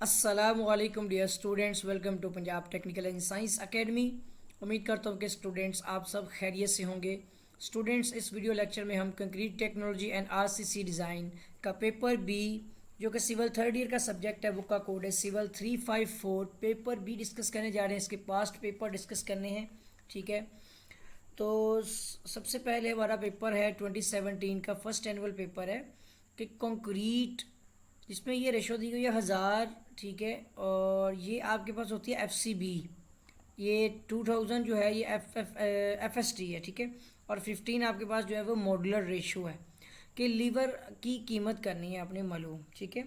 अस्सलामुअलैकुम dear students, welcome to Punjab technical and science academy. उम्मीद करता हूँ कि स्टूडेंट्स आप सब खैरियत से होंगे। स्टूडेंट्स, इस वीडियो लेक्चर में हम concrete technology and RCC design का पेपर बी, जो कि सिविल थर्ड ईयर का सब्जेक्ट है, बुक का कोड है सिविल 354, पेपर बी डिस्कस करने जा रहे हैं। इसके पास्ट पेपर डिस्कस करने हैं, ठीक है। तो सबसे पहले हमारा पेपर है 2017 का फर्स्ट एनुअल पेपर है कि कंक्रीट, जिसमें ये रेशो दी गई है 1000, ठीक है। और ये आपके पास होती है FCB, ये 2000 जो है ये FST है, ठीक है। और 15 आपके पास जो है वो मॉडुलर रेशो है कि लीवर की कीमत करनी है अपने मालूम, ठीक है।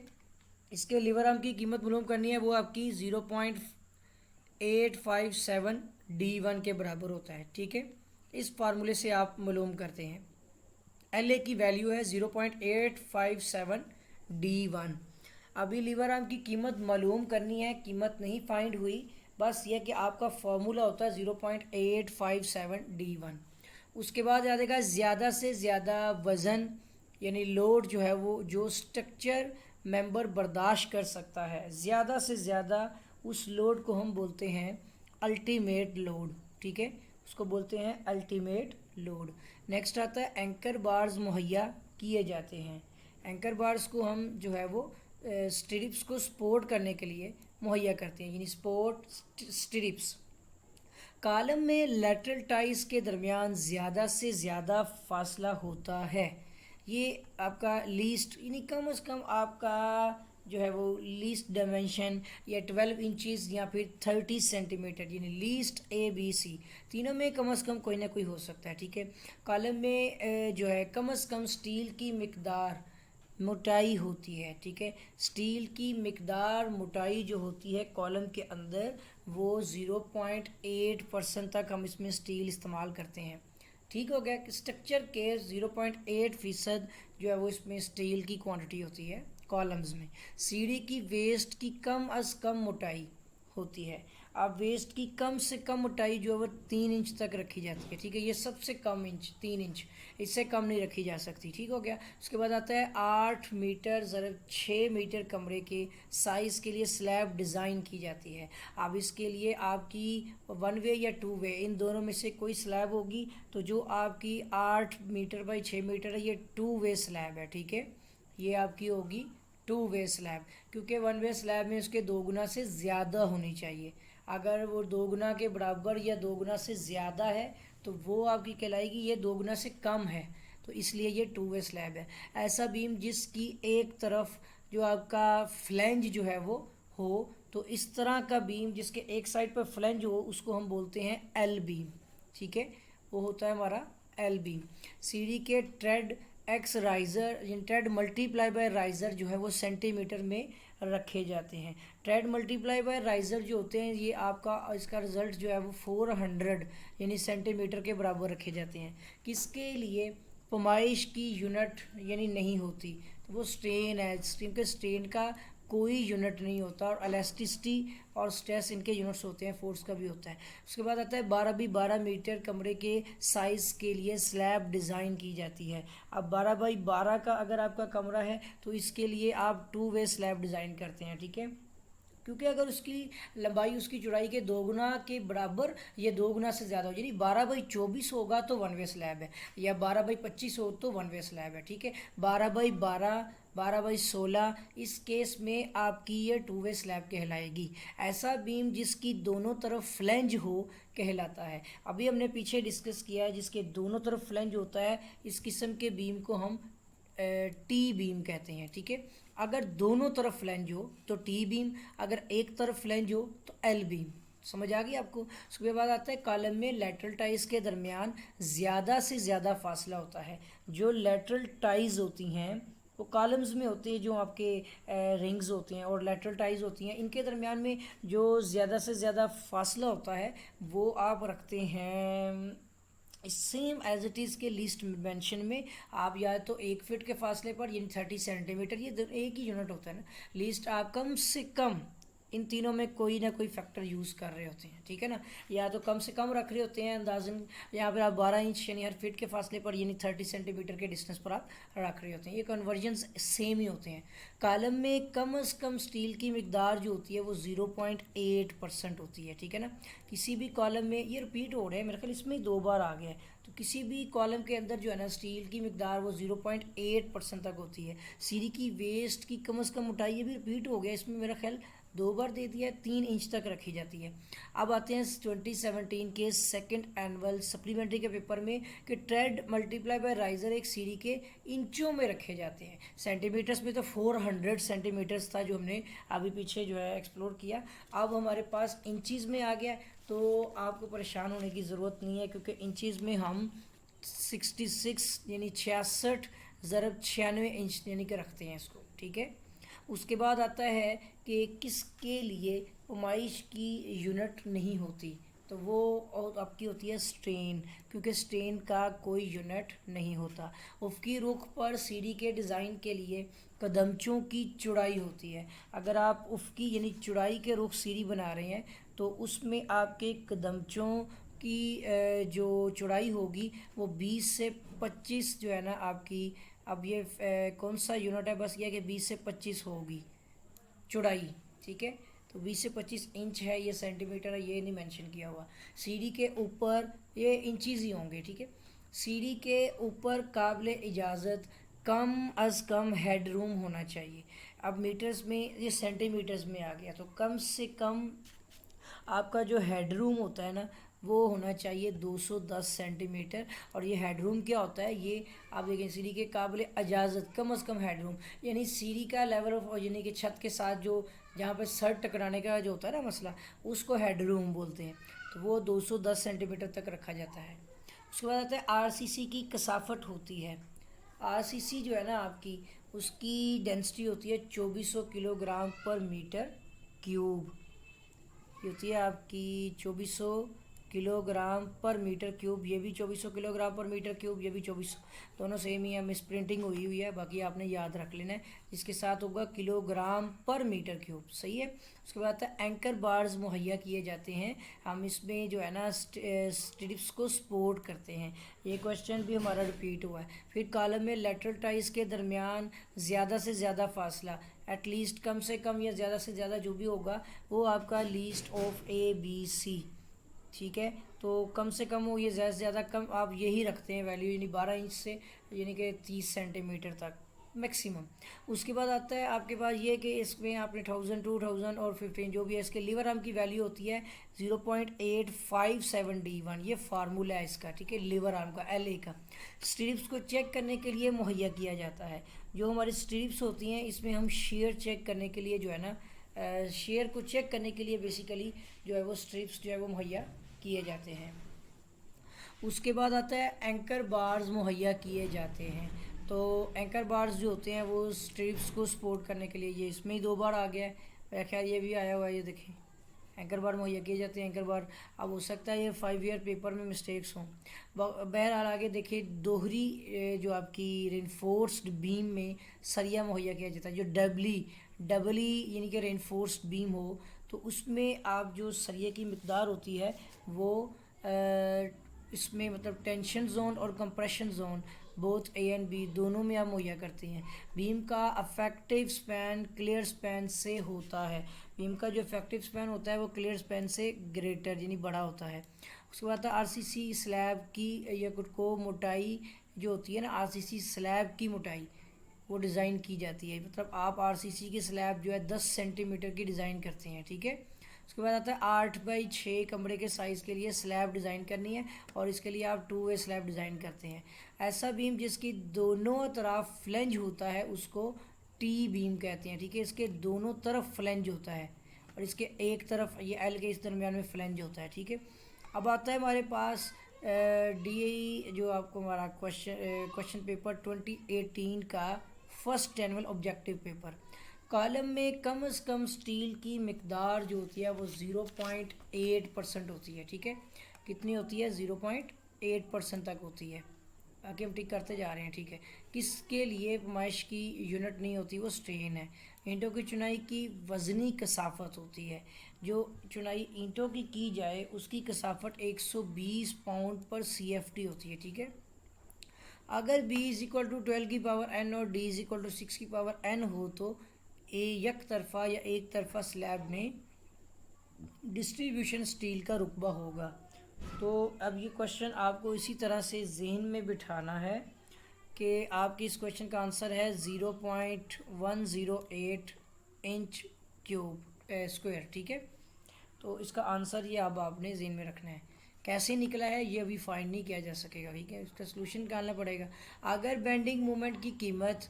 इसके लीवर आर्म की कीमत मालूम करनी है, वो आपकी 0.857 D1 के बराबर होता है, ठीक है। इस फार्मूले से आप मालूम करते हैं। LA की वैल्यू है 0.857 D1। अभी लीवर आर्म की कीमत मालूम करनी है, कीमत नहीं फाइंड हुई, बस यह कि आपका फॉर्मूला होता है 0.857 D1। उसके बाद आ जाएगा ज़्यादा से ज़्यादा वज़न, यानी लोड जो है वो जो स्ट्रक्चर मेंबर बर्दाश्त कर सकता है, ज़्यादा से ज़्यादा उस लोड को हम बोलते हैं अल्टीमेट लोड, ठीक है। उसको बोलते हैं अल्टीमेट लोड। नेक्स्ट आता है एंकर बार्स मुहैया किए जाते हैं। एंकर बार्स को हम जो है वो स्टिरिप्स को सपोर्ट करने के लिए मुहैया करते हैं, यानी सपोर्ट स्टिरिप्स। कॉलम में लेटरल टाइज के दरमियान ज़्यादा से ज़्यादा फासला होता है। ये आपका लीस्ट, यानी कम से कम आपका जो है वो लीस्ट डायमेंशन या 12 इंचज़ या फिर 30 सेंटीमीटर, यानी लीस्ट ABC, तीनों में कम से कम कोई ना कोई हो सकता है, ठीक है। कॉलम में जो है कम से कम स्टील की मिकदार मोटाई होती है, ठीक है। स्टील की मिकदार मोटाई जो होती है कॉलम के अंदर, वो 0.8% तक हम इसमें स्टील इस्तेमाल करते हैं, ठीक हो गया। स्ट्रक्चर के 0.8% जो है वो इसमें स्टील की क्वांटिटी होती है कॉलम्स में। सीढ़ी की वेस्ट की कम अज़ कम मोटाई होती है। अब वेस्ट की कम से कम मोटाई जो है वो 3 इंच तक रखी जाती है, ठीक है। ये सबसे कम इंच 3 इंच, इससे कम नहीं रखी जा सकती, ठीक हो गया। उसके बाद आता है 8 मीटर ज़रब 6 मीटर कमरे के साइज़ के लिए स्लैब डिज़ाइन की जाती है। अब इसके लिए आपकी 1 वे या 2 वे, इन दोनों में से कोई स्लैब होगी, तो जो आपकी 8 मीटर बाई 6 मीटर है, ये 2 वे स्लैब है, ठीक है। ये आपकी होगी 2 वे स्लैब, क्योंकि 1 वे स्लैब में उसके 2 गुना से ज़्यादा होनी चाहिए। अगर वो 2 गुना के बराबर या 2 गुना से ज़्यादा है तो वो आपकी कहलाएगी ये 2 गुना से कम है, तो इसलिए ये 2 वे स्लैब है। ऐसा बीम जिसकी एक तरफ जो आपका फ्लैंज जो है वो हो, तो इस तरह का बीम जिसके एक साइड पर फ्लैंज हो, उसको हम बोलते हैं एल बीम, ठीक है। वो होता है हमारा एल बीम। सीढ़ी के trade x riser, trade multiply by riser जो है वो सेंटीमीटर में रखे जाते हैं। ट्रेड मल्टीप्लाई बाय राइज़र जो होते हैं, ये आपका इसका रिज़ल्ट जो है वो 400 यानी सेंटीमीटर के बराबर रखे जाते हैं। किसके लिए? पैमाइश की यूनिट यानी नहीं होती, तो वो स्ट्रेन है, क्योंकि स्ट्रेन का कोई यूनिट नहीं होता, और इलास्टिसिटी और स्ट्रेस इनके यूनिट्स होते हैं, फोर्स का भी होता है। उसके बाद आता है 12 बाई 12 मीटर कमरे के साइज़ के लिए स्लैब डिज़ाइन की जाती है। अब 12 बाई 12 का अगर आपका कमरा है तो इसके लिए आप 2 वे स्लैब डिज़ाइन करते हैं, ठीक है। क्योंकि अगर उसकी लंबाई उसकी चौड़ाई के 2 गुना के बराबर या 2 गुना से ज़्यादा हो, यानी 12 बाई 24 होगा तो 1 वे स्लैब है, या 12 बाई 25 हो तो 1 वे स्लैब है, ठीक है। 12 बाई 12, 12 बाई 16, इस केस में आपकी ये 2 वे स्लैब कहलाएगी। ऐसा बीम जिसकी दोनों तरफ फ्लैंज हो कहलाता है। अभी हमने पीछे डिस्कस किया है, जिसके दोनों तरफ फ्लैंज होता है, इस किस्म के बीम को हम टी बीम कहते हैं, ठीक है। अगर दोनों तरफ फ्लैंज हो तो टी बीम, अगर एक तरफ फ्लैंज हो तो एल बीम। समझ आ गई आपको? उसके बाद आता है कॉलम में लेटरल टाइज के दरमियान ज़्यादा से ज़्यादा फासला होता है। जो लेटरल टाइज होती हैं वो कॉलम्स में होते हैं, जो आपके रिंग्स होते हैं और लेटरल टाइज होती हैं, इनके दरमियान में जो ज़्यादा से ज़्यादा फासला होता है वो आप रखते हैं सेम एज इट इज़ के लिस्ट मेंशन में। आप या तो 1 फीट के फासले पर, यानी 30 सेंटीमीटर, ये एक ही यूनिट होता है ना। लिस्ट आप कम से कम इन तीनों में कोई ना कोई फैक्टर यूज़ कर रहे होते हैं, ठीक है ना। या तो कम से कम रख रहे होते हैं अंदाजन, यहाँ पर आप 12 इंच यानी हर फीट के फासले पर यानी 30 सेंटीमीटर के डिस्टेंस पर आप रख रहे होते हैं। ये कन्वर्जन सेम ही होते हैं। कॉलम में कम से कम स्टील की मिकदार जो होती है वो 0.8% होती है, ठीक है ना। किसी भी कॉलम में, ये रिपीट हो रहा है मेरे ख्याल इसमें 2 बार आ गया है, तो किसी भी कॉलम के अंदर जो है ना स्टील की मिकदार वो 0.8% तक होती है। सीढ़ी की वेस्ट की कम से कम मोटाई, ये भी रिपीट हो गया, इसमें मेरा ख्याल 2 बार दे दिया है, 3 इंच तक रखी जाती है। अब आते हैं 2017 के सेकंड एनुअल सप्लीमेंट्री के पेपर में कि ट्रेड मल्टीप्लाई बाय राइजर एक सीढ़ी के इंचों में रखे जाते हैं। सेंटीमीटर्स में तो 400 सेंटीमीटर्स था जो हमने अभी पीछे जो है एक्सप्लोर किया। अब हमारे पास इंचज़ में आ गया, तो आपको परेशान होने की ज़रूरत नहीं है, क्योंकि इंचज़ में हम 66 यानी 66 ज़रब 96 इंच यानी कि रखते हैं इसको, ठीक है। उसके बाद आता है कि किसके लिए पैमाइश की यूनिट नहीं होती, तो वो और आपकी होती है स्ट्रेन, क्योंकि स्ट्रेन का कोई यूनिट नहीं होता। उफ़क़ी रुख पर सीढ़ी के डिज़ाइन के लिए कदमचों की चौड़ाई होती है। अगर आप उफ़क़ी यानी चौड़ाई के रुख सीढ़ी बना रहे हैं तो उसमें आपके कदमचों की जो चौड़ाई होगी वो 20 से 25 जो है ना आपकी, अब ये कौन सा यूनिट है, बस ये कि 20 से 25 होगी चौड़ाई, ठीक है। तो 20 से 25 इंच है, ये सेंटीमीटर है, ये नहीं मेंशन किया हुआ। सीढ़ी के ऊपर ये इंचज़ ही होंगे, ठीक है। सीढ़ी के ऊपर काबिल इजाज़त कम अज़ कम हेड रूम होना चाहिए। अब मीटर्स में, ये सेंटीमीटर्स में आ गया, तो कम से कम आपका जो हेड रूम होता है ना वो होना चाहिए 210 सेंटीमीटर। और ये हेड रूम क्या होता है, ये आप देखें सीढ़ी के काबिल इजाज़त कम से कम हेड रूम, यानी सीढ़ी का लेवल ऑफ, यानी कि छत के साथ जो जहाँ पे सर टकराने का जो होता है ना मसला, उसको हेड रूम बोलते हैं। तो वो 210 सेंटीमीटर तक रखा जाता है। उसके बाद आता है आरसीसी की कसाफट होती है। आरसीसी जो है ना आपकी, उसकी डेंसिटी होती है 2400 किलोग्राम पर मीटर क्यूब। ये होती है आपकी 2400 किलोग्राम पर मीटर क्यूब, ये भी 2400 किलोग्राम पर मीटर क्यूब, ये भी 2400, दोनों सेम ही है, मिस प्रिंटिंग हुई है, बाकी आपने याद रख लेना है। इसके साथ होगा किलोग्राम पर मीटर क्यूब, सही है। उसके बाद एंकर बार्स मुहैया किए जाते हैं, हम इसमें जो है ना स्ट्रिप्स को सपोर्ट करते हैं। ये क्वेश्चन भी हमारा रिपीट हुआ है। फिर कॉलम में लेटरल टाइज के दरमियान ज़्यादा से ज़्यादा फासला, एटलीस्ट कम से कम या ज़्यादा से ज़्यादा जो भी होगा वो आपका लीस्ट ऑफ ABC, ठीक है। तो कम से कम हो, ये ज़्यादा से ज़्यादा कम आप यही रखते हैं वैल्यू, यानी 12 इंच से यानी कि 30 सेंटीमीटर तक मैक्सिमम। उसके बाद आता है आपके पास ये कि इसमें आपने 1000, 2000 और 15 जो भी है, इसके लीवर आर्म की वैल्यू होती है 0.857D1, ये फार्मूला है इसका, ठीक है, लीवर आर्म का, LA का। स्ट्रिप्स को चेक करने के लिए मुहैया किया जाता है। जो हमारी स्ट्रिप्स होती हैं इसमें हम शेयर चेक करने के लिए जो है ना, शेयर को चेक करने के लिए बेसिकली जो है वो स्ट्रिप्स जो है वो मुहैया किए जाते हैं। उसके बाद आता है एंकर बार्स मुहैया किए जाते हैं। तो एंकर बार्स जो होते हैं वो स्ट्रिप्स को सपोर्ट करने के लिए, ये इसमें ही 2 बार आ गया है, मेरा ख्याल ये भी आया हुआ है, ये देखें एंकर बार मुहैया किए जाते हैं। एंकर बार, अब हो सकता है ये 5 ईयर पेपर में मिस्टेक्स हों, बहरहाल आगे देखिए दोहरी जो आपकी रेनफोर्स्ड बीम में सरिया मुहैया किया जाता है, जो डबली यानी कि रेनफोर्स्ड बीम हो, तो उसमें आप जो सरिये की मिकदार होती है वो इसमें मतलब टेंशन जोन और compression zone both A and B दोनों में आप मुहैया करते हैं। बीम का अफेक्टिव स्पैन क्लियर स्पैन से होता है। बीम का जो इफेक्टिव स्पैन होता है वो क्लियर स्पैन से ग्रेटर यानी बड़ा होता है। उसके बाद RCC स्लैब की या को मोटाई जो होती है ना, RCC स्लैब की मोटाई वो डिज़ाइन की जाती है, मतलब आप RCC की स्लैब जो है 10 सेंटीमीटर की डिज़ाइन करते हैं, ठीक है। उसके बाद आता है 8x6 कमरे के साइज़ के लिए स्लैब डिज़ाइन करनी है, और इसके लिए आप 2 वे स्लैब डिज़ाइन करते हैं। ऐसा बीम जिसकी दोनों तरफ फ्लेंज होता है उसको T बीम कहते हैं, ठीक है। इसके दोनों तरफ फ्लेंज होता है और इसके एक तरफ ये L के इस दरमियान में फ्लेंज होता है, ठीक है। अब आता है हमारे पास DAE जो आपको हमारा क्वेश्चन पेपर 2018 का first annual objective paper. Column में कम से कम स्टील की मिकदार जो होती है वो 0.8% होती है, ठीक है। कितनी होती है, 0.8% तक होती है। बाकी हम टिक करते जा रहे हैं, ठीक है। किसके लिए पैमाइश की यूनिट नहीं होती, वो स्ट्रेन है। ईंटों की चुनाई की वज़नी कसाफत होती है। जो चुनाई ईंटों की जाए उसकी कसाफत 120 पाउंड पर CFT होती है, ठीक है। अगर b इज इक्वल टू 12 की पावर n और d इज इक्वल टू 6 की पावर n हो तो एक तरफा या एक तरफा स्लैब में डिस्ट्रीब्यूशन स्टील का रुकबा होगा। तो अब ये क्वेश्चन आपको इसी तरह से जहन में बिठाना है कि आपकी इस क्वेश्चन का आंसर है 0.108 इंच क्यूब स्क्वायर, ठीक है। तो इसका आंसर ये अब आपने जहन में रखना है। कैसे निकला है ये अभी फाइंड नहीं किया जा सकेगा, ठीक है। इसका सलूशन निकालना पड़ेगा। अगर बेंडिंग मोमेंट की कीमत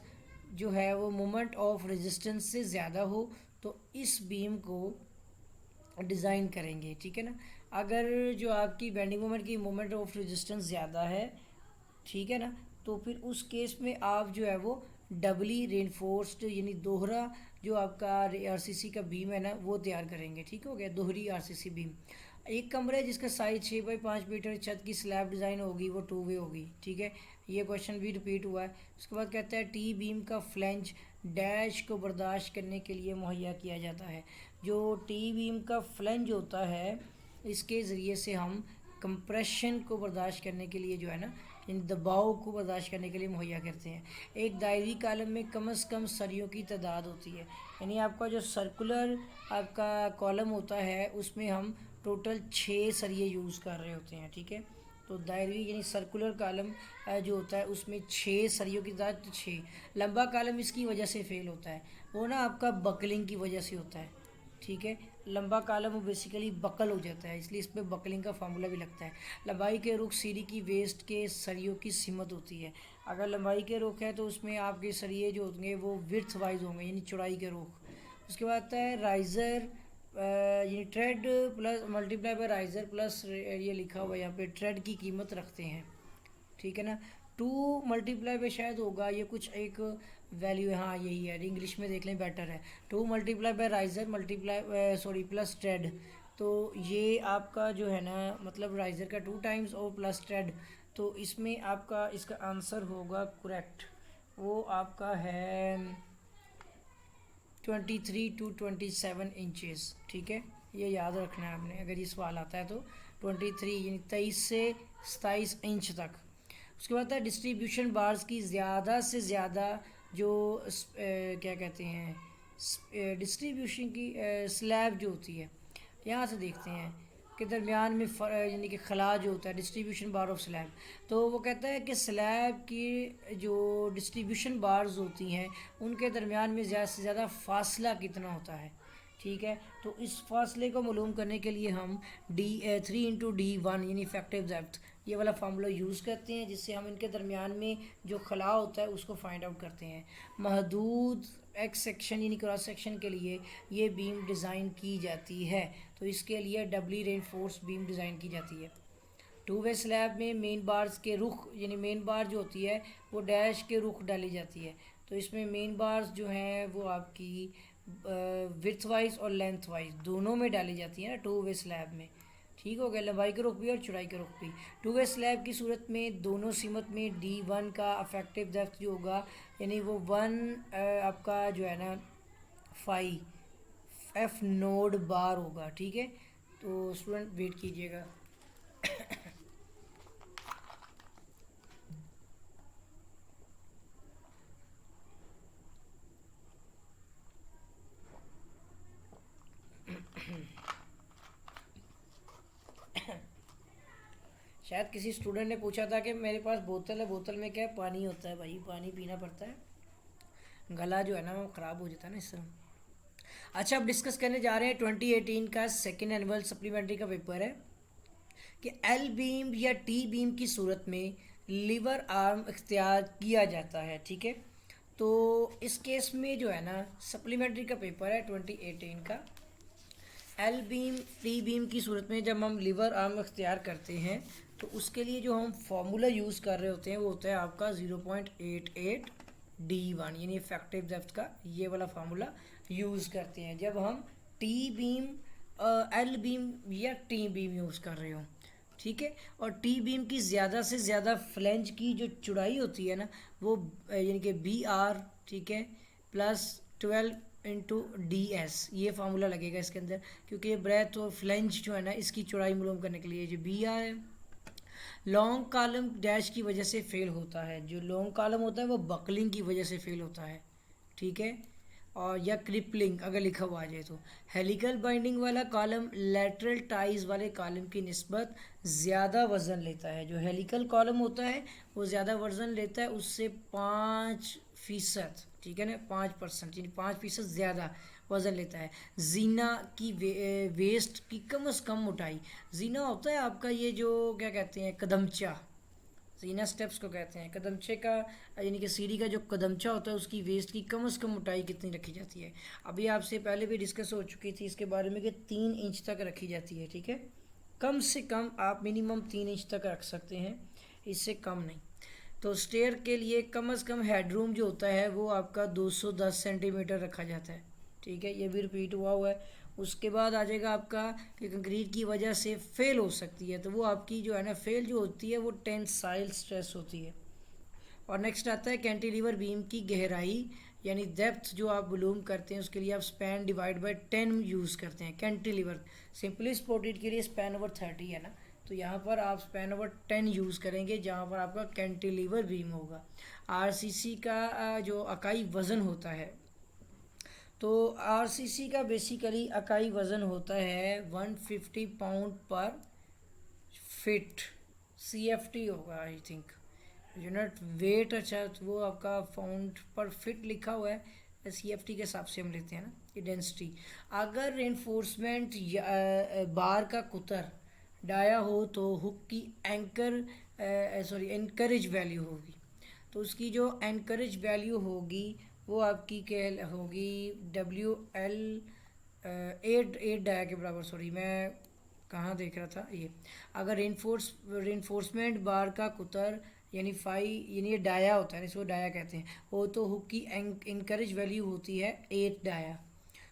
जो है वो मोमेंट ऑफ रेजिस्टेंस से ज़्यादा हो तो इस बीम को डिज़ाइन करेंगे, ठीक है ना। अगर जो आपकी बेंडिंग मोमेंट की मोमेंट ऑफ रेजिस्टेंस ज़्यादा है, ठीक है ना, तो फिर उस केस में आप जो है वो डबली रेनफोर्स्ड यानी दोहरा जो आपका RCC का बीम है ना वो तैयार करेंगे, ठीक हो गया, दोहरी RCC बीम। एक कमरे जिसका साइज 6 बाई 5 मीटर छत की स्लैब डिज़ाइन होगी वो 2 वे होगी, ठीक है। ये क्वेश्चन भी रिपीट हुआ है। उसके बाद कहता है टी बीम का फ्लेंज डैश को बर्दाश्त करने के लिए मुहैया किया जाता है। जो टी बीम का फ्लेंज होता है इसके ज़रिए से हम कंप्रेशन को बर्दाश्त करने के लिए जो है ना इन दबाव को बर्दाश्त करने के लिए मुहैया करते हैं। एक दायरी कॉलम में कम से कम सरियों की तादाद होती है, यानी आपका जो सर्कुलर आपका कॉलम होता है उसमें हम टोटल 6 सरिये यूज़ कर रहे होते हैं, ठीक है। तो दायरी यानी सर्कुलर कॉलम जो होता है उसमें 6 सरियों की तादाद 6। लंबा कॉलम इसकी वजह से फेल होता है, वो ना आपका बकलिंग की वजह से होता है, ठीक है। लंबा कॉलम वो बेसिकली बकल हो जाता है, इसलिए इस पर बकलिंग का फार्मूला भी लगता है। लंबाई के रुख सीढ़ी की वेस्ट के सरियों की सीमत होती है। अगर लंबाई के रुख है तो उसमें आपके सरिये जो होंगे वो विड्थ वाइज होंगे यानी चौड़ाई के रुख। उसके बाद आता है राइज़र यानी trade plus multiply by riser plus ये लिखा हुआ है यहाँ पे ट्रेड की कीमत रखते हैं, ठीक है ना। 2 मल्टीप्लाई पे शायद होगा ये कुछ एक वैल्यू है, हाँ यही है, इंग्लिश में देख लें बेटर है। 2 multiply by riser multiply sorry plus trade. तो ये आपका जो है ना मतलब राइज़र का 2 टाइम्स और प्लस ट्रेड, तो इसमें आपका इसका आंसर होगा करेक्ट, वो आपका है 23 to 27 इंचेस, ठीक है। ये याद रखना है आपने अगर ये सवाल आता है तो 23 यानी 23 से 27 इंच तक। उसके बाद है डिस्ट्रीब्यूशन बार्स की ज़्यादा से ज़्यादा जो क्या कहते हैं डिस्ट्रीब्यूशन की स्लैब जो होती है, यहाँ से देखते हैं के दरमियान में यानी कि खला जो होता है डिस्ट्रीब्यूशन बार ऑफ स्लैब। तो वो कहता है कि स्लैब की जो डिस्ट्रीब्यूशन बार्स होती हैं उनके दरमियान में ज़्यादा से ज़्यादा फासला कितना होता है, ठीक है। तो इस फासले को मालूम करने के लिए हम 3 × D1 यानी इफेक्टिव डेप्थ ये वाला फार्मूला यूज़ करते हैं, जिससे हम इनके दरमियान में जो खला होता है उसको फाइंड आउट करते हैं। महदूद एक्स सेक्शन यानी क्रॉस सेक्शन के लिए ये बीम डिज़ाइन की जाती है, तो इसके लिए डबली रेनफोर्स बीम डिज़ाइन की जाती है। 2 वे स्लैब में मेन बार्स के रुख यानी मेन बार जो होती है वो डैश के रुख डाली जाती है। तो इसमें मेन बार्स जो हैं वो आपकी विड्थ वाइज और लेंथ वाइज दोनों में डाली जाती है ना 2 वे स्लैब में, ठीक हो गया। लंबाई के रुख भी और चौड़ाई के रुख भी। 2 वे स्लैब की सूरत में दोनों सीमत में D1 का अफेक्टिव डेप्थ जो होगा यानी वो 1 आपका जो है ना 5 F नोड बार होगा, ठीक है। तो स्टूडेंट वेट कीजिएगा। शायद किसी स्टूडेंट ने पूछा था कि मेरे पास बोतल है, बोतल में क्या है, पानी होता है। भाई पानी पीना पड़ता है, गला जो है ना वो ख़राब हो जाता है ना इस तरह। अच्छा, अब डिस्कस करने जा रहे हैं 2018 का सेकेंड एनुअल सप्लीमेंट्री का पेपर है कि एल बीम या टी बीम की सूरत में लीवर आर्म इख्तियार किया जाता है, ठीक है। तो इस केस में जो है ना सप्लीमेंट्री का पेपर है 2018 का। एल बीम टी बीम की सूरत में जब हम लीवर आर्म इख्तियार करते हैं तो उसके लिए जो हम फार्मूला यूज़ कर रहे होते हैं वो होता है आपका 0.88 D1 यानी इफेक्टिव डेप्थ का ये वाला फार्मूला यूज़ करते हैं जब हम टी बीम एल बीम या टी बीम यूज़ कर रहे हो। ठीक है। और टी बीम की ज़्यादा से ज़्यादा फ्लेंज की जो चौड़ाई होती है ना, वो यानी कि बी आर, ठीक है, प्लस 12 × DS, ये फार्मूला लगेगा इसके अंदर, क्योंकि ये ब्रेथ और फ्लेंज जो है ना इसकी चौड़ाई मालूम करने के लिए जो बी आर है। लॉन्ग कॉलम डैश की वजह से फेल होता है, जो लॉन्ग कॉलम होता है वो बकलिंग की वजह से फेल होता है, ठीक है। और या क्रिपलिंग अगर लिखा हुआ आ जाए तो। हेलिकल बाइंडिंग वाला कॉलम लेटरल टाइज वाले कॉलम की निस्बत ज़्यादा वज़न लेता है। जो हेलिकल कॉलम होता है वो ज़्यादा वज़न लेता है उससे 5%, ठीक है ना, 5%, यानी 5% ज़्यादा वज़न लेता है। जीना की वेस्ट की कम से कम मोटाई, जीना होता है आपका ये जो क्या कहते हैं कदमचा, जीना स्टेप्स को कहते हैं। कदमचे का यानी कि सीढ़ी का जो कदमचा होता है उसकी वेस्ट की कम से कम मोटाई कितनी रखी जाती है। अभी आपसे पहले भी डिस्कस हो चुकी थी इसके बारे में कि 3 इंच तक रखी जाती है, ठीक है। कम से कम आप मिनिमम 3 इंच तक रख सकते हैं, इससे कम नहीं। तो स्टेयर के लिए कम से कम हेडरूम जो होता है वो आपका 210 सेंटीमीटर रखा जाता है, ठीक है। ये भी रिपीट हुआ है। उसके बाद आ जाएगा आपका कि कंक्रीट की वजह से फेल हो सकती है, तो वो आपकी जो है ना फेल जो होती है वो टेंसाइल स्ट्रेस होती है। और नेक्स्ट आता है कैंटिलीवर बीम की गहराई यानी डेप्थ जो आप मालूम करते हैं उसके लिए आप स्पैन डिवाइड बाय 10 यूज़ करते हैं। कैंटिलीवर सिंपली स्पोर्टेड के लिए स्पैन ओवर 30 है ना, तो यहाँ पर आप स्पैन ओवर 10 यूज़ करेंगे जहाँ पर आपका कैंटिलीवर बीम होगा। आरसीसी का जो इकाई वज़न होता है, तो आरसीसी का बेसिकली इकाई वज़न होता है 150 पाउंड पर फिट, CFT होगा आई थिंक, यूनिट वेट। अच्छा तो वो आपका पाउंड पर फिट लिखा हुआ है, CFT के हिसाब से हम लेते हैं ना ये डेंसिटी। अगर रेनफोर्समेंट बार का कुतर डाया हो तो हुक की एनकरेज वैल्यू होगी, तो उसकी जो एनकरेज वैल्यू होगी वो आपकी क्या होगी, WL 8 डाया के बराबर। सॉरी मैं कहाँ देख रहा था ये। अगर रेनफोर्समेंट बार का कुतर यानी यानी ये डाया होता है, इसको डाया कहते हैं, वो तो हुक की एनकरेज वैल्यू होती है 8 डाया।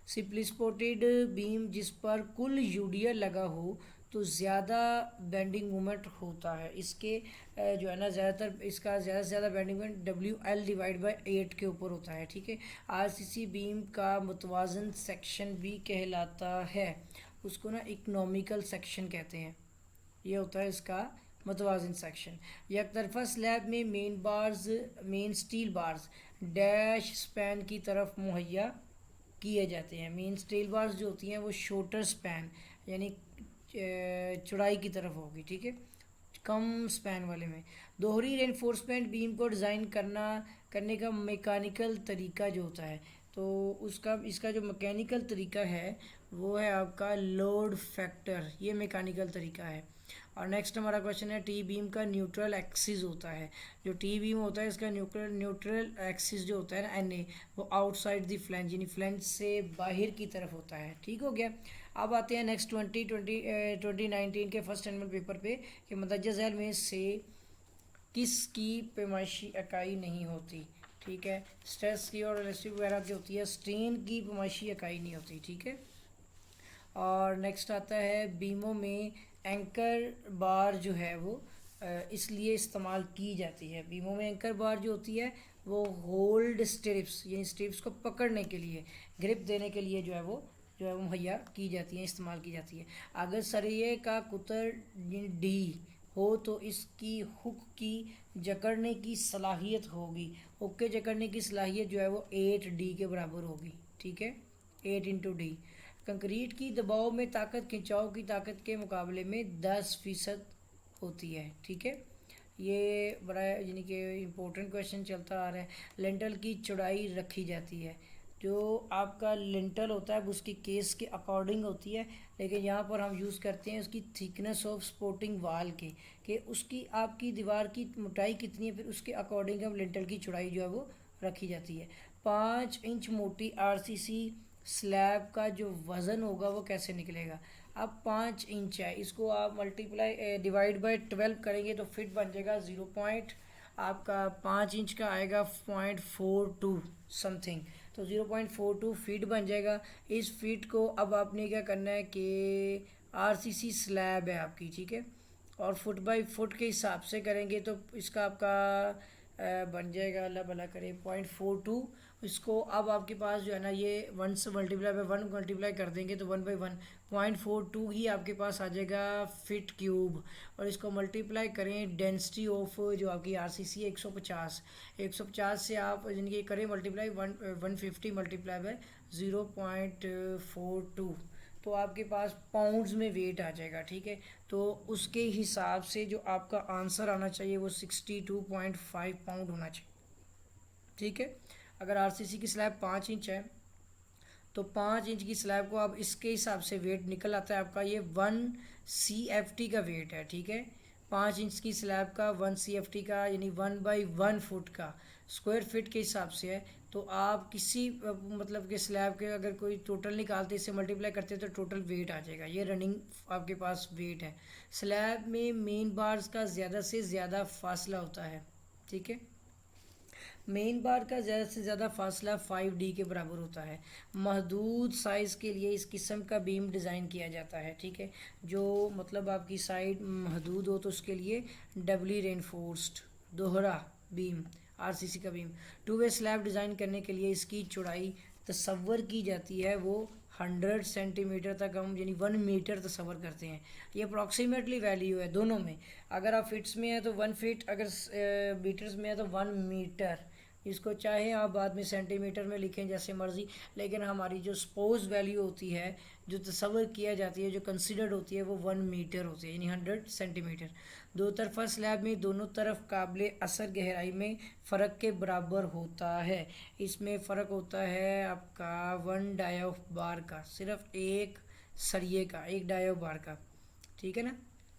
सिंपली स्पोर्टेड बीम जिस पर कुल यूडिया लगा हो तो ज़्यादा बेंडिंग मोमेंट होता है। इसके जो है ना ज़्यादातर इसका ज़्यादा से ज़्यादा bending moment WL divide by 8 के ऊपर होता है, ठीक है। आरसीसी बीम का मुतवाज़न सेक्शन भी कहलाता है, उसको ना इकोनॉमिकल सेक्शन कहते हैं। ये होता है इसका मुतवाज़न सेक्शन। एक तरफा स्लैब में main steel bars dash span की तरफ मुहैया किए जाते हैं। मेन स्टील बार्स जो होती हैं वो शॉर्टर स्पैन यानी चौड़ाई की तरफ होगी, ठीक है, कम स्पैन वाले में। दोहरी रेनफोर्समेंट बीम को डिज़ाइन करने का मैकेनिकल तरीका जो होता है, तो इसका जो मैकेनिकल तरीका है वो है आपका लोड फैक्टर, ये मैकेनिकल तरीका है। और नेक्स्ट हमारा क्वेश्चन है टी बीम का न्यूट्रल एक्सिस होता है। जो टी बीम होता है इसका न्यूट्रल एक्सिस जो होता है ना NA, वो आउटसाइड द फ्लैंज यानी फ्लैंज से बाहर की तरफ होता है, ठीक हो गया। अब आते हैं नेक्स्ट 2019 के फर्स्ट एनुअल पेपर पे कि मंदरजा झैल में से किसकी पैमाइशी इकाई नहीं होती, ठीक है। स्ट्रेस की और रेसिव वगैरह की होती है, स्ट्रेन की पैमाइशी इकाई नहीं होती, ठीक है। और नेक्स्ट आता है बीमों में एंकर बार जो है वो इसलिए इस्तेमाल की जाती है। बीमों में एंकर बार जो होती है वो होल्ड स्ट्रिप्स यानी स्ट्रिप्स को पकड़ने के लिए, ग्रिप देने के लिए जो है वो मुहैया की जाती है, इस्तेमाल की जाती है। अगर सरिये का कुतर D हो तो इसकी हुक की जकड़ने की सलाहियत होगी, हुक के जकड़ने की सलाहियत जो है वो 8D के बराबर होगी, ठीक है, 8 × D। कंक्रीट की दबाव में ताकत खिंचाव की ताकत के मुकाबले में 10% होती है, ठीक है। ये बड़ा यानी कि इम्पोर्टेंट क्वेश्चन चलता आ रहा है। लिंटल की चौड़ाई रखी जाती है, जो आपका लिंटल होता है उसकी केस के अकॉर्डिंग होती है, लेकिन यहाँ पर हम यूज़ करते हैं उसकी थिकनेस ऑफ सपोर्टिंग वाल के कि उसकी आपकी दीवार की मोटाई कितनी है, फिर उसके अकॉर्डिंग हम लिंटल की चौड़ाई जो है वो रखी जाती है। 5 इंच मोटी RCC स्लैब का जो वज़न होगा वो कैसे निकलेगा। अब 5 इंच है, इसको आप मल्टीप्लाई डिवाइड बाय 12 करेंगे तो फिट बन जाएगा 0. आपका 5 इंच का आएगा 0.42 समथिंग, तो 0.42 फीट बन जाएगा। इस फीट को अब आपने क्या करना है कि RCC स्लैब है आपकी, ठीक है, और फुट बाई फुट के हिसाब से करेंगे तो इसका आपका बन जाएगा, अल्लाह भला करे, 0.42। इसको अब आपके पास जो है ना ये 1 से मल्टीप्लाई बाई 1 मल्टीप्लाई कर देंगे तो 1/1 0.42 ही आपके पास आ जाएगा फिट क्यूब। और इसको मल्टीप्लाई करें डेंसिटी ऑफ जो आपकी आरसीसी है 150 से आप जिनकी करें मल्टीप्लाई 150 मल्टीप्लाई बाय 0.42 तो आपके पास पाउंड्स में वेट आ जाएगा। ठीक है, तो उसके हिसाब से जो आपका आंसर आना चाहिए वो 62.5 पाउंड होना चाहिए। ठीक है, अगर आरसीसी की स्लैब 5 इंच है तो 5 इंच की स्लैब को आप इसके हिसाब से वेट निकल आता है आपका, ये 1 CFT का वेट है। ठीक है, 5 इंच की स्लैब का 1 CFT का यानी 1/1 फुट का स्क्वायर फिट के हिसाब से है। तो आप किसी मतलब के स्लैब के अगर कोई टोटल निकालते इससे मल्टीप्लाई करते तो टोटल वेट आ जाएगा। ये रनिंग आपके पास वेट है। स्लैब में मेन बार्स का ज़्यादा से ज़्यादा फासला होता है। ठीक है, मेन बार का ज़्यादा से ज़्यादा फासला 5D के बराबर होता है। महदूद साइज़ के लिए इस किस्म का बीम डिज़ाइन किया जाता है। ठीक है, जो मतलब आपकी साइड महदूद हो तो उसके लिए डबली रेनफोर्स्ड दोहरा बीम आरसीसी का बीम। 2 वे स्लैब डिज़ाइन करने के लिए इसकी चौड़ाई तसव्वुर की जाती है वो 100 सेंटीमीटर तक हम यानी 1 मीटर तसव्वुर करते हैं। ये अप्रॉक्सीमेटली वैल्यू है दोनों में। अगर आप फिट्स में है तो 1 फीट, अगर मीटर्स में है तो 1 मीटर। इसको चाहे आप बाद में सेंटीमीटर में लिखें जैसे मर्ज़ी, लेकिन हमारी जो सपोज वैल्यू होती है जो तसव्वुर किया जाती है जो कंसिडर्ड होती है वो 1 मीटर होती है यानी 100 सेंटीमीटर। दो तरफा स्लैब में दोनों तरफ काबिल असर गहराई में फ़र्क के बराबर होता है। इसमें फ़र्क होता है आपका 1 डाया बार का, सिर्फ एक सरिये का, एक डाया बार का। ठीक है ना,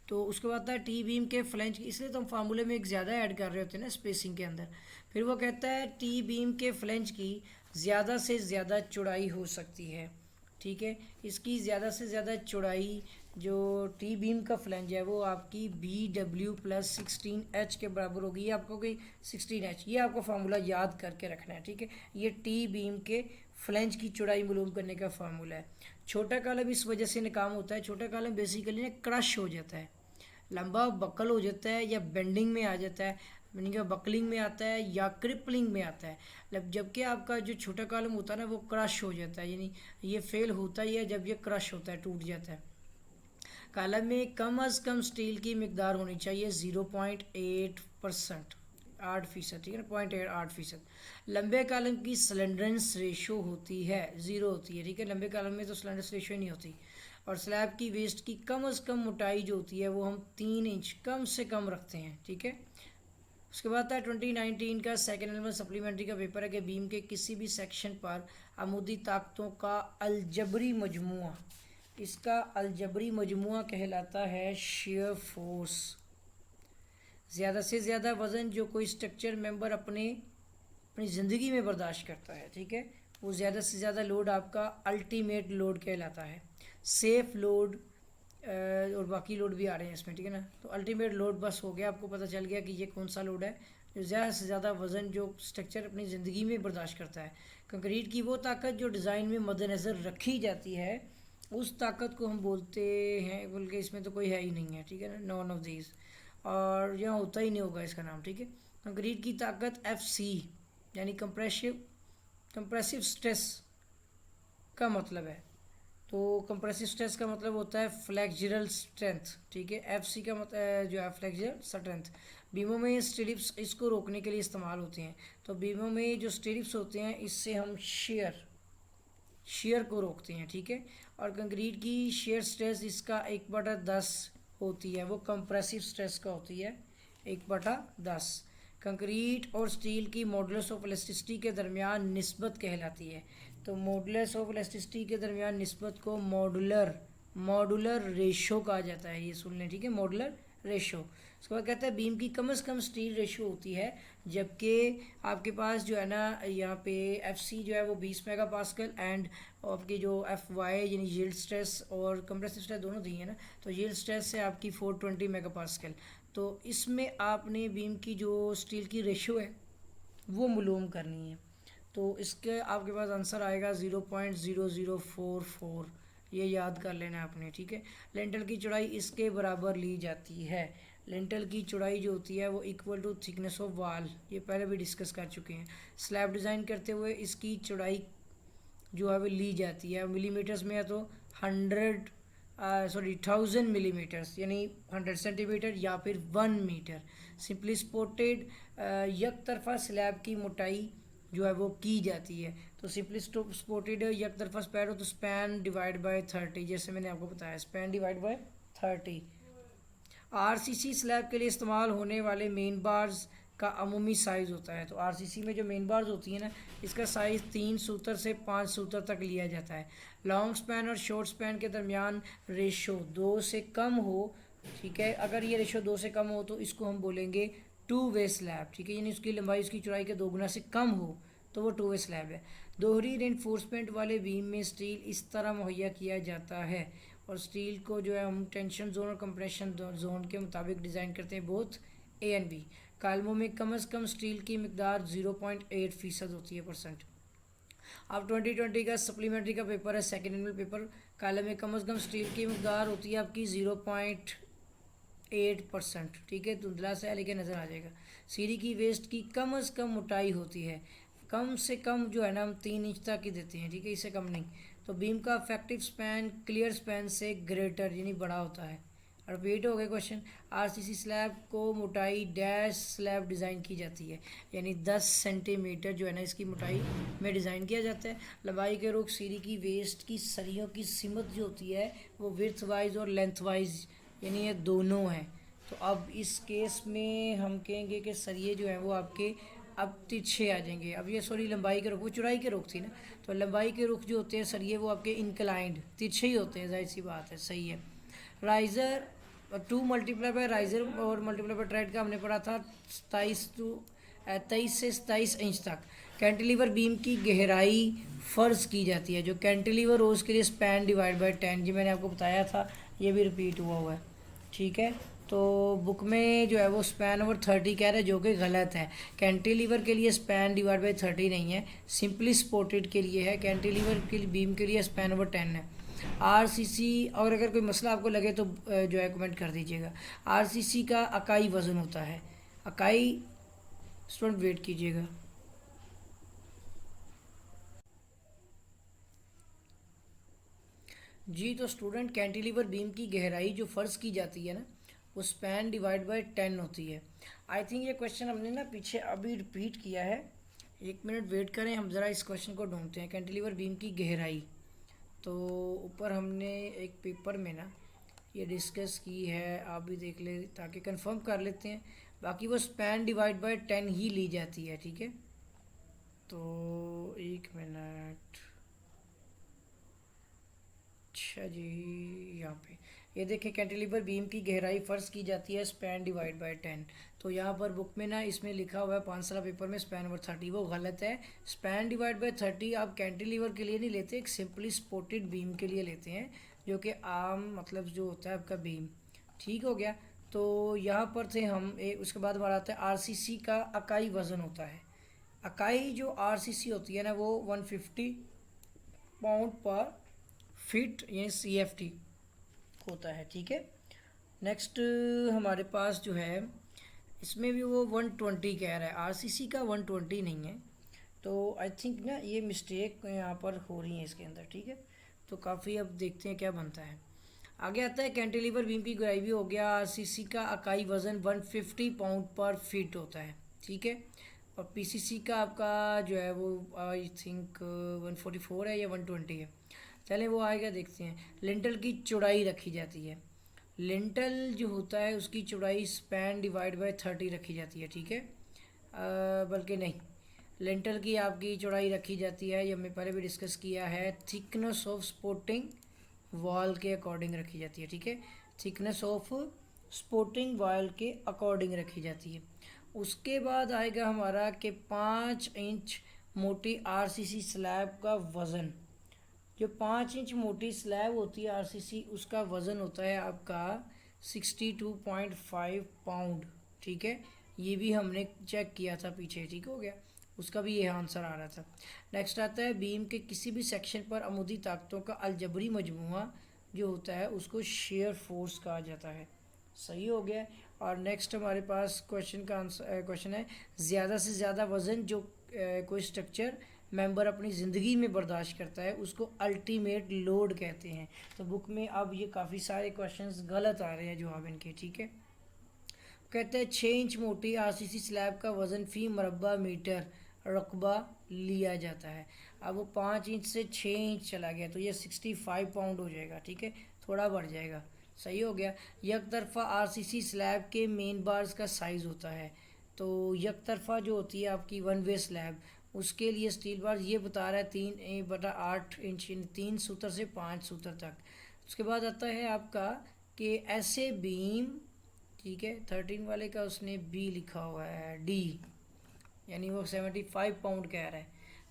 तो उसके बाद है टी बीम के फ्लैंज की, इसलिए तो हम फार्मूले में एक ज़्यादा ऐड कर रहे होते हैं ना स्पेसिंग के अंदर। फिर वो कहता है टी बीम के फ्लैंज की ज़्यादा से ज़्यादा चौड़ाई हो सकती है। ठीक है, इसकी ज़्यादा से ज़्यादा चौड़ाई जो टी बीम का फ्लैंज है वो आपकी BW + 16H के बराबर होगी। ये आपको कोई 16H, ये आपको फार्मूला याद करके रखना है। ठीक है, ये टी बीम के फ्लैंज की चौड़ाई मालूम करने का फार्मूला है। छोटा कॉलम इस वजह से नाकाम होता है, छोटा कॉलम बेसिकली ना क्रश हो जाता है, लंबा बकल हो जाता है या बेंडिंग में आ जाता है, मीनिंग बकलिंग में आता है या क्रिपलिंग में आता है। जबकि आपका जो छोटा कॉलम होता है ना वो क्रश हो जाता है, यानी ये फेल होता ही है जब ये क्रश होता है, टूट जाता है। कॉलम में कम अज़ कम स्टील की मिकदार होनी चाहिए 0.8%, 8%। ठीक है ना, 0.8%। लंबे कॉलम की स्लेंडरनेस रेशो होती है 0 होती है। ठीक है, लंबे कॉलम में तो स्लेंडरनेस रेशो नहीं होती। और स्लैब की वेस्ट की कम अज़ कम मोटाई जो होती है वो हम 3 इंच कम से कम रखते हैं। ठीक है, उसके बाद है 2019 का सेकेंड एनुअल सप्लीमेंट्री का पेपर है कि बीम के किसी भी सेक्शन पर आमुदी ताकतों का अलजबरी मजमुआ, इसका अलजबरी मजमुआ कहलाता है शेयर फोर्स। ज़्यादा से ज़्यादा वज़न जो कोई स्ट्रक्चर मेंबर अपनी ज़िंदगी में बर्दाश्त करता है, ठीक है, वो ज़्यादा से ज़्यादा लोड आपका अल्टीमेट लोड कहलाता है। सेफ लोड और बाकी लोड भी आ रहे हैं इसमें। ठीक है ना, तो अल्टीमेट लोड बस हो गया, आपको पता चल गया कि ये कौन सा लोड है जो ज़्यादा से ज़्यादा वज़न जो स्ट्रक्चर अपनी ज़िंदगी में बर्दाश्त करता है। कंक्रीट की वो ताकत जो डिज़ाइन में मद्देनज़र रखी जाती है उस ताकत को हम बोलते हैं, बल्कि इसमें तो कोई है ही नहीं है। ठीक है ना, नॉन ऑफ दीज, और यहाँ होता ही नहीं होगा इसका नाम। ठीक है, कंक्रीट की ताकत FC यानी कंप्रेसिव स्ट्रेस का मतलब है। तो कंप्रेसिव स्ट्रेस का मतलब होता है फ्लेक्सुरल स्ट्रेंथ। ठीक है, FC का मतलब जो है फ्लेक्सुरल स्ट्रेंथ। बीमों में स्टिरिप्स इसको रोकने के लिए इस्तेमाल होते हैं। तो बीमों में जो स्टिरिप्स होते हैं इससे हम शेयर को रोकते हैं। ठीक है, और कंक्रीट की शेयर स्ट्रेस इसका 1/10 होती है, वो कंप्रेसिव स्ट्रेस का होती है 1/10। कंक्रीट और स्टील की मॉडुलस ऑफ इलास्टिसिटी के दरमियान निस्बत कहलाती है। तो मॉडुलस ऑफ इलास्टिसिटी के दरमियान निस्बत को मॉडुलर रेशो कहा जाता है, ये सुन लें। ठीक है, मॉडुलर रेशो। उसके बाद कहता है बीम की कम से कम स्टील रेशो होती है, जबकि आपके पास जो है ना यहाँ पे FC जो है वो 20 मेगापास्कल एंड आपकी जो FY यानी यील्ड स्ट्रेस और कंप्रेसिव स्ट्रेस दोनों दी है ना, तो यील्ड स्ट्रेस है आपकी 420 मेगापास्कल। तो इसमें आपने बीम की जो स्टील की रेशो है वो मालूम करनी है। तो इसके आपके पास आंसर आएगा 0.0044, ये याद कर लेना आपने, ठीक है। लिंटल की चौड़ाई इसके बराबर ली जाती है। लिंटल की चौड़ाई जो होती है वो equal to thickness of wall, ये पहले भी डिस्कस कर चुके हैं। स्लैब डिज़ाइन करते हुए इसकी चौड़ाई जो है वो ली जाती है, मिलीमीटर्स में है तो 1000 मिलीमीटर्स यानी 100 सेंटीमीटर या फिर 1 मीटर। सिंपली स्पोर्टेड एक तरफा स्लैब की मोटाई जो है वो की जाती है। तो सिंपली स्पोर्टेड एक तरफा स्पैन हो तो स्पैन डिवाइड बाय 30, जैसे मैंने आपको बताया span divide bye 30। RCC slab के लिए इस्तेमाल होने वाले मेन बार्स का अमूमी साइज़ होता है। तो आरसीसी में जो मेन बार्स होती हैं ना, इसका साइज़ 3 सूत्र से 5 सूत्र तक लिया जाता है। लॉन्ग स्पैन और शॉर्ट स्पैन के दरमियान रेशो 2 से कम हो, ठीक है। अगर ये रेशो 2 से कम हो तो इसको हम बोलेंगे टू वे स्लैब, ठीक है। यानी उसकी लंबाई उसकी चौड़ाई के 2 गुना से कम हो तो वो टू वे स्लैब है। दोहरी रेनफोर्समेंट वाले बीम में स्टील इस तरह मुहैया किया जाता है, और स्टील को जो है हम टेंशन जोन और कंप्रेशन जोन के मुताबिक डिज़ाइन करते हैं, बोथ ए एंड बी। कालमों में कम से कम स्टील की मिकदार 0.8% होती है परसेंट। अब 2020 का सप्लीमेंट्री का पेपर है, सेकेंड एनुअल पेपर। कालम में कम से कम स्टील की मिकदार होती है आपकी 0.8%, ठीक है। धुंधला सा लेके नज़र आ जाएगा। सीढ़ी की वेस्ट की कम से कम मोटाई होती है, कम से कम जो है ना हम 3 इंच तक ही देते हैं, ठीक है, इससे कम नहीं। तो बीम का इफेक्टिव स्पैन क्लियर स्पैन से ग्रेटर यानी बड़ा होता है। रिपीट हो गए क्वेश्चन। आरसीसी स्लैब को मोटाई डैश स्लैब डिज़ाइन की जाती है, यानी 10 सेंटीमीटर जो है ना इसकी मोटाई में डिज़ाइन किया जाता है। लंबाई के रुख सीढ़ी की वेस्ट की सरियों की सिमत जो होती है वो विड्थ वाइज और लेंथ वाइज यानी ये दोनों हैं। तो अब इस केस में हम कहेंगे कि सरिये जो हैं वो आपके अब तिरछे आ जाएंगे। अब ये सॉरी लंबाई के रुख, वो चौड़ाई के रुख थी ना, तो लंबाई के रुख जो होते हैं सरिये वो आपके इंक्लाइंड तिरछे ही होते हैं, जाहिर सी बात है, सही है। राइज़र 2 मल्टीप्लाई बाय राइज़र और मल्टीप्लाई बाय ट्रेड का हमने पढ़ा था 23 से 27 इंच तक। कैंटिलीवर बीम की गहराई फ़र्ज़ की जाती है, जो कैंटिलीवर हो उसके लिए स्पैन डिवाइड बाय 10, जो मैंने आपको बताया था, ये भी रिपीट हुआ है, ठीक है। तो बुक में जो है वो स्पैन ओवर 30 कह रहा है, जो कि गलत है। कैंटिलीवर के लिए स्पैन डिवाइड बाय 30 नहीं है, सिंपली स्पोर्टेड के लिए है। कैंटिलीवर के बीम के लिए स्पैन ओवर 10 है। आरसीसी, और अगर कोई मसला आपको लगे तो जो है कमेंट कर दीजिएगा। आरसीसी का अकाई वज़न होता है, अकाई स्टूडेंट वेट कीजिएगा। जी तो स्टूडेंट कैंटिलीवर बीम की गहराई जो फ़र्ज़ की जाती है ना वो स्पैन डिवाइड बाय 10 होती है। आई थिंक ये क्वेश्चन हमने ना पीछे अभी रिपीट किया है, 1 मिनट वेट करें, हम ज़रा इस क्वेश्चन को ढूंढते हैं। कैंटिलीवर बीम की गहराई, तो ऊपर हमने एक पेपर में ना ये डिस्कस की है, आप भी देख ले ताकि कंफर्म कर लेते हैं। बाकी वो स्पैन डिवाइड बाय 10 ही ली जाती है, ठीक है। तो 1 मिनट, अच्छा जी, यहाँ पे ये देखें कैंटिलीवर बीम की गहराई फ़र्ज़ की जाती है स्पैन डिवाइड बाय 10। तो यहाँ पर बुक में ना इसमें लिखा हुआ है 5 साल पेपर में स्पैन ओवर 30, वो गलत है। स्पैन डिवाइड बाय 30 आप कैंटिलीवर के लिए नहीं लेते, एक सिंपली स्पोर्टेड बीम के लिए लेते हैं, जो कि आम मतलब जो होता है आपका बीम, ठीक हो गया। तो यहाँ पर थे हम उसके बाद हमारा आता है आरसीसी का अकाई वज़न होता है। अकाई जो आरसीसी होती है ना वो 150 पाउंड पर फिट यानी सीएफटी होता है, ठीक है। नेक्स्ट हमारे पास जो है इसमें भी वो 120 कह रहा है, आरसीसी का 120 नहीं है। तो आई थिंक ना ये मिस्टेक यहाँ पर हो रही है इसके अंदर, ठीक है। तो काफ़ी अब देखते हैं क्या बनता है। आगे आता है कैंटिलीवर बीम की गहराई भी हो गया। आरसीसी का अकाई वज़न 150 पाउंड पर फीट होता है, ठीक है। और पीसीसी का आपका जो है वो आई थिंक 144 है या 120 है, चलें वो आएगा देखते हैं। लिंटल की चौड़ाई रखी जाती है, लिंटल जो होता है उसकी चौड़ाई स्पैन डिवाइड बाय 30 रखी जाती है, ठीक है। बल्कि नहीं, लिंटल की आपकी चौड़ाई रखी जाती है, ये हमने पहले भी डिस्कस किया है, थिकनेस ऑफ सपोर्टिंग वॉल के अकॉर्डिंग रखी जाती है, ठीक है। थिकनेस ऑफ सपोर्टिंग वॉल के अकॉर्डिंग रखी जाती है। उसके बाद आएगा हमारा कि 5 इंच मोटी आरसीसी स्लैब का वज़न। जो 5 इंच मोटी स्लैब होती है आरसीसी, उसका वज़न होता है आपका 62.5 पाउंड, ठीक है। ये भी हमने चेक किया था पीछे, ठीक हो गया। उसका भी ये आंसर आ रहा था। नेक्स्ट आता है बीम के किसी भी सेक्शन पर अमूदी ताकतों का अलजबरी मजमूआ जो होता है उसको शेयर फोर्स कहा जाता है। सही हो गया। और नेक्स्ट हमारे पास क्वेश्चन का आंसर क्वेश्चन है ज़्यादा से ज़्यादा वज़न जो कोई स्ट्रक्चर मेंबर अपनी ज़िंदगी में बर्दाश्त करता है उसको अल्टीमेट लोड कहते हैं। तो बुक में अब ये काफ़ी सारे क्वेश्चंस गलत आ रहे हैं जवाब इनके, ठीक है। कहते हैं 6 इंच मोटी आरसीसी स्लैब का वज़न फ़ी मरबा मीटर रकबा लिया जाता है। अब वो 5 इंच से 6 इंच चला गया तो ये 65 पाउंड हो जाएगा, ठीक है, थोड़ा बढ़ जाएगा। सही हो गया। यक तरफा आरसीसी स्लैब के मेन बार्स का साइज़ होता है। तो यक तरफा जो होती है आपकी वन वे स्लैब उसके लिए स्टील बार ये बता रहा है 3/8 इंच, 3 सूत्र से 5 सूत्र तक। उसके बाद आता है आपका कि ऐसे बीम, ठीक है, 13 वाले का उसने बी लिखा हुआ है डी, यानी वो 75 पाउंड कह रहा है।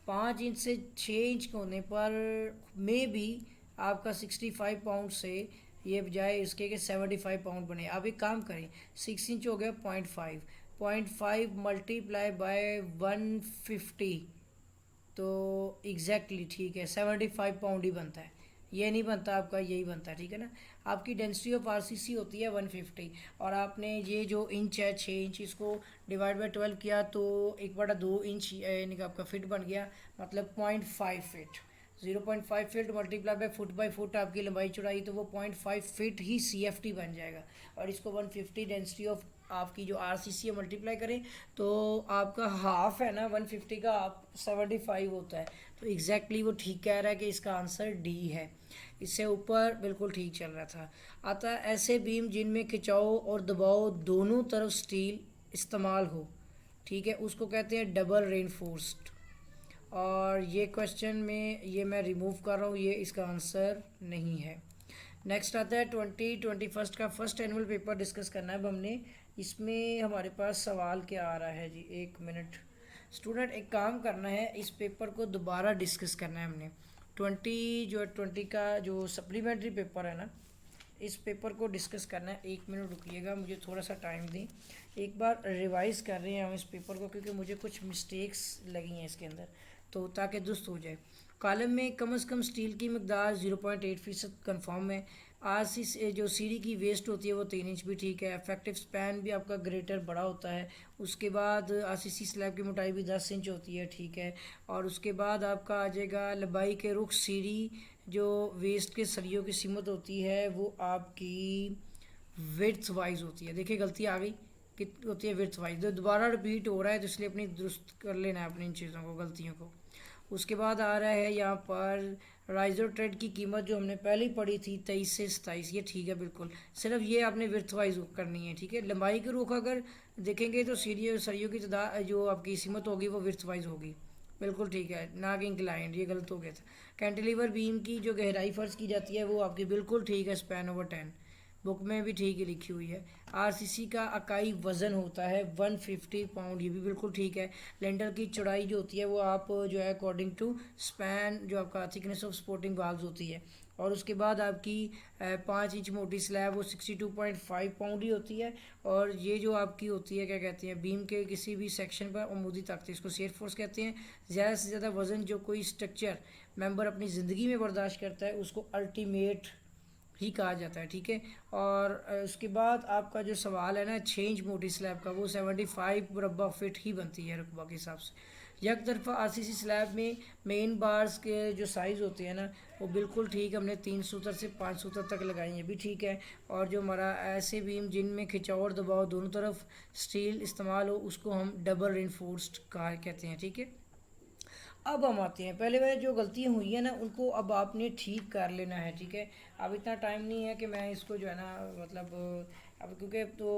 5 इंच से 6 इंच होने पर में भी आपका 65 पाउंड से ये बजाय इसके कि 75 पाउंड बने। आप एक काम करें, 6 इंच हो गया 0.5 मल्टीप्लाई बाय 150 तो एग्जैक्टली ठीक है 75 पाउंड ही बनता है। ये नहीं बनता आपका, यही बनता है, ठीक है ना। आपकी डेंसिटी ऑफ आरसीसी होती है 150 और आपने ये जो इंच है 6 इंच इसको डिवाइड बाय 12 किया तो 1/2 इंच यानी कि आपका फिट बन गया, मतलब 0.5 fit. 0.5 feet multiply by foot आपकी लंबाई चौड़ाई, तो वो 0.5 फीट ही CFT बन जाएगा। और इसको 150 डेंसिटी ऑफ आपकी जो RCC है मल्टीप्लाई करें तो आपका हाफ है ना 150 का, आप 75 होता है। तो एग्जैक्टली वो ठीक कह रहा है कि इसका आंसर डी है। इससे ऊपर बिल्कुल ठीक चल रहा था। आता है ऐसे बीम जिनमें खिंचाव और दबाव दोनों तरफ स्टील इस्तेमाल हो, ठीक है, उसको कहते हैं डबल रेनफोर्स्ड। और ये क्वेश्चन में ये मैं रिमूव कर रहा हूँ, ये इसका आंसर नहीं है। नेक्स्ट आता है 2021 का फर्स्ट एनुअल पेपर डिस्कस करना है अब हमने। इसमें हमारे पास सवाल क्या आ रहा है जी, 1 मिनट। स्टूडेंट एक काम करना है, इस पेपर को दोबारा डिस्कस करना है हमने। 20 का जो सप्लीमेंट्री पेपर है ना, इस पेपर को डिस्कस करना है। 1 मिनट रुकिएगा, मुझे थोड़ा सा टाइम दें। एक बार रिवाइज कर रहे हैं हम इस पेपर को क्योंकि मुझे कुछ मिस्टेक्स लगी हैं इसके अंदर, तो ताकि दुरुस्त हो जाए। कॉलम में कम से कम स्टील की मकदार 0.8% कन्फर्म है। आरसी से जो सीढ़ी की वेस्ट होती है वो 3 इंच भी ठीक है। इफेक्टिव स्पैन भी आपका ग्रेटर बड़ा होता है। उसके बाद आरसीसी स्लैब की मोटाई भी 10 इंच होती है, ठीक है। और उसके बाद आपका आ जाएगा लंबाई के रुख सीढ़ी जो वेस्ट के सरियों की सीमत होती है वो आपकी विड्थ वाइज होती है। देखिए गलती आ गई, कितनी होती है विड्थ वाइज, दोबारा रिपीट हो रहा है तो इसलिए अपनी दुरुस्त कर लेना है अपनी इन चीज़ों को, गलतियों को। उसके बाद आ रहा है यहाँ पर राइजर ट्रेड की कीमत जो हमने पहले ही पढ़ी थी 23 से 27, ये ठीक है बिल्कुल। सिर्फ ये आपने विड्थ वाइज करनी है, ठीक है। लंबाई के रुख अगर देखेंगे तो सीढ़ी सरियों की तादाद जो आपकी सीमत होगी वो विड्थ वाइज होगी, बिल्कुल ठीक है, ना कि इंक्लाइंड, ये गलत हो गया था। कैंटिलीवर बीम की जो गहराई फर्ज की जाती है वो आपकी बिल्कुल ठीक है, स्पैन ओवर 10, बुक में भी ठीक ही लिखी हुई है। आरसीसी का इकाई वज़न होता है 150 पाउंड, ये भी बिल्कुल ठीक है। लेंटर की चौड़ाई जो होती है वो आप जो है अकॉर्डिंग टू स्पैन जो आपका थिकनेस ऑफ सपोर्टिंग वाल्व्स होती है। और उसके बाद आपकी 5 इंच मोटी स्लैब वो 62.5 पाउंड ही होती है। और ये जो आपकी होती है क्या कहते हैं, बीम के किसी भी सेक्शन पर अमूदी ताकत, इसको शेयर फोर्स कहते हैं। ज़्यादा से ज़्यादा वज़न जो कोई स्ट्रक्चर मेंबर अपनी ज़िंदगी में बर्दाश्त करता है उसको अल्टीमेट ही कहा जाता है, ठीक है। और उसके बाद आपका जो सवाल है ना 6 इंच मोटी स्लैब का, वो 75 मुरबा फिट ही बनती है रकबा के हिसाब से। यक तरफा आरसीसी स्लैब में मेन बार्स के जो साइज़ होते हैं ना वो बिल्कुल ठीक, हमने 3 सूत्र से 5 सूत्र तक लगाई हैं, भी ठीक है। और जो हमारा ऐसे बीम जिनमें खिंचाव और दबाव दोनों तरफ स्टील इस्तेमाल हो उसको हम डबल रेनफोर्स्ड कहा कहते हैं, ठीक है। अब हम आते हैं, पहले वाले जो गलतियाँ हुई हैं ना उनको अब आपने ठीक कर लेना है, ठीक है। अब इतना टाइम नहीं है कि मैं इसको जो है ना मतलब अब क्योंकि तो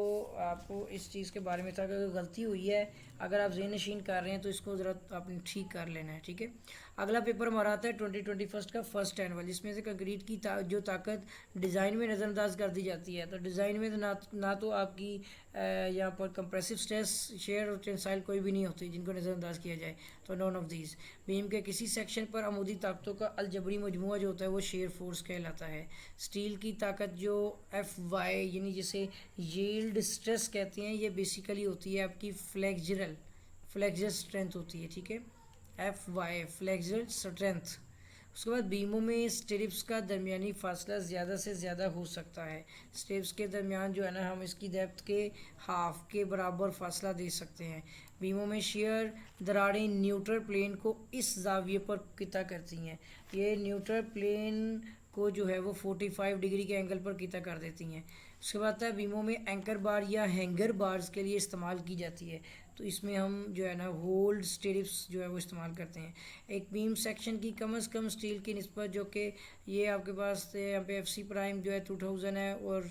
आपको इस चीज़ के बारे में था कि गलती हुई है, अगर आप ज़हन नशीन कर रहे हैं तो इसको ज़रा आपने ठीक कर लेना है, ठीक है। अगला पेपर हमारा आता है 2021 का फर्स्ट एनुअल, जिसमें से कंक्रीट की जो ताकत डिज़ाइन में नज़रअंदाज कर दी जाती है। तो डिज़ाइन में तो ना तो आपकी यहाँ पर कंप्रेसिव स्ट्रेस, शेयर और टेंसाइल कोई भी नहीं होती जिनको नज़रअंदाज किया जाए, तो नॉन ऑफ दीज। बीम के किसी सेक्शन पर अमूदी ताकतों का अलजबरी मजमूआ जो होता है वो शेयर फोर्स कहलाता है। स्टील की ताकत जो FY यानी जिसे यील्ड स्ट्रेस कहते हैं, ये बेसिकली होती है आपकी फ्लेक्सर स्ट्रेंथ होती है, ठीक है, FY फ्लेक्सर स्ट्रेंथ। उसके बाद बीमों में स्ट्रिप्स का दरमियानी फासला ज़्यादा से ज़्यादा हो सकता है। स्ट्रिप्स के दरमियान जो है ना, हम इसकी डेप्थ के हाफ के बराबर फासला दे सकते हैं। बीमों में शेयर दरारें न्यूट्रल प्लेन को इस जाविये पर किता करती हैं। ये न्यूट्रल प्लेन को जो है वो 45 डिग्री के एंगल पर किता कर देती हैं। उसके बाद है बीमों में एंकर बार या हैंगर बार्स के लिए इस्तेमाल की जाती है। तो इसमें हम जो है ना होल्ड स्टिरिप्स जो है वो इस्तेमाल करते हैं। एक बीम सेक्शन की कम से कम स्टील की निस्बत, जो कि ये आपके पास यहाँ पे FC प्राइम जो है 2000 है, और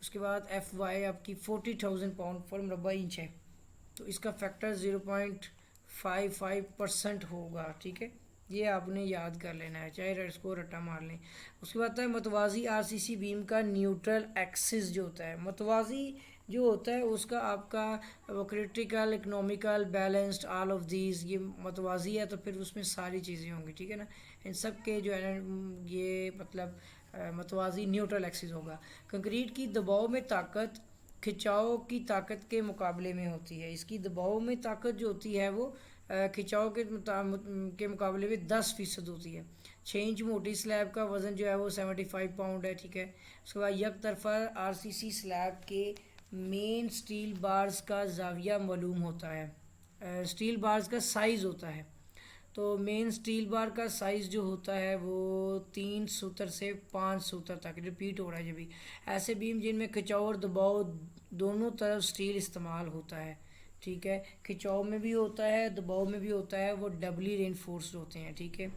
उसके बाद FY आपकी 40,000 पाउंड पर मुरबा इंच है। तो इसका फैक्टर 0.55% होगा, ठीक है, ये आपने याद कर लेना है, चाहे इसको रट्टा मार लें। उसके बाद है मतवाजी RCC बीम का न्यूट्रल एक्सिस जो होता है, मतवाजी जो होता है उसका आपका वो critical, economical, balanced, all of these, ये मतवाजी है तो फिर उसमें सारी चीज़ें होंगी, ठीक है ना, इन सब के जो है ना ये मतलब मतवाजी न्यूट्रल एक्सिस होगा। कंक्रीट की दबाव में ताकत खिंचाव की ताकत के मुकाबले में होती है। इसकी दबाव में ताकत जो होती है वो खिंचाव के मुकाबले में 10% होती है। 6 इंच मोटी स्लैब का वज़न जो है वो 75 पाउंड है, ठीक है। उसके बाद एक तरफा RCC स्लैब के मेन स्टील बार्स का जाविया मालूम होता है। स्टील बार्स का साइज़ होता है, तो मेन स्टील बार का साइज़ जो होता है वो 3 सूत्र से 5 सूत्र तक रिपीट हो रहा है। जब भी ऐसे बीम जिनमें खिंचाव और दबाव दोनों तरफ स्टील इस्तेमाल होता है, ठीक है, खिंचाव में भी होता है, दबाव में भी होता है, वो डबली रेनफोर्स्ड होते हैं, ठीक है।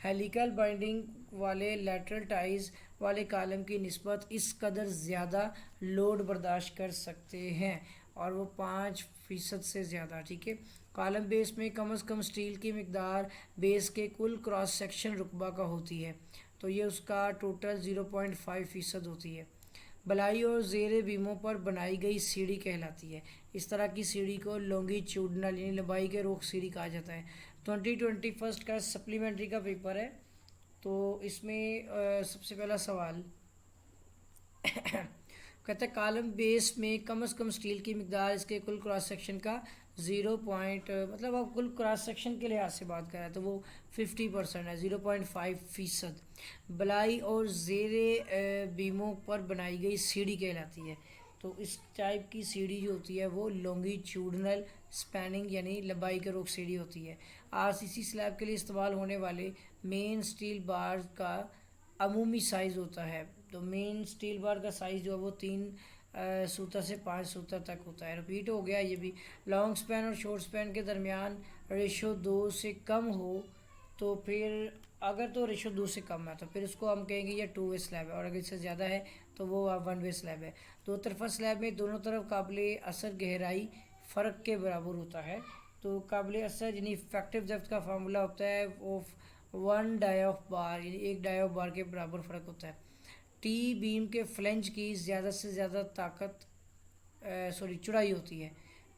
हेलिकल बाइंडिंग वाले लैटरल टाइज वाले कॉलम की निस्बत इस कदर ज़्यादा लोड बर्दाश्त कर सकते हैं, और वो 5% से ज़्यादा, ठीक है। कॉलम बेस में कम से कम स्टील की मकदार बेस के कुल क्रॉस सेक्शन रुकबा का होती है, तो ये उसका टोटल 0.5% होती है। बलाई और ज़ेरे बीमों पर बनाई गई सीढ़ी कहलाती है। इस तरह की सीढ़ी को लॉन्गिट्यूडनल यानी लंबाई के रुख सीढ़ी कहा जाता है। 2021 का सप्लीमेंट्री का पेपर है, तो इसमें सबसे पहला सवाल कहता है कॉलम बेस में कम से कम स्टील की मकदार इसके कुल क्रॉस सेक्शन का 0 पॉइंट, मतलब आप कुल क्रॉस सेक्शन के लिहाज से बात कर रहे हैं तो वो 50% है, 0.5%। बलाई और ज़ेरे बीमों पर बनाई गई सीढ़ी कहलाती है। तो इस टाइप की सीढ़ी जो होती है वो लॉन्गिट्यूडनल स्पैनिंग यानी लंबाई के रुख सीढ़ी होती है। RCC स्लैब के लिए इस्तेमाल होने वाले मेन स्टील बार का अमूमी साइज़ होता है। तो मेन स्टील बार का साइज़ जो है वो 3 सूत्र से 5 सूत्र तक होता है। रिपीट हो गया ये भी। लॉन्ग स्पैन और शॉर्ट स्पैन के दरमियान रेशो 2 से कम हो तो फिर, अगर तो रेशो 2 से कम है तो फिर उसको हम कहेंगे ये 2 वे स्लैब है, और अगर इससे ज़्यादा है तो वो 1 वे स्लैब है। दो तरफा स्लैब में दोनों तरफ काबिले असर गहराई फ़र्क के बराबर होता है। तो काबिले असर यानी इफेक्टिव डेप्थ का फार्मूला होता है वो 1 डाई ऑफ बार यानी 1 डाई ऑफ बार के बराबर फ़र्क होता है। टी बीम के फ्लेंज की ज़्यादा से ज़्यादा चौड़ाई होती है।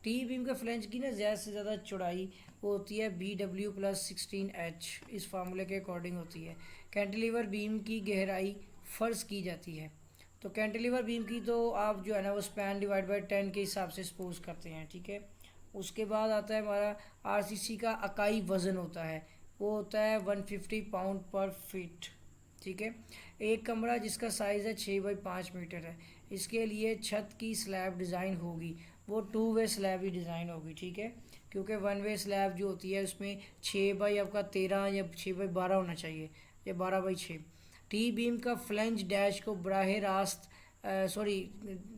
टी बीम के फ्लेंज की ना ज़्यादा से ज़्यादा चौड़ाई वो होती है BW + 16H, इस फार्मूले के अकॉर्डिंग होती है। कैंटिलीवर बीम की गहराई फ़र्ज की जाती है। तो कैंटिलीवर बीम की तो आप जो है ना वो स्पैन / 10 के हिसाब से सपोज करते हैं, ठीक है। उसके बाद आता है हमारा RCC का अकाई वज़न होता है, वो होता है 150 पाउंड पर फीट, ठीक है। एक कमरा जिसका साइज़ है 6 बाई 5 मीटर है, इसके लिए छत की स्लैब डिज़ाइन होगी वो 2 वे स्लैब ही डिज़ाइन होगी, ठीक है, क्योंकि 1 वे स्लैब जो होती है उसमें 6 बाई आपका 13 या 6 बाई 12 होना चाहिए, या 12 बाई 6। टी बीम का फ्लेंज डैश को बराह रास्त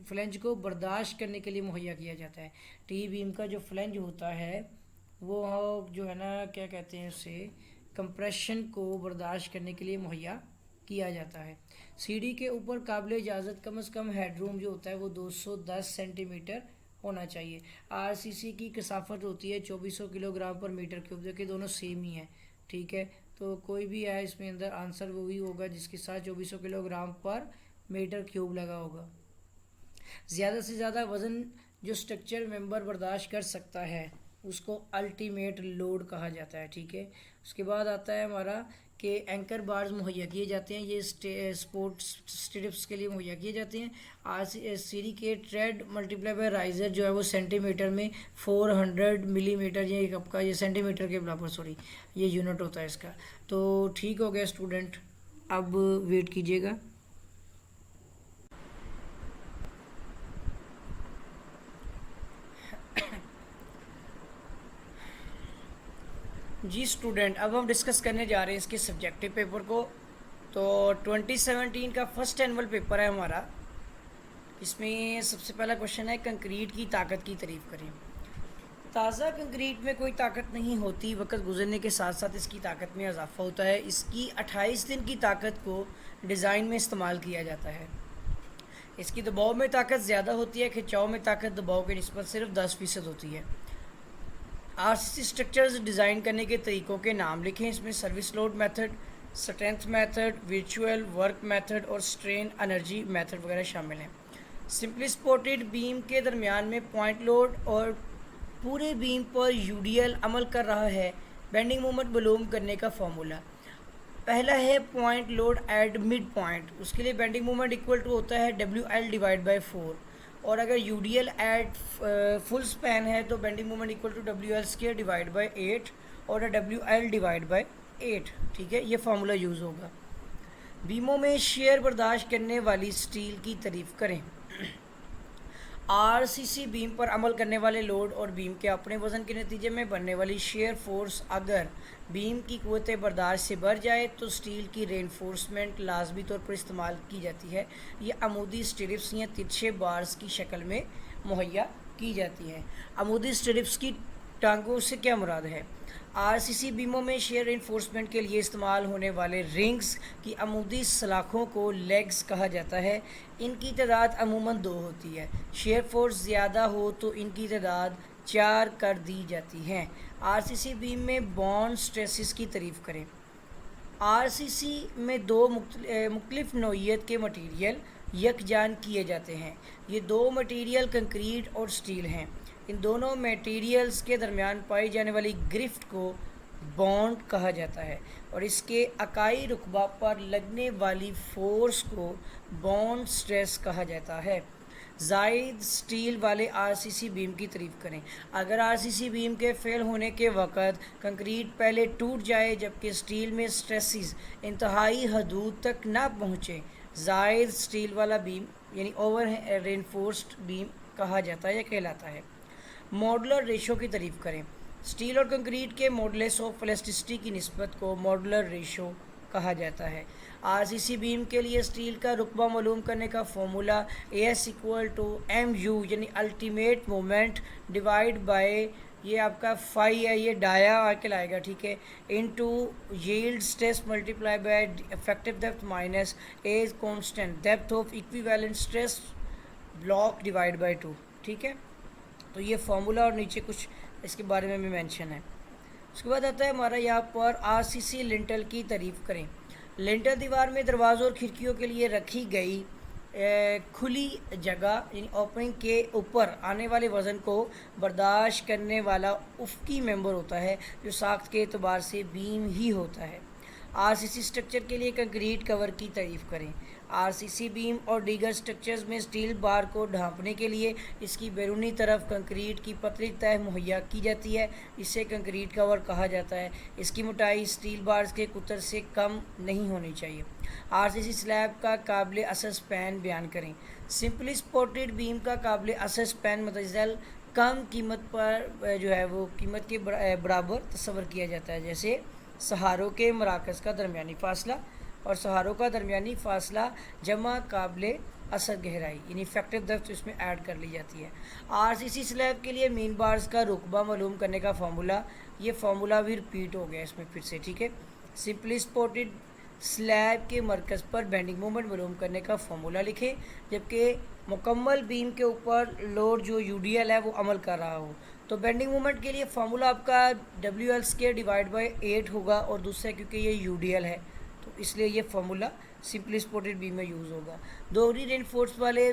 फ्लेंज को बर्दाश्त करने के लिए मुहैया किया जाता है। टी बीम का जो फ्लेंज होता है वो जो है ना क्या कहते हैं उसे, कंप्रेशन को बर्दाश्त करने के लिए मुहैया किया जाता है। सीढ़ी के ऊपर काबिल इजाज़त कम से कम हेडरूम जो होता है वो 210 सेंटीमीटर होना चाहिए। RCC की कसाफत होती है 2400 किलोग्राम पर मीटर क्यूब, जो कि दोनों सेम ही हैं, ठीक है। तो कोई भी है इसमें अंदर आंसर वही होगा जिसके साथ 2400 किलोग्राम पर मीटर क्यूब लगा होगा। ज़्यादा से ज़्यादा वज़न जो स्ट्रक्चर मेंबर बर्दाश्त कर सकता है उसको अल्टीमेट लोड कहा जाता है, ठीक है। उसके बाद आता है हमारा के एंकर बार्स मुहैया किए जाते हैं, ये स्पोर्ट्स स्ट्रिप्स के लिए मुहैया किए जाते हैं। सीरी के ट्रेड मल्टीप्लाई बाय राइजर जो है वो सेंटीमीटर में 400 मिलीमीटर, ये कब का, ये सेंटीमीटर के बराबर, सॉरी ये यूनिट होता है इसका। तो ठीक हो गया स्टूडेंट, अब वेट कीजिएगा। जी स्टूडेंट, अब हम डिस्कस करने जा रहे हैं इसके सब्जेक्टिव पेपर को। तो 2017 का फर्स्ट एनुअल पेपर है हमारा। इसमें सबसे पहला क्वेश्चन है, कंक्रीट की ताकत की तारीफ करें। ताज़ा कंक्रीट में कोई ताकत नहीं होती, वक्त गुजरने के साथ साथ इसकी ताकत में इजाफा होता है। इसकी 28 दिन की ताकत को डिज़ाइन में इस्तेमाल किया जाता है। इसकी दबाव में ताकत ज़्यादा होती है, खिंचाव में ताकत दबाव के निस्बत सिर्फ 10% होती है। आरसीसी स्ट्रक्चर्स डिज़ाइन करने के तरीक़ों के नाम लिखें। इसमें service load method, strength method, virtual work method और स्ट्रेन एनर्जी मेथड वगैरह शामिल हैं। सिंपली सपोर्टेड बीम के दरमियान में पॉइंट लोड और पूरे बीम पर यूडीएल अमल कर रहा है। बेंडिंग मोमेंट मालूम करने का फॉर्मूला, पहला है point load at mid point, उसके लिए बेंडिंग मोमेंट इक्वल टू होता है WL डिवाइड बाई 4। और अगर यूडीएल एट फुल स्पैन है तो bending moment equal to WL square divide by 8 और WL डिवाइड बाई 8। ठीक है, ये फार्मूला यूज़ होगा। बीमों में शेयर बर्दाश्त करने वाली स्टील की तारीफ करें। आरसीसी बीम पर अमल करने वाले लोड और बीम के अपने वज़न के नतीजे में बनने वाली शेयर फोर्स अगर बीम की क़ुव्वत बर्दाश्त से बढ़ जाए तो स्टील की रेनफोर्समेंट लाजमी तौर पर इस्तेमाल की जाती है। ये अमूदी स्ट्रिप्स या तिरछे बार्स की शक्ल में मुहैया की जाती हैं। अमूदी स्ट्रिप्स की टांगों से क्या मुराद है? आरसीसी बीमों में शेयर रेनफोर्समेंट के लिए इस्तेमाल होने वाले रिंग्स की अमूदी सलाखों को लेग्स कहा जाता है। इनकी तादाद अमूमन 2 होती है। शेयर फोर्स ज़्यादा हो तो इनकी तादाद 4 कर दी जाती हैं। आरसीसी बीम में बॉन्ड स्ट्रेसेस की तारीफ करें। आरसीसी में 2 मुख्तलिफ नौइयत के मटीरियल यकजान किए जाते हैं। ये 2 मटीरियल कंक्रीट और स्टील हैं। इन दोनों मटेरियल्स के दरमियान पाई जाने वाली ग्रिफ्ट को बॉन्ड कहा जाता है और इसके अकाई रुकबा पर लगने वाली फोर्स को बॉन्ड स्ट्रेस कहा जाता है। जायद स्टील वाले आरसीसी बीम की तारीफ करें। अगर आरसीसी बीम के फेल होने के वक़्त कंक्रीट पहले टूट जाए जबकि स्टील में स्ट्रेसेस इंतहाई हदूद तक ना पहुँचे, जायद स्टील वाला बीम यानी ओवर रेनफोर्स्ड बीम कहा जाता है या कहलाता है। मॉडुलर रेशो की तारीफ करें। स्टील और कंक्रीट के मॉडुलस ऑफ प्लास्टिसिटी की निस्बत को मॉडुलर रेशो कहा जाता है। आरसीसी बीम के लिए स्टील का रुकबा मालूम करने का formula AS equal to MU यानी अल्टीमेट मोमेंट डिवाइड बाय, ये आपका फाई है, ये डाया कहलाएगा, ठीक है, into yield stress multiply by effective depth minus as constant depth of equivalent stress block divide by 2। ठीक है, तो ये फार्मूला और नीचे कुछ इसके बारे में भी मेंशन है। उसके बाद आता है हमारा यहाँ पर आरसीसी लिंटल की तारीफ करें। लिंटल दीवार में दरवाज़ों और खिड़कियों के लिए रखी गई खुली जगह यानी ओपनिंग के ऊपर आने वाले वज़न को बर्दाश्त करने वाला उफ़क़ी मेंबर होता है जो साख्त के एतबार से बीम ही होता है। आरसीसी स्ट्रक्चर के लिए कंक्रीट कवर की तारीफ करें। आरसीसी बीम और दीगर स्ट्रक्चर्स में स्टील बार को ढांपने के लिए इसकी बैरूनी तरफ कंक्रीट की पतली तह मुहैया की जाती है। इसे कंक्रीट कवर कहा जाता है। इसकी मोटाई स्टील बार्स के कुतर से कम नहीं होनी चाहिए। आरसीसी स्लैब का काबिल असर स्पैन बयान करें। सिंपली सपोर्टेड बीम का काबिल असर स्पैन मतज़ल कम कीमत पर जो है वो कीमत के बराबर तस्वर किया जाता है, जैसे सहारों के मराकज़ का दरमियानी फ़ासला और सहारों का दरमियानी फ़ासला जमा काबिल असर गहराई यानी इफेक्टिव डेप्थ इसमें ऐड कर ली जाती है। आरसीसी स्लैब के लिए मीन बार्स का रुकबा मालूम करने का फार्मूला, ये फार्मूला भी रिपीट हो गया इसमें फिर से, ठीक है। सिंपली सपोर्टेड स्लैब के मरकज़ पर बेंडिंग मोमेंट मालूम करने का फार्मूला लिखें जबकि मुकम्मल बीम के ऊपर लोड जो यूडीएल है वो अमल कर रहा हो। तो बेंडिंग मोमेंट के लिए फार्मूला आपका WL स्क्वायर डिवाइड बाई 8 होगा और दूसरा क्योंकि ये यूडीएल है तो इसलिए ये फार्मूला सिंपली सपोर्टेड बीम में यूज़ होगा। दोहरी रेनफोर्स वाले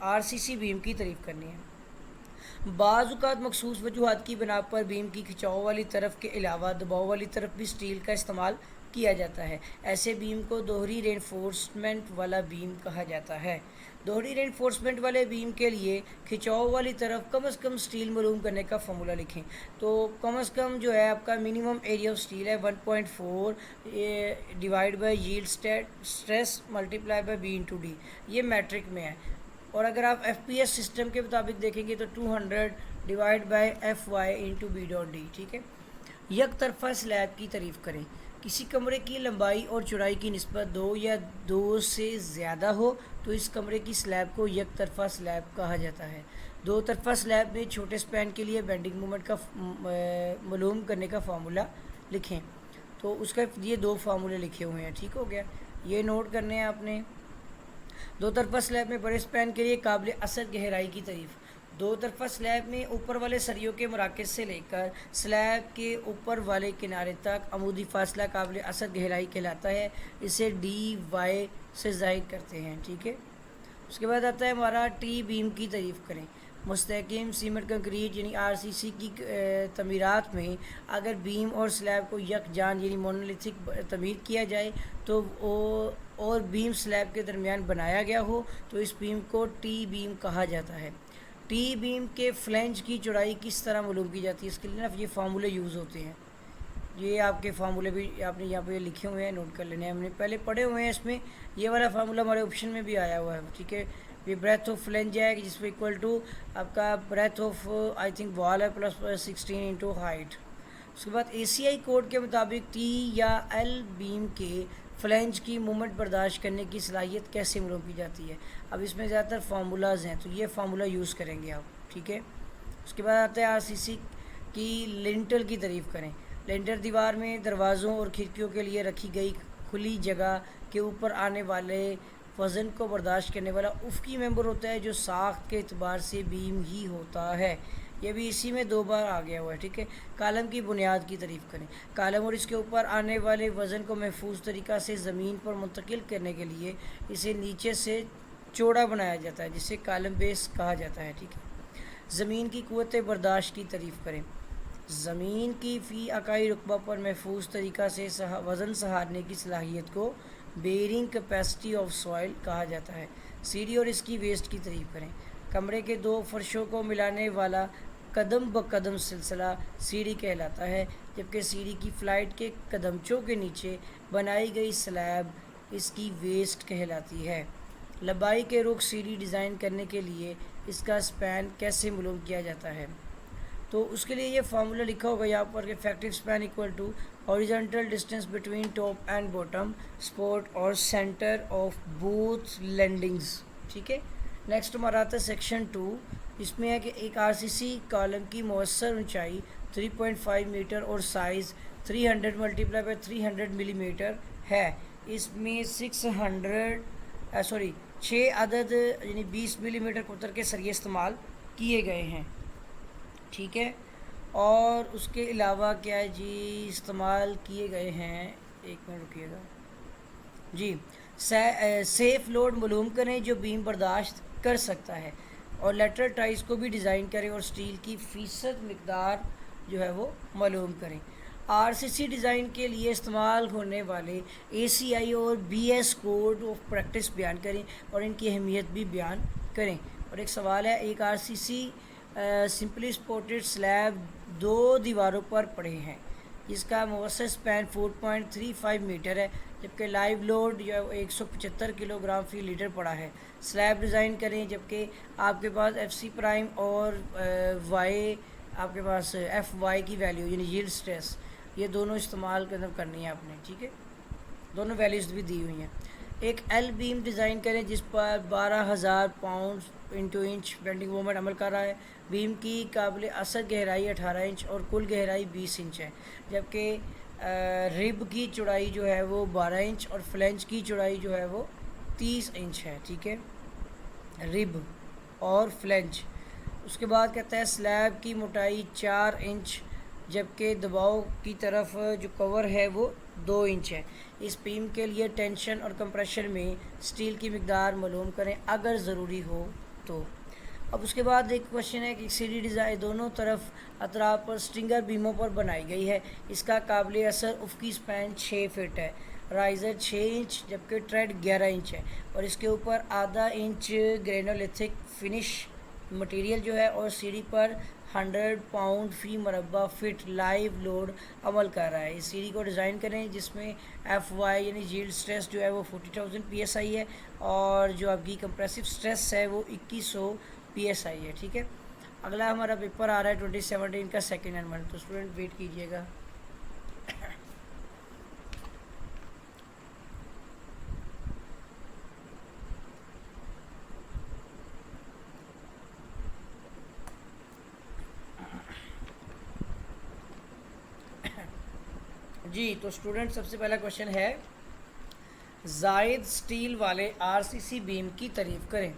आरसीसी बीम की तारीफ करनी है। बाज़-औक़ात मख़सूस वजूहात की बिना पर बीम की खिंचाव वाली तरफ के अलावा दबाव वाली तरफ भी स्टील का इस्तेमाल किया जाता है। ऐसे बीम को दोहरी रेनफोर्समेंट वाला बीम कहा जाता है। दोहरी रेनफोर्समेंट वाले बीम के लिए खिंचाव वाली तरफ कम से कम स्टील मालूम करने का फार्मूला लिखें। तो कम से कम जो है आपका मिनिमम एरिया ऑफ स्टील है 1.4 divide by yield stress multiply by B into D, ये मैट्रिक में है। और अगर आप FPS सिस्टम के मुताबिक देखेंगे तो 200 divide by FY into B dot D, ठीक है। एक तरफा स्लैब की तारीफ़ करें। किसी कमरे की लंबाई और चौड़ाई की निस्बत 2 या 2 से ज़्यादा हो तो इस कमरे की स्लैब को एक तरफा स्लैब कहा जाता है। दो तरफा स्लैब में छोटे स्पैन के लिए बेंडिंग मोमेंट का मालूम करने का फार्मूला लिखें। तो उसका ये दो फार्मूले लिखे हुए हैं, ठीक हो गया, ये नोट करने हैं आपने। दो तरफा स्लैब में बड़े स्पैन के लिए काबिल असर गहराई की तारीफ़। दो तरफा स्लैब में ऊपर वाले सरियों के मराकज़ से लेकर स्लैब के ऊपर वाले किनारे तक अमूदी फासला काबिल असर गहराई कहलाता है। इसे DY से ज़ाहिर करते हैं, ठीक है। उसके बाद आता है हमारा टी बीम की तारीफ़ करें। मुस्तहकम सीमेंट कंक्रीट यानी RCC की तमीरात में अगर बीम और स्लैब को यकजान यानी मोनोलिथिक तमीर किया जाए तो और बीम स्लैब के दरमियान बनाया गया हो तो इस बीम को टी बीम कहा जाता है। टी बीम के फ्लेंज की चौड़ाई किस तरह मालूम की जाती है, इसके लिए ना ये फार्मूले यूज़ होते हैं। ये आपके फार्मूले भी आपने यहाँ पे लिखे हुए हैं, नोट कर लेने हैं, हमने पहले पढ़े हुए हैं। इसमें ये वाला फार्मूला हमारे ऑप्शन में भी आया हुआ है, ठीक है। ये ब्रेथ ऑफ फ्लेंज है जिसमें इक्वल टू आपका breadth of I think wall है प्लस 16 इंटू हाइट। उसके बाद ACI कोड के मुताबिक T या L बीम के फ्लेंज की मूवमेंट बर्दाश्त करने की सलाहियत कैसे मालूम की जाती है। अब इसमें ज़्यादातर फार्मूलाज हैं तो ये फार्मूला यूज़ करेंगे आप, ठीक है। उसके बाद आता है RCC की लिंटल की तारीफ़ करें। लिंटल दीवार में दरवाज़ों और खिड़कियों के लिए रखी गई खुली जगह के ऊपर आने वाले वज़न को बर्दाश्त करने वाला उफ़क़ी मेंबर होता है जो साख्त के एतबार से बीम ही होता है। ये भी इसी में 2 बार आ गया हुआ है, ठीक है। कालम की बुनियाद की तारीफ़ करें। कालम और इसके ऊपर आने वाले वज़न को महफूज तरीक़ा से ज़मीन पर मुंतकिल करने के लिए इसे नीचे से चौड़ा बनाया जाता है जिसे कालम बेस कहा जाता है, ठीक है। ज़मीन की क़ुव्वत बर्दाश्त की तारीफ़ करें। ज़मीन की फ़ी अकाई रुकबा पर महफूज तरीक़ा से वज़न सहारने की सलाहियत को बेयरिंग कैपेसिटी ऑफ सॉइल कहा जाता है। सीढ़ी और इसकी वेस्ट की तारीफ़ करें। कमरे के 2 फर्शों को मिलाने वाला कदम ब कदम सिलसिला सीढ़ी कहलाता है, जबकि सीढ़ी की फ्लाइट के कदमचों के नीचे बनाई गई स्लैब इसकी वेस्ट कहलाती है। लंबाई के रुख सीढ़ी डिज़ाइन करने के लिए इसका स्पैन कैसे मालूम किया जाता है, तो उसके लिए ये फार्मूला लिखा होगा यहाँ पर कि effective span equal to horizontal distance between top and bottom spot और सेंटर ऑफ बोथ लैंडिंग्स, ठीक है। नेक्स्ट हमारा आता है सेक्शन 2। इसमें है कि एक RCC कॉलम की मौसर ऊंचाई 3.5 मीटर और साइज़ 300 मल्टीप्लाई बाई 300 मिलीमीटर है। इसमें 6 अदद यानी 20 मिलीमीटर कुतर के सरिये इस्तेमाल किए गए हैं, ठीक है। और उसके अलावा क्या है जी, इस्तेमाल किए गए हैं, एक मिनट रुकिएगा जी, सेफ़ लोड मालूम करें जो बीम बर्दाश्त कर सकता है और लेटरल टाइज को भी डिज़ाइन करें और स्टील की फ़ीसद मिकदार जो है वो मालूम करें। RCC डिज़ाइन के लिए इस्तेमाल होने वाले ACI और BS कोड ऑफ प्रैक्टिस बयान करें और इनकी अहमियत भी बयान करें। और एक सवाल है, एक RCC सिंपली सपोर्टेड स्लैब 2 दीवारों पर पड़े हैं जिसका मौसर स्पैन 4.35 मीटर है, जबकि लाइव लोड जो है 175 किलोग्राम फी लीटर पड़ा है। स्लैब डिज़ाइन करें जबकि आपके पास FC प्राइम और Y आपके पास FY की वैल्यू यानी यील्ड स्ट्रेस ये दोनों इस्तेमाल करनी है आपने, ठीक है। दोनों वैल्यूज़ भी दी हुई हैं। एक L बीम डिज़ाइन करें जिस पर 12,000 pound into inch bending moment अमल कर रहा है। बीम की काबिल असर गहराई 18 इंच और कुल गहराई 20 इंच है, जबकि रिब की चौड़ाई जो है वो 12 इंच और फ्लेंज की चौड़ाई जो है वो 30 इंच है, ठीक है, रिब और फ्लेंज। उसके बाद कहता है स्लैब की मोटाई 4 इंच जबकि दबाव की तरफ जो कवर है वो 2 इंच है। इस बीम के लिए टेंशन और कंप्रेशन में स्टील की मिकदार मालूम करें अगर ज़रूरी हो तो। अब उसके बाद एक क्वेश्चन है कि सीढ़ी डिज़ाइन दोनों तरफ अतराफ पर स्ट्रिंगर बीमों पर बनाई गई है। इसका काबिल असर उफ़क़ी स्पैन 6 फीट है, राइज़र 6 इंच जबकि ट्रेड 11 इंच है, और इसके ऊपर आधा इंच ग्रेनोलिथिक फिनिश मटेरियल जो है, और सीढ़ी पर 100 पाउंड फी मरबा फिट लाइव लोड अमल कर रहा है। इस सीढ़ी को डिज़ाइन करें जिसमें FY यानी यील्ड स्ट्रेस जो है वो 40,000 PSI है, और जो आपकी कंप्रेसिव स्ट्रेस है वो 2100 PSI है। ठीक है, अगला हमारा पेपर आ रहा है 2017 का सेकेंड एनुअल, तो स्टूडेंट वेट कीजिएगा। जी, तो स्टूडेंट सबसे पहला क्वेश्चन है, जायद स्टील वाले RCC बीम की तारीफ करें।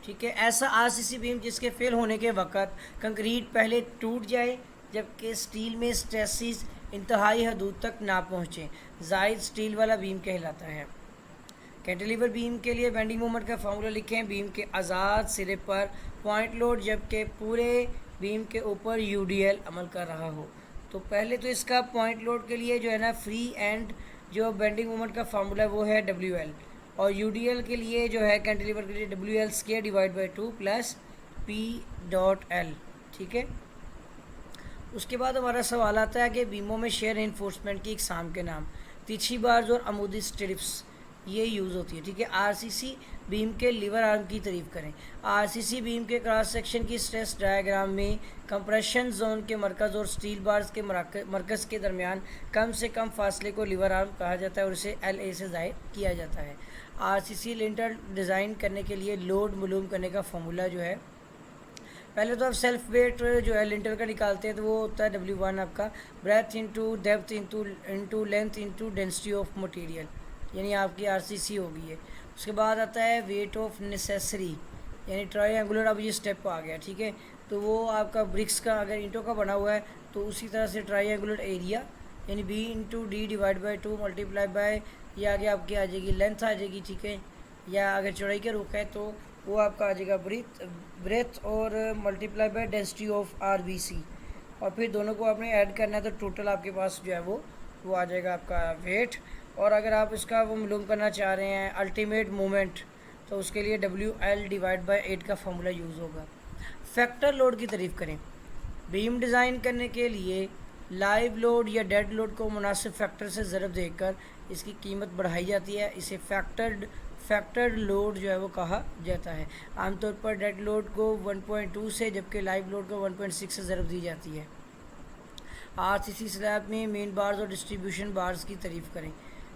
ठीक है, ऐसा RCC बीम जिसके फेल होने के वक़्त कंक्रीट पहले टूट जाए जबकि स्टील में स्ट्रेसिस इंतहाई हदूद तक ना पहुँचें, जायद स्टील वाला बीम कहलाता है। कैंटिलीवर बीम के लिए बेंडिंग मोमेंट का फार्मूला लिखें। बीम के आज़ाद सिरे पर पॉइंट लोड जबकि पूरे बीम के ऊपर UDL अमल कर रहा हो। तो पहले तो इसका पॉइंट लोड के लिए जो है ना फ्री एंड जो बेंडिंग मोमेंट का फार्मूला वो है WL, और UDL के लिए जो है कैंटिलीवर के लिए WL² divide by 2 plus P.L। ठीक है, उसके बाद हमारा सवाल आता है कि बीमों में शेयर इन्फोर्समेंट की इकसाम के नाम। तिरछी बार्स और अमूदी स्ट्रिप्स ये यूज़ होती है। ठीक है, RCC बीम के लीवर आर्म की तारीफ करें। RCC बीम के क्रॉस सेक्शन की स्ट्रेस डायग्राम में कंप्रेशन जोन के मरकज़ और स्टील बार्स के मरकज़ के दरमियान कम से कम फासले को लीवर आर्म कहा जाता है और इसे LA से ज़ाहिर किया जाता है। RCC लिंटर डिज़ाइन करने के लिए लोड मालूम करने का फार्मूला जो है, पहले तो आप सेल्फ वेट जो है लिंटर का निकालते हैं, तो वो होता है W1 आपका breath into depth into length into density of material, यानी आपकी RCC होगी है। उसके बाद आता है वेट ऑफ नेसेसरी, यानी ट्रायंगुलर, अब ये स्टेप आ गया। ठीक है, तो वो आपका ब्रिक्स का अगर ईंटों का बना हुआ है तो उसी तरह से ट्रायंगुलर एरिया यानी B into D divide by 2 multiply by ये आगे आपकी आ जाएगी लेंथ आ जाएगी। ठीक है, या अगर चौड़ाई का रुख है तो वो आपका आ जाएगा ब्रेथ और multiply by density of RBC, और फिर दोनों को आपने ऐड करना है तो टोटल आपके पास जो है वो आ जाएगा आपका वेट। और अगर आप इसका वो मालूम करना चाह रहे हैं अल्टीमेट मोमेंट, तो उसके लिए WL डिवाइड बाई 8 का फार्मूला यूज़ होगा। फैक्टर लोड की तारीफ करें। बीम डिज़ाइन करने के लिए लाइव लोड या डेड लोड को मुनासिब फैक्टर से ज़रब देकर इसकी कीमत बढ़ाई जाती है। इसे फैक्टर्ड लोड जो है वो कहा जाता है। आमतौर पर डेड लोड को 1.2 से जबकि लाइव लोड को 1.6 से ज़रब दी जाती है। RCC स्लैब में मेन बार्स और डिस्ट्रीब्यूशन बार्स की तारीफ करें।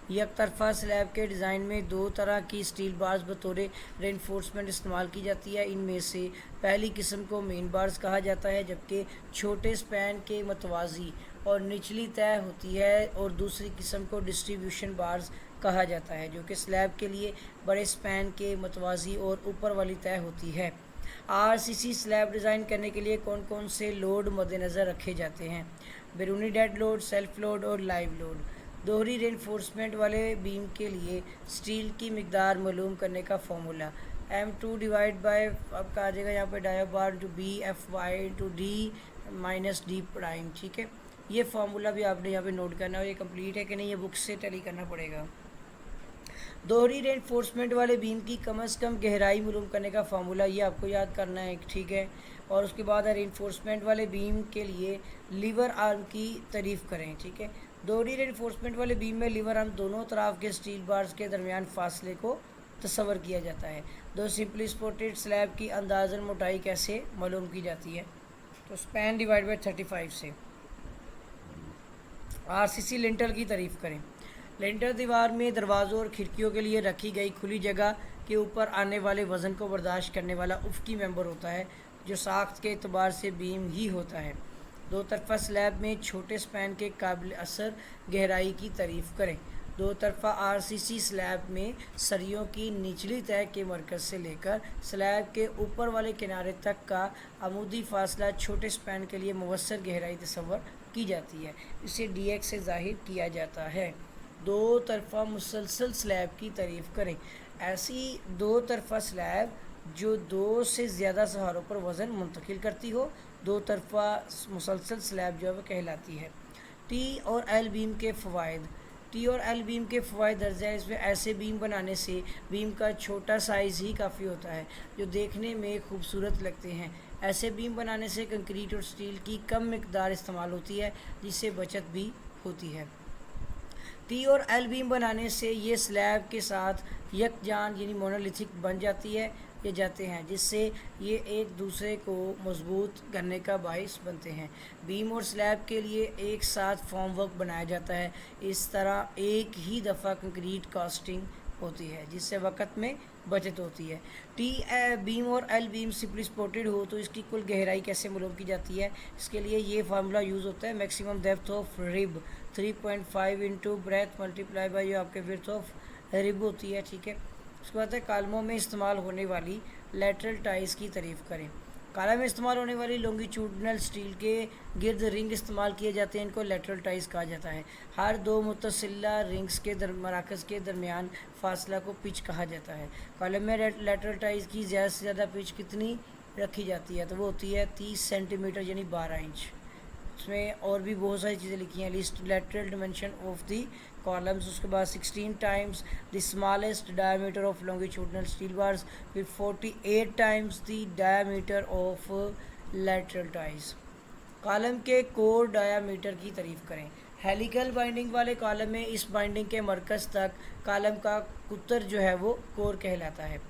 एक तरफा स्लैब के डिज़ाइन में दो तरह की स्टील बार्स बतौर रेनफोर्समेंट इस्तेमाल की जाती है। इनमें से पहली किस्म को मेन बार्स कहा जाता है जबकि छोटे स्पैन के मतवाज़ी और निचली तय होती है, और दूसरी किस्म को डिस्ट्रीब्यूशन बार्स कहा जाता है जो कि स्लैब के लिए बड़े स्पैन के मतवाज़ी और ऊपर वाली तय होती है। RCC स्लैब डिज़ाइन करने के लिए कौन कौन से लोड मद्देनज़र रखे जाते हैं? बैरूनी डेड लोड, सेल्फ लोड और लाइव लोड। दोहरी रेनफोर्समेंट वाले बीम के लिए स्टील की मिकदार मालूम करने का फार्मूला M2 डिवाइड बाय आपका आ जाएगा यहाँ पे डाया बार जो BFY two D minus D prime. ठीक है, ये फार्मूला भी आपने यहाँ पे नोट करना है, और ये कंप्लीट है कि नहीं ये बुक से टैली करना पड़ेगा। दोहरी रेनफोर्समेंट वाले बीम की कम से कम गहराई मालूम करने का फार्मूला ये आपको याद करना है। ठीक है, और उसके बाद रेनफोर्समेंट वाले बीम के लिए लीवर आर्म की तारीफ करें। ठीक है, दोहरी रेनफोर्समेंट वाले बीम में लीवर आर्म दोनों तरफ के स्टील बार्स के दरमियान फासले को तस्वर किया जाता है। दो सिंपली स्पोर्टेड स्लैब की अंदाज़न मोटाई कैसे मालूम की जाती है? तो स्पैन डिवाइड बाई 35 से। RCC लिंटर की तारीफ करें। लिंटर दीवार में दरवाज़ों और खिड़कियों के लिए रखी गई खुली जगह के ऊपर आने वाले वज़न को बर्दाश्त करने वाला उफ़क़ी मेंबर होता है जो साख्त के एतबार से बीम ही होता है। दो तरफा स्लैब में छोटे स्पैन के काबिल असर गहराई की तारीफ करें। दो तरफा RCC स्लैब में सरियों की निचली तह के मरकज़ से लेकर स्लैब के ऊपर वाले किनारे तक का अमूदी फासला छोटे स्पैन के लिए मुवस्सर गहराई तस्वर की जाती है। इसे DX से ज़ाहिर किया जाता है। दो तरफा मुसलसल स्लैब की तारीफ करें। ऐसी दो तरफा स्लैब जो दो से ज़्यादा सहारों पर वज़न मुंतकिल करती हो, दो तरफा मुसलसल स्लैब जो है वो कहलाती है। टी और एल बीम के फ़वाइद। टी और एल बीम के फ़वाइद दर्ज है। इसमें ऐसे बीम बनाने से बीम का छोटा साइज़ ही काफ़ी होता है, जो देखने में खूबसूरत लगते हैं। ऐसे बीम बनाने से कंक्रीट और स्टील की कम मिकदार इस्तेमाल होती है, जिससे बचत भी होती है। टी और एल बीम बनाने से ये स्लैब के साथ यकजान यानी मोनोलिथिक बन जाती है ये जाते हैं, जिससे ये एक दूसरे को मजबूत करने का बाइस बनते हैं। बीम और स्लैब के लिए एक साथ फॉर्म वर्क बनाया जाता है। इस तरह एक ही दफ़ा कंक्रीट कास्टिंग होती है, जिससे वक़्त में बचत होती है। टी बीम और एल बीम सिंपली सपोर्टेड हो तो इसकी कुल गहराई कैसे मालूम की जाती है? इसके लिए ये फार्मूला यूज़ होता है, maximum depth of rib 3.5 into breadth multiply by आपके विड्थ ऑफ रिब होती है। ठीक है, उसके बाद है कालमों में इस्तेमाल होने वाली लेटरल टाइज की तारीफ़ करें। कालम में इस्तेमाल होने वाली लॉन्गिट्यूडनल स्टील के गिर्द रिंग इस्तेमाल किए जाते हैं, इनको लेटरल टाइज कहा जाता है। हर दो मुतसिला रिंग्स के मराकज़ के दरमियान फासला को पिच कहा जाता है। कॉलम में लेटरल टाइज की ज़्यादा से ज़्यादा पिच कितनी रखी जाती है? तो वो होती है 30 सेंटीमीटर यानी 12 इंच। उसमें और भी बहुत सारी चीज़ें लिखी हैं, list lateral dimension of the columns, उसके बाद 16 times the smallest diameter of longitudinal steel bars, फिर 48 times the diameter of lateral ties. Column के कोर डायामीटर की तारीफ करें। हेलिकल बाइंडिंग वाले कॉलम में इस बाइंडिंग के मरकज़ तक कॉलम का कुतर जो है वो कोर कहलाता है।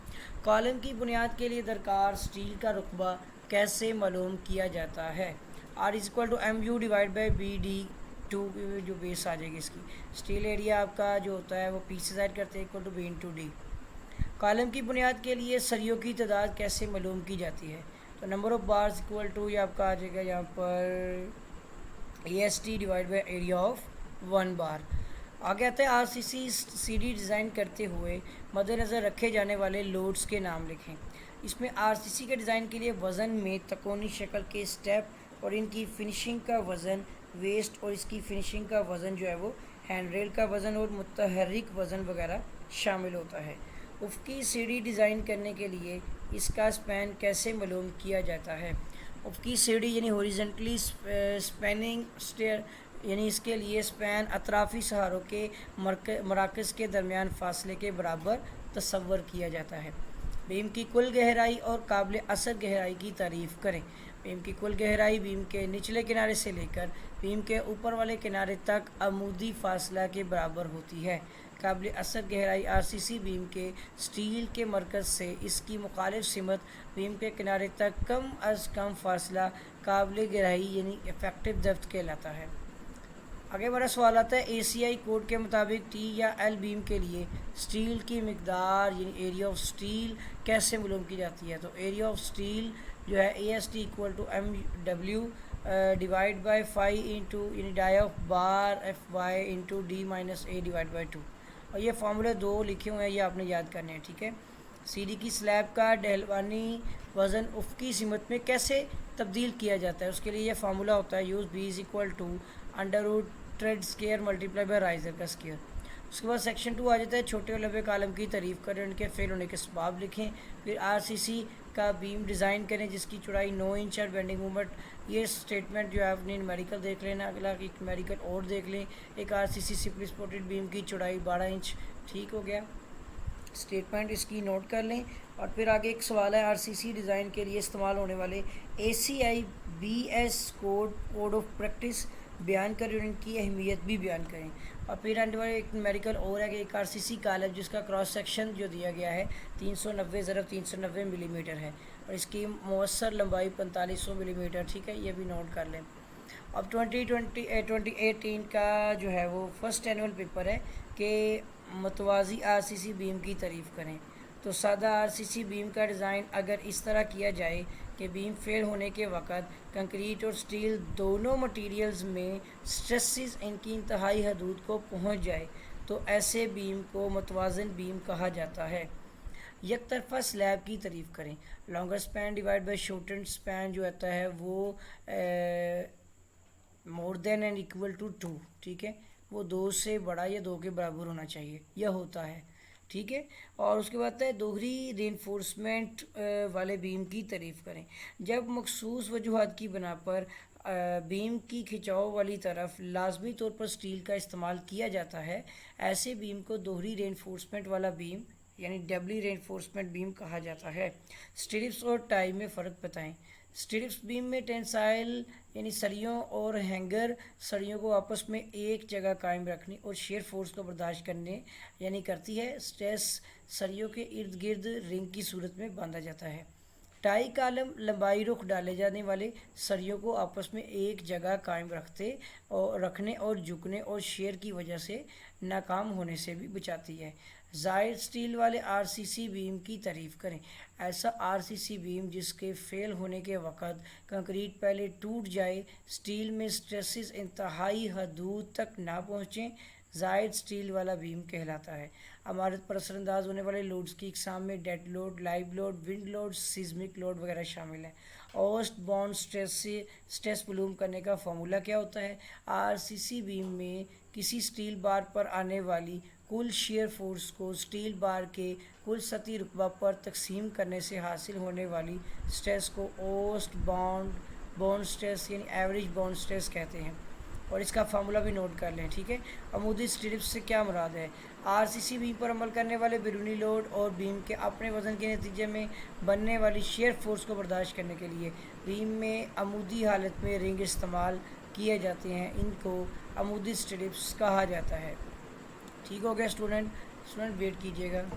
कॉलम की बुनियाद के लिए दरकार स्टील का रुकबा कैसे मालूम किया जाता है? R is equal to M U divide by B D two, जो बेस आ जाएगी इसकी। स्टील एरिया आपका जो होता है वो पी से साइड करते हैं equal to B into D. Column की बुनियाद के लिए सरियों की तादाद कैसे मालूम की जाती है? तो number of bars equal to ये आपका आ जाएगा यहाँ पर A S T divide by area of 1 bar. आगे आता है आरसीसी सीडी डिज़ाइन करते हुए मद्देनज़र रखे जाने वाले लोड्स के नाम लिखें। इसमें आरसीसी के डिज़ाइन के लिए वज़न में तकोनी शक्ल के स्टेप और इनकी फिनिशिंग का वज़न, वेस्ट और इसकी फिनिशिंग का वज़न जो है वो हैंड रेल का वज़न और मुतहर्रिक वज़न वगैरह शामिल होता है। उफ़क़ी सीढ़ी डिज़ाइन करने के लिए इसका स्पैन कैसे मालूम किया जाता है? उफ़क़ी सीढ़ी यानी हॉरिजॉन्टली स्पैनिंग स्टेयर, यानी इसके लिए स्पैन अतराफ़ी सहारों के मराकज़ के दरमियान फासले के बराबर तस्वर किया जाता है। बीम की कुल गहराई और काबिल असर गहराई की तारीफ़ करें। बीम की कुल गहराई बीम के निचले किनारे से लेकर बीम के ऊपर वाले किनारे तक अमूदी फासला के बराबर होती है। काबिल असर गहराई आरसीसी बीम के स्टील के मरकज़ से इसकी मुखालिफ सिमत बीम के किनारे तक कम अज़ कम फासला काबिल गहराई यानी इफ़ेक्टिव डेप्थ कहलाता है। आगे बड़ा सवाल आता है एसीआई कोड के मुताबिक टी या एल बीम के लिए स्टील की मिकदार यानी एरिया ऑफ स्टील कैसे मालूम की जाती है? तो एरिया ऑफ स्टील जो है A S T equal to M W divide by 5 into यानी dia of bar F Y into D minus A divide by 2। और ये फार्मूले दो लिखे हुए हैं, ये आपने याद करने हैं। ठीक है, सीढ़ी की स्लैब का डहलवानी वज़न उफ़क़ी सिमत में कैसे तब्दील किया जाता है? उसके लिए ये फार्मूला होता है use B is equal to under root tread square multiply by riser का स्केयर। उसके बाद सेक्शन 2 आ जाता है छोटे और लंबे कॉलम की तारीफ़ करें, उनके फेल होने के असबाब लिखें। फिर आरसीसी का बीम डिज़ाइन करें जिसकी चौड़ाई 9 इंच और बेंडिंग मोमेंट। ये स्टेटमेंट जो है आपने न्यूमेरिकल देख लेना, अगला एक न्यूमेरिकल और देख लें। एक आरसीसी सिंपली सपोर्टेड बीम की चौड़ाई 12 इंच। ठीक हो गया, स्टेटमेंट इसकी नोट कर लें। और फिर आगे एक सवाल है आरसीसी डिज़ाइन के लिए इस्तेमाल होने वाले ACI BS code of practice बयान करें और इनकी अहमियत भी बयान करें। और फिर एंड वाले एक न्यूमेरिकल और है कि एक आरसीसी कॉलम जिसका क्रॉस सेक्शन जो दिया गया है 390 मिलीमीटर है और इसकी मौसर लंबाई 4500 मिलीमीटर। ठीक है, ये भी नोट कर लें। अब 2018 का जो है वो फर्स्ट एनुअल पेपर है कि मतवाज़ी आरसीसी बीम की तारीफ़ करें। तो सादा आरसीसी बीम का डिज़ाइन अगर इस तरह किया जाए कि बीम फेल होने के वक़्त कंक्रीट और स्टील दोनों मटेरियल्स में स्ट्रेसेस इनकी इंतहाई हदूद को पहुंच जाए तो ऐसे बीम को मतवाज़न बीम कहा जाता है। एक तरफा स्लैब की तारीफ़ करें। Longer span divide by shortened span जो आता है वो more than and equal to 2। ठीक है, वो 2 से बड़ा या 2 के बराबर होना चाहिए, यह होता है। ठीक है। और उसके बाद है दोहरी रेनफोर्समेंट वाले बीम की तारीफ़ करें। जब मखसूस वजूहात की बिना पर बीम की खिंचाव वाली तरफ लाजमी तौर पर स्टील का इस्तेमाल किया जाता है, ऐसे बीम को दोहरी रेनफोर्समेंट वाला बीम यानी डबली रेनफोर्समेंट बीम कहा जाता है। स्ट्रिप्स और टाई में फ़र्क बताएं। स्ट्रिप्स बीम में टेंसाइल यानी सरियों और हैंगर सरियों को आपस में एक जगह कायम रखने और शेयर फोर्स को बर्दाश्त करने यानी करती है। स्ट्रेस सरियों के इर्द गिर्द रिंग की सूरत में बांधा जाता है। टाई कॉलम लंबाई रुख डाले जाने वाले सरियों को आपस में एक जगह कायम रखने और झुकने और शेयर की वजह से नाकाम होने से भी बचाती है। जायद स्टील वाले आरसीसी बीम की तारीफ़ करें। ऐसा आरसीसी बीम जिसके फेल होने के वक़्त कंक्रीट पहले टूट जाए, स्टील में स्ट्रेसेस इंतहाई हदूद तक ना पहुँचें, जायद स्टील वाला बीम कहलाता है। इमारत पर असरअंदाज होने वाले लोड्स की इकसाम में dead load, live load, wind load, seismic load वगैरह शामिल हैं। औसत बॉन्ड स्ट्रेस मालूम करने का फार्मूला क्या होता है? आरसीसी बीम में किसी स्टील बार पर आने वाली कुल शेयर फोर्स को स्टील बार के कुल सतही रुतबा पर तकसीम करने से हासिल होने वाली स्ट्रेस को औसत बॉन्ड स्ट्रेस यानी एवरेज बॉन्ड स्ट्रेस कहते हैं। और इसका फार्मूला भी नोट कर लें, ठीक है। अमूदी स्ट्रिप्स से क्या मुराद है? आरसीसी बीम पर अमल करने वाले बैरूनी लोड और बीम के अपने वजन के नतीजे में बनने वाली शेयर फोर्स को बर्दाश्त करने के लिए बीम में अमूदी हालत में रिंग इस्तेमाल किए जाते हैं। इनको अमूदी स्ट्रिप्स कहा जाता है। ठीक हो गया स्टूडेंट वेट कीजिएगा।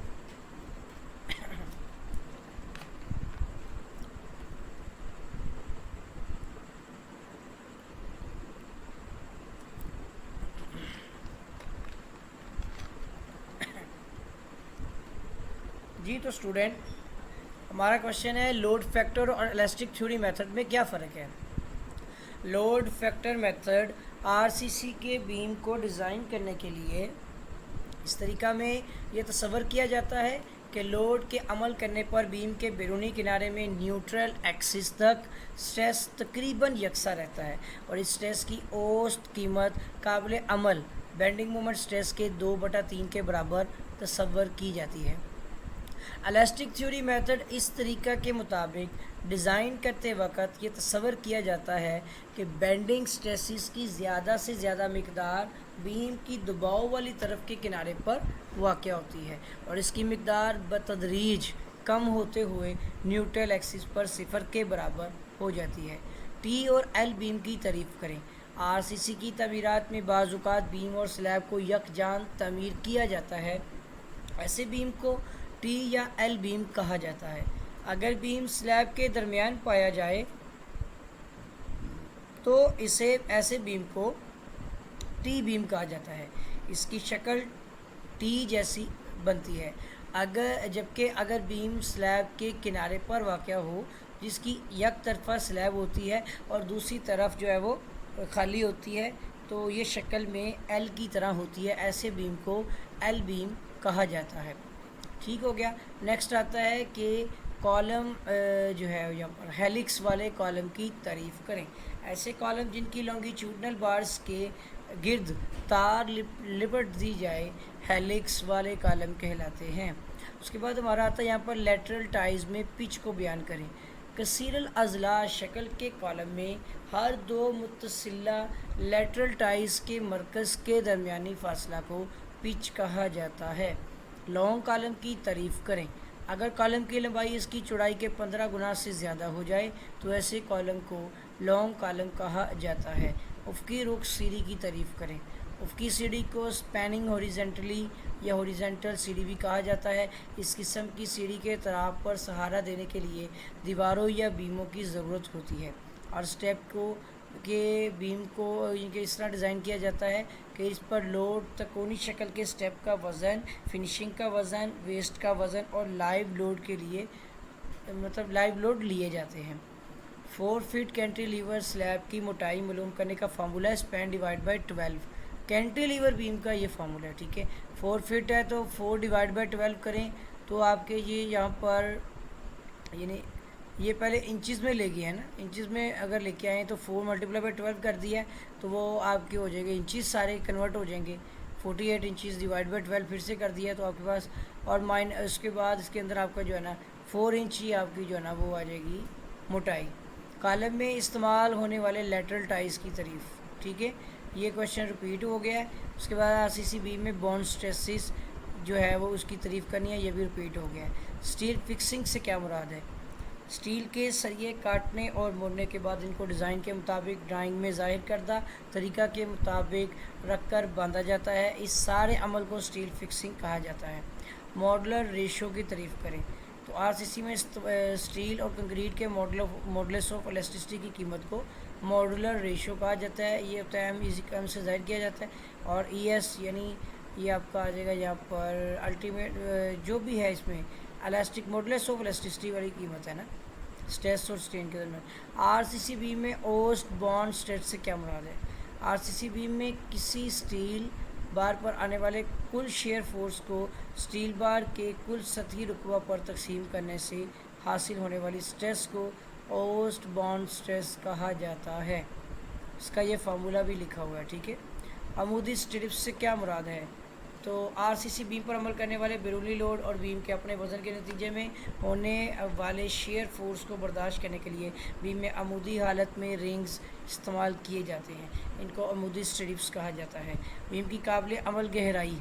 जी तो स्टूडेंट हमारा क्वेश्चन है लोड फैक्टर और इलास्टिक थ्योरी मेथड में क्या फ़र्क है। लोड फैक्टर मेथड आरसीसी के बीम को डिज़ाइन करने के लिए इस तरीक़ा में यह तस्वर किया जाता है कि लोड के अमल करने पर बीम के बैरूनी किनारे में न्यूट्रल एक्सिस तक स्ट्रेस तकरीबन यकसा रहता है और इस स्ट्रेस की औसत कीमत काबिल अमल बेंडिंग मोमेंट स्ट्रेस के 2/3 के बराबर तस्वर की जाती है। इलास्टिक थ्योरी मेथड इस तरीक़ा के मुताबिक डिज़ाइन करते वक्त ये तस्वर किया जाता है कि बेंडिंग स्ट्रेसिस की ज़्यादा से ज़्यादा मकदार बीम की दबाव वाली तरफ के किनारे पर वाक़या होती है और इसकी मकदार बतदरीज कम होते हुए न्यूट्रल एक्सिस पर 0 के बराबर हो जाती है। टी और एल बीम की तारीफ़ करें। आरसीसी की तमीरात में बाज़ औक़ात बीम और स्लैब को यकजान तमीर किया जाता है। ऐसे बीम को टी या एल बीम कहा जाता है। अगर बीम स्लैब के दरमियान पाया जाए तो ऐसे बीम को टी बीम कहा जाता है। इसकी शक्ल टी जैसी बनती है। अगर बीम स्लैब के किनारे पर वाक़या हो जिसकी एक तरफा स्लैब होती है और दूसरी तरफ जो है वो खाली होती है तो ये शक्ल में एल की तरह होती है, ऐसे बीम को एल बीम कहा जाता है। ठीक हो गया। नेक्स्ट आता है कि कॉलम जो है यहाँ पर हेलिक्स वाले कॉलम की तारीफ़ करें। ऐसे कॉलम जिनकी लॉन्गिट्यूडनल बार्स के गिर्द तार लिपट दी जाए हेलिक्स वाले कॉलम कहलाते हैं। उसके बाद हमारा आता है यहाँ पर लेटरल टाइज में पिच को बयान करें। कसीरल अज़ला शक्ल के कॉलम में हर दो मुत्तसिला लेटरल टाइज के मरकज़ के दरमियानी फासला को पिच कहा जाता है। लॉन्ग कॉलम की तारीफ़ करें। अगर कॉलम की लंबाई इसकी चौड़ाई के 15 गुना से ज़्यादा हो जाए तो ऐसे कॉलम को लॉन्ग कॉलम कहा जाता है। उफ़क़ी रुख सीढ़ी की तारीफ़ करें। उफ़क़ी सीढ़ी को स्पैनिंग हॉरिज़ॉन्टली या हॉरिज़ॉन्टल सीढ़ी भी कहा जाता है। इस किस्म की सीढ़ी के तराब पर सहारा देने के लिए दीवारों या बीमों की ज़रूरत होती है और स्टेप बीम को इस तरह डिज़ाइन किया जाता है कि इस पर लोड तकोनी शक्ल के स्टेप का वज़न, फिनिशिंग का वज़न, वेस्ट का वज़न और लाइव लोड लिए जाते हैं। 4 फीट कैंटिलीवर स्लैब की मोटाई मालूम करने का फार्मूला है span divide by 12। Cantilever beam का ये फार्मूला है, ठीक है। 4 फीट है तो 4 डिवाइड बाई 12 करें तो आपके ये यहाँ पर यानी ये पहले इंचज़ में ले गए हैं ना, इंचज़ में अगर लेके आए तो 4 × 12 कर दिया तो वो आपके हो जाएंगे इंचज़ सारे कन्वर्ट हो जाएंगे। 48 इंचज़ डिवाइड बाई 12 फिर से कर दिया तो आपके पास, और उसके बाद इसके अंदर आपका जो है ना 4 इंच ही आपकी जो है ना वो आ जाएगी मोटाई। कॉलम में इस्तेमाल होने वाले लेटरल टाइज की तारीफ, ठीक है, ये क्वेश्चन रिपीट हो गया है। उसके बाद आरसीसी बीम में बॉन्ड स्ट्रेसिस जो है वो उसकी तारीफ करनी है, ये भी रिपीट हो गया है। स्टील फिक्सिंग से क्या मुराद है? स्टील के सरिये काटने और मोड़ने के बाद इनको डिज़ाइन के मुताबिक ड्राइंग में ज़ाहिर करदा तरीक़ा के मुताबिक रख कर बांधा जाता है। इस सारे अमल को स्टील फिक्सिंग कहा जाता है। मॉडुलर रेशो की तारीफ़ करें तो आरसीसी में स्टील और कंक्रीट के मॉडुलस ऑफ इलास्टिसिटी की कीमत को मॉडुलर रेशो कहा जाता है। ये होता है M से ज़ाहिर किया जाता है, और ES यानी ये आपका आ जाएगा यहाँ पर अल्टीमेट जो भी है इसमें इलास्टिक मॉडुलस ऑफ इलास्टिसिटी वाली कीमत है ना, स्ट्रेस और स्ट्रेन के दरमियान। आरसीसी बीम में ओस्ट बॉन्ड स्ट्रेस से क्या मुराद है? आरसीसी बीम में किसी स्टील बार पर आने वाले कुल शेयर फोर्स को स्टील बार के कुल सतही रुकबा पर तकसीम करने से हासिल होने वाली स्ट्रेस को ओस्ट बॉन्ड स्ट्रेस कहा जाता है। इसका ये फार्मूला भी लिखा हुआ है, ठीक है। अमूदी स्ट्रिप्स से क्या मुराद है? तो आरसीसी बीम पर अमल करने वाले बैरूनी लोड और बीम के अपने वज़न के नतीजे में होने वाले शेयर फोर्स को बर्दाश्त करने के लिए बीम में अमूदी हालत में रिंग्स इस्तेमाल किए जाते हैं। इनको अमूदी स्ट्रिप्स कहा जाता है। बीम की काबिल अमल गहराई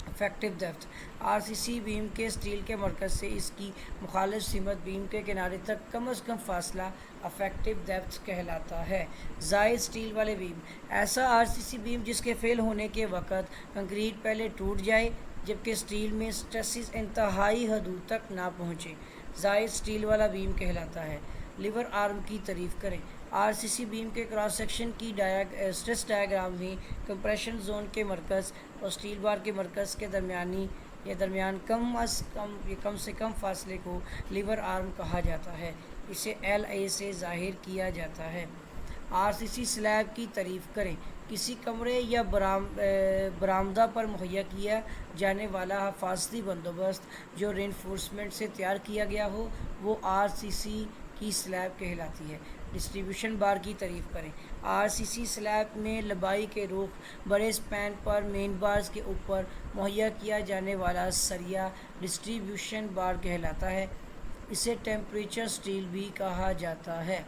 इफेक्टिव डेप्थ। आरसीसी बीम के स्टील के मरकज़ से इसकी मुखालिफ सिमत बीम के किनारे तक कम से कम फासला अफेक्टिव डेप्थ कहलाता है। जायद स्टील वाले बीम, ऐसा आरसीसी बीम जिसके फेल होने के वक़्त कंक्रीट पहले टूट जाए जबकि स्टील में स्ट्रेसिस इंतहाई हदूद तक ना पहुँचे, जायद स्टील वाला बीम कहलाता है। लिवर आर्म की तारीफ़ करें। आरसीसी बीम के क्रॉस सेक्शन की स्ट्रेस डायग्राम में कंप्रेशन जोन के मरकज़ और स्टील बार के मरकज़ के दरमियान कम से कम फासले को लिवर आर्म कहा जाता है। इसे LA से ज़ाहिर किया जाता है। आरसीसी स्लैब की तारीफ़ करें। किसी कमरे या बरामदा पर मुहैया किया जाने वाला हिफाजती बंदोबस्त जो रेनफोर्समेंट से तैयार किया गया हो वो आरसीसी की स्लैब कहलाती है। डिस्ट्रीब्यूशन बार की तारीफ़ करें। आरसीसी स्लैब में लंबाई के रुख बड़े स्पैन पर मेन बार्स के ऊपर मुहैया किया जाने वाला सरिया डिस्ट्रीब्यूशन बार कहलाता है। इसे टेम्परेचर स्टील भी कहा जाता है।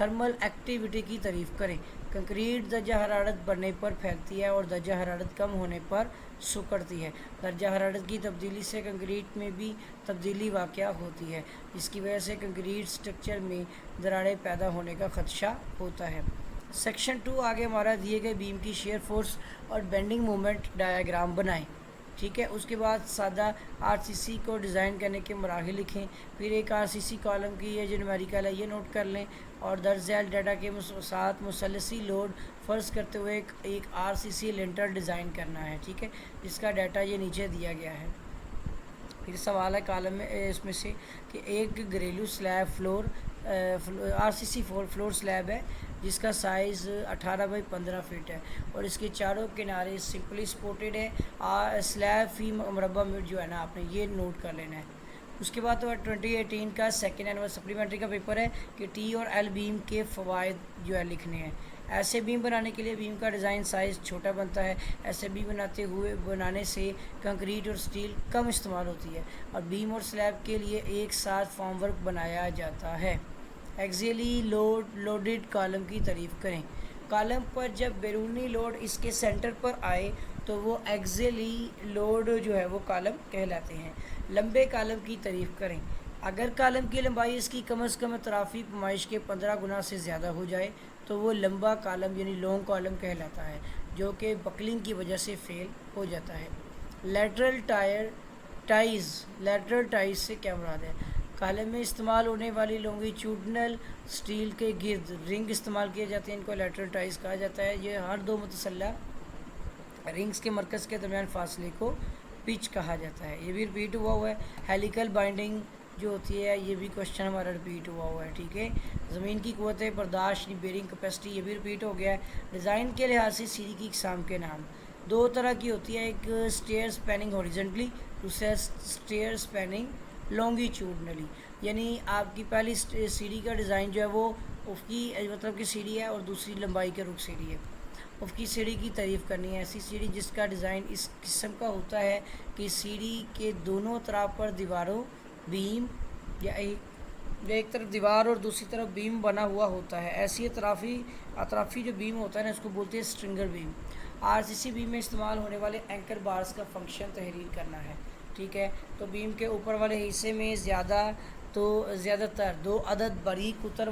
थर्मल एक्टिविटी की तारीफ़ करें। कंक्रीट दर्जा हरारत बढ़ने पर फैलती है और दर्जा हरारत कम होने पर सिकुड़ती है। दर्जा हरारत की तब्दीली से कंक्रीट में भी तब्दीली वाक़या होती है, जिसकी वजह से कंक्रीट स्ट्रक्चर में दरारें पैदा होने का ख़दशा होता है। सेक्शन 2 आगे हमारा दिए गए बीम की शेयर फोर्स और बेंडिंग मोमेंट डायग्राम बनाएं, ठीक है। उसके बाद सादा आरसीसी को डिज़ाइन करने के मराहिल लिखें। फिर एक आरसीसी कॉलम की ये जो न्यूमेरिकल है ये नोट कर लें, और दर्ज झैल डाटा के साथ मुसलसी लोड फ़र्ज़ करते हुए एक आरसीसी लिंटर डिज़ाइन करना है, ठीक है, जिसका डाटा ये नीचे दिया गया है। फिर सवाल है कॉलम में इसमें से कि एक घरेलू स्लैब आरसीसी फ्लोर स्लैब है जिसका साइज़ 18 बाई 15 फीट है और इसके चारों किनारे सिंपली सपोर्टेड है। स्लैब फी मरबा मीटर जो है ना आपने ये नोट कर लेना है। उसके बाद तो 2018 का सेकेंड एनुअल सप्लीमेंट्री का पेपर है कि टी और एल बीम के फ़वाइद जो है लिखने हैं। ऐसे बीम बनाने के लिए बीम का डिज़ाइन साइज़ छोटा बनता है। ऐसे बीम बनाने से कंक्रीट और स्टील कम इस्तेमाल होती है और बीम और स्लैब के लिए एक साथ फॉर्मवर्क बनाया जाता है। एक्सियली लोडेड कॉलम की तारीफ़ करें। कॉलम पर जब बैरूनी लोड इसके सेंटर पर आए तो वो एक्सियली लोड जो है वो कॉलम कहलाते हैं। लंबे कॉलम की तारीफ़ करें। अगर कॉलम की लंबाई इसकी कम से कम अतराफ़ी पैमाइश के 15 गुना से ज़्यादा हो जाए तो वो लंबा कॉलम यानी लॉन्ग कॉलम कहलाता है, जो कि बकलिंग की वजह से फेल हो जाता है। लेटरल टाइज से क्या मुराद है? कॉलम में इस्तेमाल होने वाली लॉन्गिट्यूडनल स्टील के गिर्द रिंग इस्तेमाल किए जाते हैं, इनको लेटरल टाइज कहा जाता है। ये हर दो मुतसल्ला रिंग्स के मरकज़ के दरमियान फासले को पिच कहा जाता है। ये भी रिपीट हुआ है। हेलिकल बाइंडिंग जो होती है ये भी क्वेश्चन हमारा रिपीट हुआ है, ठीक है। ज़मीन की क़ुव्वत बर्दाश्त बेरिंग कैपेसिटी ये भी रिपीट हो गया है। डिज़ाइन के लिहाज से सीढ़ी की इक़साम के नाम दो तरह की होती है, एक स्टेयर स्पैनिंग हॉरिजॉन्टली, दूसरा स्टेयर स्पैनिंग लॉन्गिट्यूडनली। यानी आपकी पहली सीढ़ी का डिज़ाइन जो है वो उसकी मतलब की सीढ़ी है और दूसरी लंबाई के रुख सीढ़ी है। उनकी सीढ़ी की तारीफ़ करनी है। ऐसी सीढ़ी जिसका डिज़ाइन इस किस्म का होता है कि सीढ़ी के दोनों तरफ पर दीवारों बीम या एक तरफ दीवार और दूसरी तरफ बीम बना हुआ होता है। ऐसी अतराफ़ी जो बीम होता है ना, इसको बोलते हैं स्ट्रिंगर बीम। आरसीसी बीम में इस्तेमाल होने वाले एंकर बार्स का फंक्शन तहरीर करना है। ठीक है, तो बीम के ऊपर वाले हिस्से में ज़्यादातर 2 अदद बारीक कुतर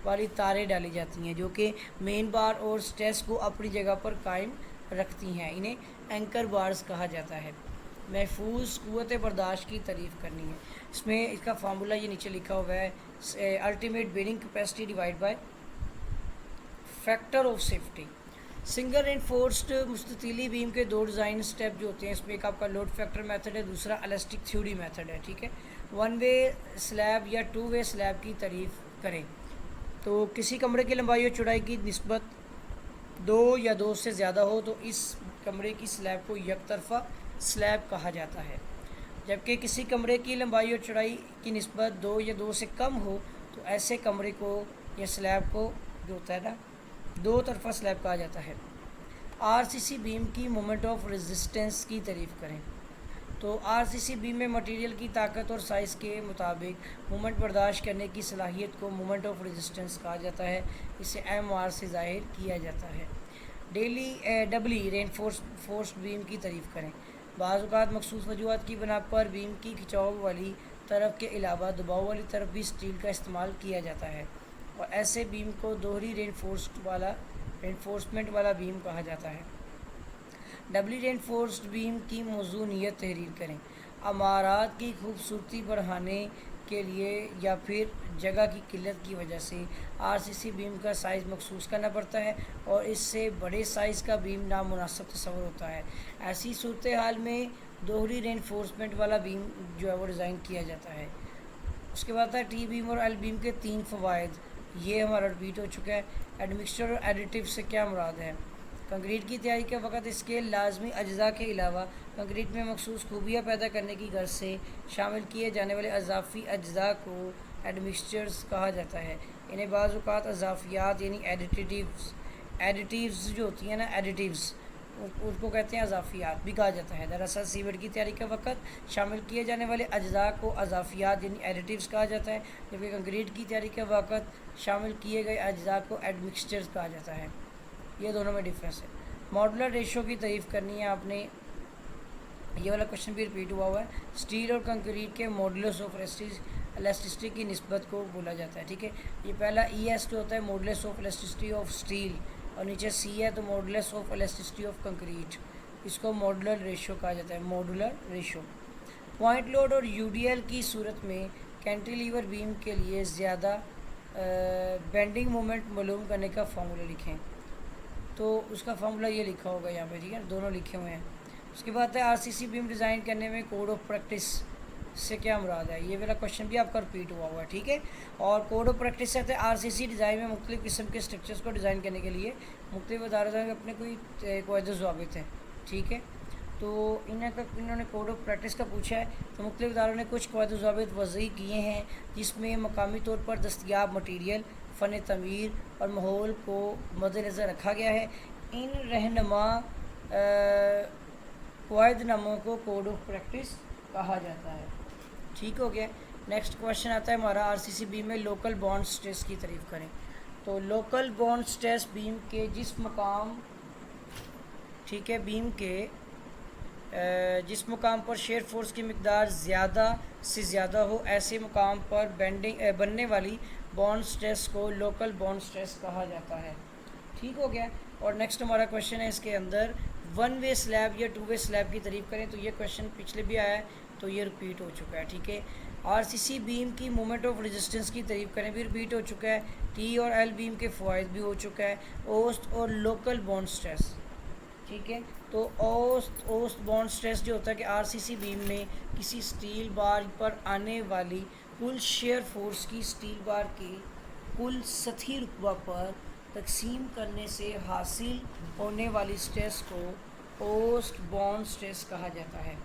वाली तारें डाली जाती हैं, जो कि मेन बार और स्ट्रेस को अपनी जगह पर कायम रखती हैं। इन्हें एंकर बार्स कहा जाता है। महफूज क़ुव्वत बर्दाश्त की तारीफ़ करनी है। इसमें इसका फार्मूला ये नीचे लिखा हुआ है, ultimate bearing capacity divide by factor of safety. Single reinforced मुस्ततीली बीम के 2 डिज़ाइन स्टेप जो होते हैं, इसमें एक आपका लोड फैक्टर मेथड है, दूसरा इलास्टिक थ्योरी मेथड है। ठीक है, 1 वे स्लैब या 2 वे स्लैब की तारीफ़ करें तो किसी कमरे की लंबाई और चौड़ाई की निस्बत 2 या 2 से ज़्यादा हो तो इस कमरे की स्लैब को यकतरफा स्लैब कहा जाता है। जबकि किसी कमरे की लंबाई और चौड़ाई की निस्बत 2 या 2 से कम हो तो ऐसे कमरे को या स्लैब को जो होता है ना, 2 तरफा स्लैब कहा जाता है। आरसीसी बीम की मोमेंट ऑफ रेजिस्टेंस की तारीफ़ करें तो आरसीसी बीम में मटेरियल की ताकत और साइज़ के मुताबिक मोमेंट बर्दाश्त करने की सलाहियत को मोमेंट ऑफ रेजिस्टेंस कहा जाता है। इसे एमआर से ज़ाहिर किया जाता है। डबली रेनफोर्स्ड बीम की तारीफ़ करें। बाज़ औक़ात मखसूस वजूहात की बिना पर बीम की खिंचाव वाली तरफ के अलावा दबाव वाली तरफ भी स्टील का इस्तेमाल किया जाता है और ऐसे बीम को दोहरी रेनफोर्समेंट वाला बीम कहा जाता है। डबली रेनफोर्स्ड बीम की मौजूनियत तहरीर करें। इमारत की खूबसूरती बढ़ाने के लिए या फिर जगह की किल्लत की वजह से आरसीसी बीम का साइज़ मखसूस करना पड़ता है और इससे बड़े साइज़ का बीम नामुनासिब तस्वर होता है। ऐसी सूरत हाल में दोहरी रेनफोर्समेंट वाला बीम जो है वो डिज़ाइन किया जाता है। उसके बाद है टी बीम और एल बीम के 3 फ़वाइद। ये हमारा रिपीट हो चुका है। एडमिक्सचर और एडिटिव से क्या मुराद है? कंक्रीट की तैयारी के वक्त इसके लाजमी अज्जा के अलावा कंक्रीट में मखसूस खूबियाँ पैदा करने की गर्ज से शामिल किए जाने वाले अजाफ़ी अज्जा को एडमिक्सचर्स कहा जाता है। इन्हें बाज़ औक़ात अजाफ़ियात यानी एडिटिव्स जो होती हैं ना, एडिटिव्स उनको कहते हैं अजाफ़ियात भी कहा जाता है। दरअसल सीमेंट की तैयारी के वक्त शामिल किए जाने वाले अज्जा को अजाफ़ियात यानी एडिटिव्स कहा जाता है, जबकि कंक्रीट की तैयारी के वक्त शामिल किए गए अज्जा को एडमिक्सचर्स कहा जाता है। ये दोनों में डिफरेंस है। मॉडुलर रेशो की तारीफ़ करनी है आपने। ये वाला क्वेश्चन भी रिपीट हुआ है। स्टील और कंक्रीट के मॉडुलस ऑफ इलास्टिसिटी की निस्बत को बोला जाता है। ठीक है, ये पहला ES जो होता है modulus of elasticity of steel और नीचे C है तो modulus of elasticity of concrete. इसको मॉडुलर रेशो कहा जाता है। मॉडुलर रेशो पॉइंट लोड और UDL की सूरत में कैंटिलीवर बीम के लिए ज़्यादा बेंडिंग मोमेंट मालूम करने का फार्मूला लिखें। तो उसका फार्मूला ये लिखा होगा यहाँ पे। ठीक है, दोनों लिखे हुए हैं। उसके बाद है आरसीसी बीम डिज़ाइन करने में कोड ऑफ प्रैक्टिस से क्या मुराद है? ये वाला क्वेश्चन भी आपका रिपीट हुआ है। ठीक है, और कोड ऑफ प्रैक्टिस से आरसीसी डिज़ाइन में मुख्तलिफ़ किस्म के स्ट्रक्चर्स को डिज़ाइन करने के लिए मुख्तलिफ़ अदारों में अपने कोई कायदे ज़वाबित हैं। ठीक है, तो इन्होंने कोड ऑफ प्रैक्टिस का पूछा है तो मुख्तलिफ़ अदारों ने कुछ कायदे ज़वाबित वज़ी किए हैं जिसमें मकामी तौर पर दस्तयाब मटीरियल, फ़न तमीर और माहौल को मद्देनज़र रखा गया है। इन रहनुमा कायदनामों को कोड ऑफ प्रैक्टिस कहा जाता है। ठीक हो गया। नेक्स्ट क्वेश्चन आता है हमारा, आरसीसी बीम में लोकल बॉन्ड स्ट्रेस की तारीफ़ करें। तो लोकल बॉन्ड स्ट्रेस बीम के जिस मकाम, ठीक है, बीम के जिस मकाम पर शेयर फोर्स की मिकदार ज़्यादा से ज़्यादा हो, ऐसे मकाम पर बनने वाली बॉन्ड स्ट्रेस को लोकल बॉन्ड स्ट्रेस कहा जाता है। ठीक हो गया। और नेक्स्ट हमारा क्वेश्चन है इसके अंदर 1 वे स्लैब या 2 वे स्लैब की तारीफ़ करें। तो ये क्वेश्चन पिछले भी आया है तो ये रिपीट हो चुका है। ठीक है, आरसीसी बीम की मोमेंट ऑफ रेजिस्टेंस की तारीफ़ करें भी रिपीट हो चुका है। टी और एल बीम के फ़वाइद भी हो चुका है। औस्त और लोकल बॉन्ड स्ट्रेस। ठीक है, तो औस्त बॉन्ड स्ट्रेस जो होता है कि आरसीसी बीम में किसी स्टील बार पर आने वाली कुल शेयर फोर्स की स्टील बार के कुल सतही रुतबा पर तकसीम करने से हासिल होने वाली स्ट्रेस को औस्त बॉन्ड स्ट्रेस कहा जाता है।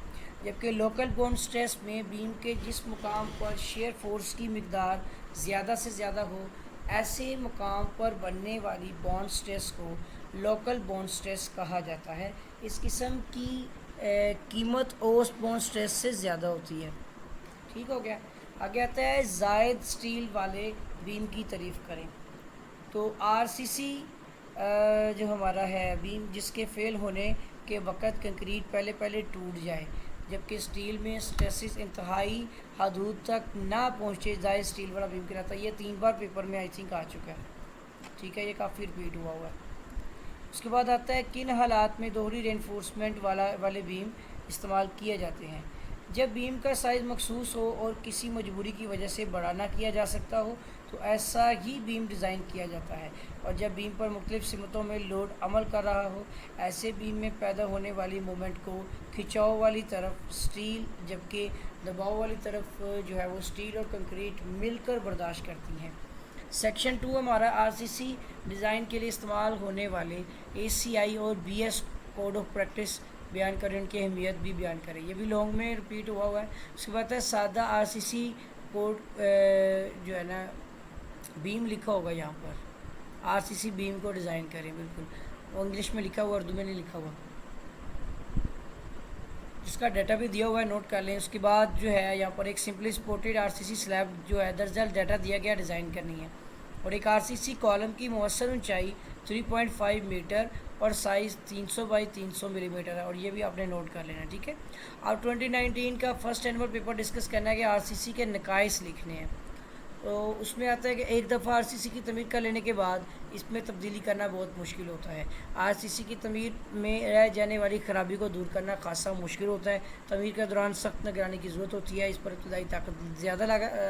जबकि लोकल बॉन्ड स्ट्रेस में बीम के जिस मुकाम पर शेयर फोर्स की मिकदार ज़्यादा से ज़्यादा हो, ऐसे मकाम पर बनने वाली बॉन्ड स्ट्रेस को लोकल बॉन्ड स्ट्रेस कहा जाता है। इस किस्म की कीमत ओस बॉन्ड स्ट्रेस से ज़्यादा होती है। ठीक हो गया। आगे आता है जायद स्टील वाले बीम की तारीफ़ करें। तो आरसीसी जो हमारा है बीम जिसके फेल होने के वक़्त कंक्रीट पहले टूट जाए, जबकि स्टील में स्ट्रेसिस इंतहाई हदूद तक ना पहुँचे, जायद स्टील वाला बीम कहलाता है। ये 3 बार पेपर में आई थिंक आ चुका है। ठीक है, ये काफ़ी रिपीट हुआ है। उसके बाद आता है किन हालात में दोहरी रेनफोर्समेंट वाले बीम इस्तेमाल किए जाते हैं। जब बीम का साइज़ मखसूस हो और किसी मजबूरी की वजह से बड़ा ना किया जा सकता हो तो ऐसा ही बीम डिज़ाइन किया जाता है। और जब बीम पर मुख्तलिफ़ सिमतों में लोड अमल कर रहा हो, ऐसे बीम में पैदा होने वाली मोमेंट को खिंचाव वाली तरफ स्टील, जबकि दबाव वाली तरफ जो है वो स्टील और कंक्रीट मिलकर बर्दाश्त करती हैं। सेक्शन 2 हमारा आरसीसी डिज़ाइन के लिए इस्तेमाल होने वाले एसीआई और बीएस कोड ऑफ प्रैक्टिस बयान करें, उनकी अहमियत भी बयान करें। ये भी लॉन्ग में रिपीट हुआ है। उसके बाद है सादा आरसीसी कोड जो है ना बीम लिखा होगा यहाँ पर, आरसीसी बीम को डिज़ाइन करें। बिल्कुल वो इंग्लिश में लिखा हुआ, उर्दू में नहीं लिखा हुआ। इसका डाटा भी दिया हुआ है, नोट कर लें। उसके बाद जो है यहाँ पर एक सिंपली सपोर्टेड आरसीसी स्लैब जो है दरअसल डाटा दिया गया डिज़ाइन करनी है। और एक आरसीसी कॉलम की मौसर ऊंचाई 3.5 मीटर और साइज़ 300 बाई 300 मिलीमीटर है। और ये भी आपने नोट कर लेना। ठीक है। अब 2019 का फर्स्ट एनुअल पेपर डिस्कस करना है कि आरसीसी के नकाइस लिखने हैं। तो उसमें आता है कि एक दफ़ा आरसीसी की तमीर कर लेने के बाद इसमें तब्दीली करना बहुत मुश्किल होता है। आरसीसी की तमीर में रह जाने वाली ख़राबी को दूर करना खासा मुश्किल होता है। तमीर के दौरान सख्त निगरानी की ज़रूरत होती है। इस पर इब्तदाई ताकत ज़्यादा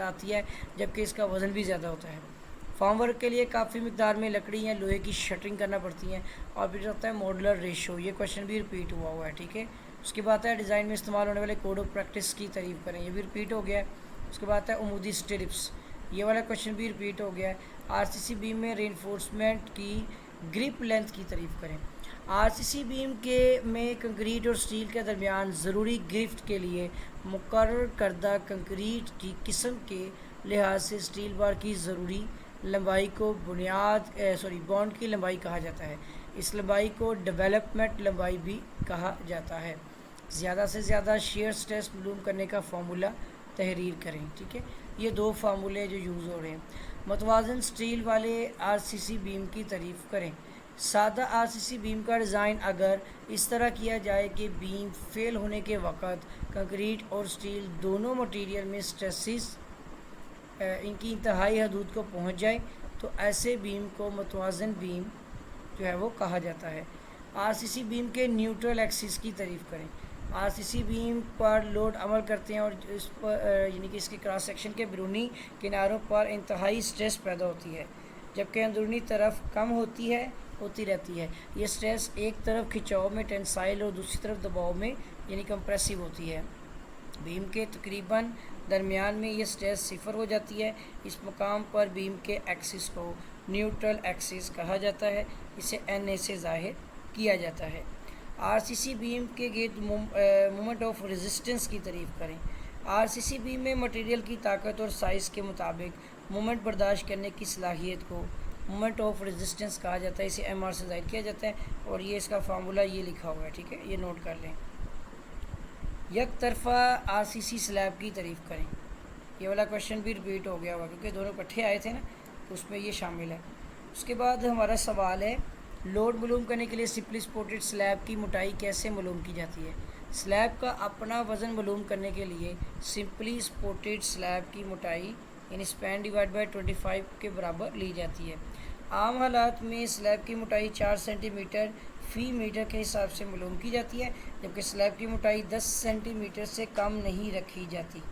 आती है, जबकि इसका वज़न भी ज़्यादा होता है। फॉर्म वर्क के लिए काफ़ी मिकदार में लकड़ी या लोहे की शटरिंग करना पड़ती है। और फिर होता है मॉडुलर रेशो, ये क्वेश्चन भी रिपीट हुआ है। ठीक है। उसके बाद है डिज़ाइन में इस्तेमाल होने वाले कोड ऑफ प्रैक्टिस की तारीफ़ करें, ये भी रिपीट हो गया है। उसके बाद है उमूदी स्टिरिप्स, ये वाला क्वेश्चन भी रिपीट हो गया है। आरसीसी बीम में रेनफोर्समेंट की ग्रिप लेंथ की तारीफ़ करें। आरसीसी बीम के में कंक्रीट और स्टील के दरमियान ज़रूरी गिरफ्त के लिए मुकर्रर करदा कंक्रीट की किस्म के लिहाज से स्टील बार की ज़रूरी लंबाई को बॉन्ड की लंबाई कहा जाता है। इस लंबाई को डेवलपमेंट लंबाई भी कहा जाता है। ज़्यादा से ज़्यादा शेयर स्ट्रेस मालूम करने का फार्मूला तहरीर करें। ठीक है, ये 2 फार्मूले जो यूज़ हो रहे हैं। मतवाज़न स्टील वाले आरसीसी बीम की तारीफ़ करें। सादा आरसीसी बीम का डिज़ाइन अगर इस तरह किया जाए कि बीम फेल होने के वक़्त कंक्रीट और स्टील दोनों मटेरियल में स्ट्रेसिस इनकी इंतहाई हदूद को पहुंच जाए तो ऐसे बीम को मतवाज़न बीम जो है वो कहा जाता है। आरसीसी बीम के न्यूट्रल एक्सिस की तारीफ़ करें। आरसीसी बीम पर लोड अमल करते हैं और इस पर यानी कि इसके क्रॉस सेक्शन के बैरूनी किनारों पर इंतहाई स्ट्रेस पैदा होती है, जबकि अंदरूनी तरफ कम होती रहती है। ये स्ट्रेस एक तरफ खिंचाव में टेंसाइल और दूसरी तरफ दबाव में यानी कंप्रेसिव होती है। बीम के तकरीबन दरमियान में ये स्ट्रेस सिफर हो जाती है। इस मकाम पर बीम के एक्सिस को न्यूट्रल एक्सिस कहा जाता है। इसे NA से ज़ाहिर किया जाता है। आरसीसी बीम के गिर्द मोमेंट ऑफ रेजिस्टेंस की तारीफ़ करें। आरसीसी बीम में मटेरियल की ताकत और साइज़ के मुताबिक मोमेंट बर्दाश्त करने की सलाहियत को मोमेंट ऑफ रेजिस्टेंस कहा जाता है। इसे MR से ज़ाहिर किया जाता है। और ये इसका फार्मूला ये लिखा हुआ है। ठीक है, ये नोट कर लें। एक तरफा आरसीसी स्लैब की तारीफ़ करें, ये वाला क्वेश्चन भी रिपीट हो गया हुआ क्योंकि दोनों इकट्ठे आए थे ना, तो उसमें ये शामिल है। उसके बाद हमारा सवाल है लोड मालूम करने के लिए सिंपली सपोर्टेड स्लैब की मोटाई कैसे मालूम की जाती है। स्लैब का अपना वज़न मालूम करने के लिए सिंपली सपोर्टेड स्लैब की मोटाई यानी स्पैन डिवाइड बाई 25 के बराबर ली जाती है। आम हालात में स्लैब की मोटाई 4 सेंटीमीटर फ़ी मीटर के हिसाब से मालूम की जाती है, जबकि स्लैब की मोटाई 10 सेंटीमीटर से कम नहीं रखी जाती।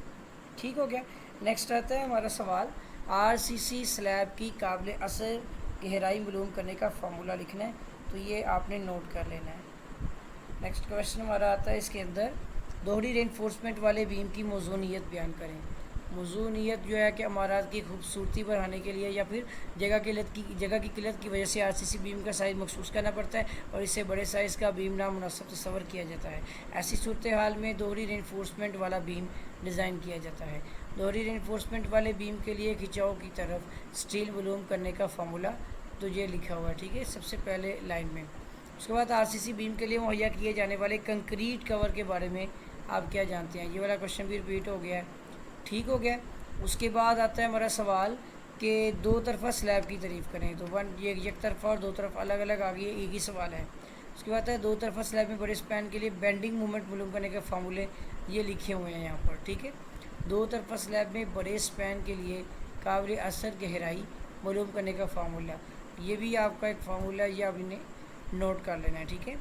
ठीक हो गया। नेक्स्ट आता है हमारा सवाल आरसीसी स्लैब की काबिल असर गहराई मालूम करने का फार्मूला लिखना है, तो ये आपने नोट कर लेना है। नेक्स्ट क्वेश्चन हमारा आता है इसके अंदर दोहरी रेनफोर्समेंट वाले बीम की मौजूनियत बयान करें। मौजूनियत जो है कि इमारत की खूबसूरती बढ़ाने के लिए या फिर जगह की किल्लत की वजह से आरसीसी बीम का साइज़ मखसूस करना पड़ता है और इससे बड़े साइज़ का बीम नामुनासिब तस्वर किया जाता है। ऐसी सूरत हाल में दोहरी रेनफोर्समेंट वाला बीम डिज़ाइन किया जाता है। दोहरी रेनफोर्समेंट वाले बीम के लिए खिंचाव की तरफ स्टील वॉल्यूम करने का फार्मूला तो ये लिखा हुआ है, ठीक है, सबसे पहले लाइन में। उसके बाद आरसीसी बीम के लिए मुहैया किए जाने वाले कंक्रीट कवर के बारे में आप क्या जानते हैं। ये वाला क्वेश्चन भी रिपीट हो गया है, ठीक हो गया। उसके बाद आता है हमारा सवाल कि दो तरफा स्लैब की तारीफ़ करें। तो ये एक तरफा और दो तरफ अलग अलग आ गई, एक ही सवाल है। उसके बाद है दो तरफा स्लैब में बड़े स्पैन के लिए बेंडिंग मोमेंट मालूम करने के फार्मूले ये लिखे हुए हैं यहाँ पर, ठीक है। दो तरफा स्लैब में बड़े स्पैन के लिए काबिल असर गहराई मालूम करने का फार्मूला, ये भी आपका एक फार्मूला, ये आप इन्हें नोट कर लेना है, ठीक है।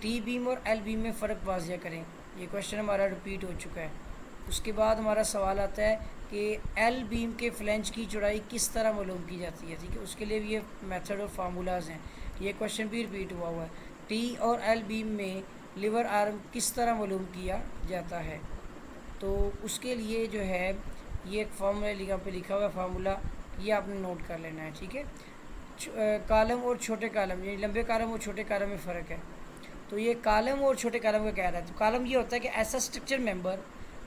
टी बीम और एल बीम में फ़र्क वाज़िया करें, ये क्वेश्चन हमारा रिपीट हो चुका है। उसके बाद हमारा सवाल आता है कि एल बीम के फ्लेंज की चौड़ाई किस तरह मालूम की जाती है, ठीक है, उसके लिए भी ये मेथड और फार्मूलाज हैं। ये क्वेश्चन भी रिपीट हुआ है। टी और एल बीम में लिवर आर्म किस तरह मालूम किया जाता है, तो उसके लिए जो है ये एक फार्मूला पे लिखा हुआ फार्मूला, ये आपने नोट कर लेना है, ठीक है। कॉलम और छोटे कॉलम, यानी लंबे कॉलम और छोटे कॉलम में फ़र्क है। तो ये कॉलम और छोटे कॉलम का कह रहा है। तो कॉलम ये होता है कि ऐसा स्ट्रक्चर मेंबर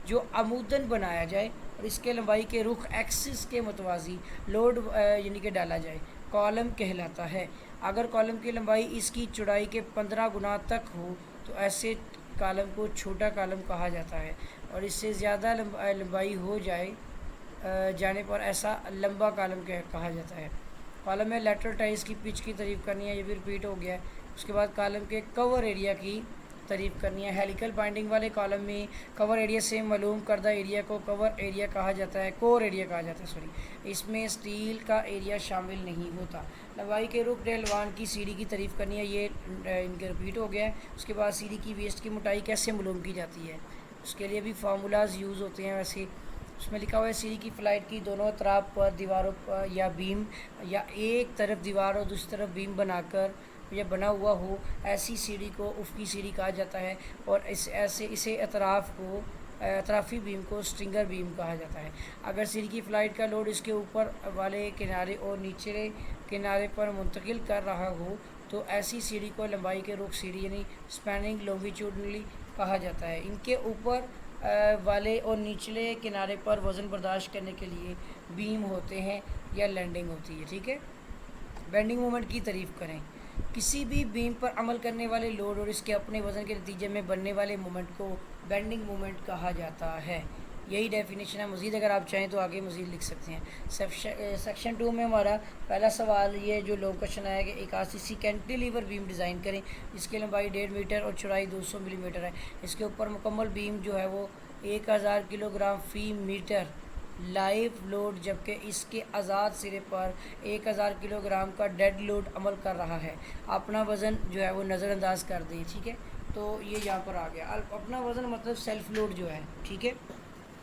जो आमूदन बनाया जाए और इसके लंबाई के रुख एक्सिस के मुतवाज़ी लोड यानी कि डाला जाए, कॉलम कहलाता है। अगर कॉलम की लंबाई इसकी चौड़ाई के 15 गुना तक हो तो ऐसे कॉलम को छोटा कॉलम कहा जाता है, और इससे ज़्यादा लंबाई हो जाने पर ऐसा लंबा कॉलम कहा जाता है। कॉलम में लेटरल टाइज की पिच की तारीफ़ करनी है, ये भी रिपीट हो गया है। उसके बाद कॉलम के कवर एरिया की तारीफ़ करनी है। हेलिकल बाइंडिंग वाले कॉलम में कवर एरिया से मालूम करदा एरिया को कवर एरिया कहा जाता है, कोर एरिया कहा जाता है, सॉरी। इसमें स्टील का एरिया शामिल नहीं होता। लंबाई के रुख डेलवान की सीढ़ी की तारीफ़ करनी है, ये इनके रिपीट हो गया है। उसके बाद सीढ़ी की वेस्ट की मोटाई कैसे मालूम की जाती है, उसके लिए भी फार्मूलाज यूज़ होते हैं। वैसे उसमें लिखा हुआ है सीढ़ी की फ्लाइट की दोनों तरफ पर दीवारों पर या बीम या एक तरफ दीवार और दूसरी तरफ बीम बनाकर या बना हुआ हो, ऐसी सीढ़ी को उफ़क़ी सीढ़ी कहा जाता है। और इसे अतराफ़ी बीम को स्ट्रिंगर बीम कहा जाता है। अगर सीढ़ी की फ्लाइट का लोड इसके ऊपर वाले किनारे और निचले किनारे पर मुंतकिल कर रहा हो तो ऐसी सीढ़ी को लंबाई के रुख सीढ़ी यानी स्पैनिंग लॉन्गिट्यूडनली कहा जाता है। इनके ऊपर वाले और निचले किनारे पर वज़न बर्दाश्त करने के लिए बीम होते हैं या लैंडिंग होती है, ठीक है। बेंडिंग मोमेंट की तारीफ़ करें। किसी भी बीम पर अमल करने वाले लोड और इसके अपने वज़न के नतीजे में बनने वाले मोमेंट को बेंडिंग मोमेंट कहा जाता है। यही डेफिनेशन है। मज़ीद अगर आप चाहें तो आगे मज़ीद लिख सकते हैं। सेक्शन 2 में हमारा पहला सवाल ये जो लॉन्ग क्वेश्चन आया कि एक आरसीसी कैंटिलीवर बीम डिज़ाइन करें जिसकी लंबाई 1.5 मीटर और चौड़ाई 200 मिलीमीटर है। इसके ऊपर मुकम्मल बीम जो है वो 1000 किलोग्राम फ़ी मीटर लाइव लोड, जबकि इसके आज़ाद सिरे पर 1000 किलोग्राम का डेड लोड अमल कर रहा है। अपना वज़न जो है वो नज़रअंदाज कर दें, ठीक है। तो ये यहाँ पर आ गया अपना वज़न मतलब सेल्फ लोड जो है, ठीक है,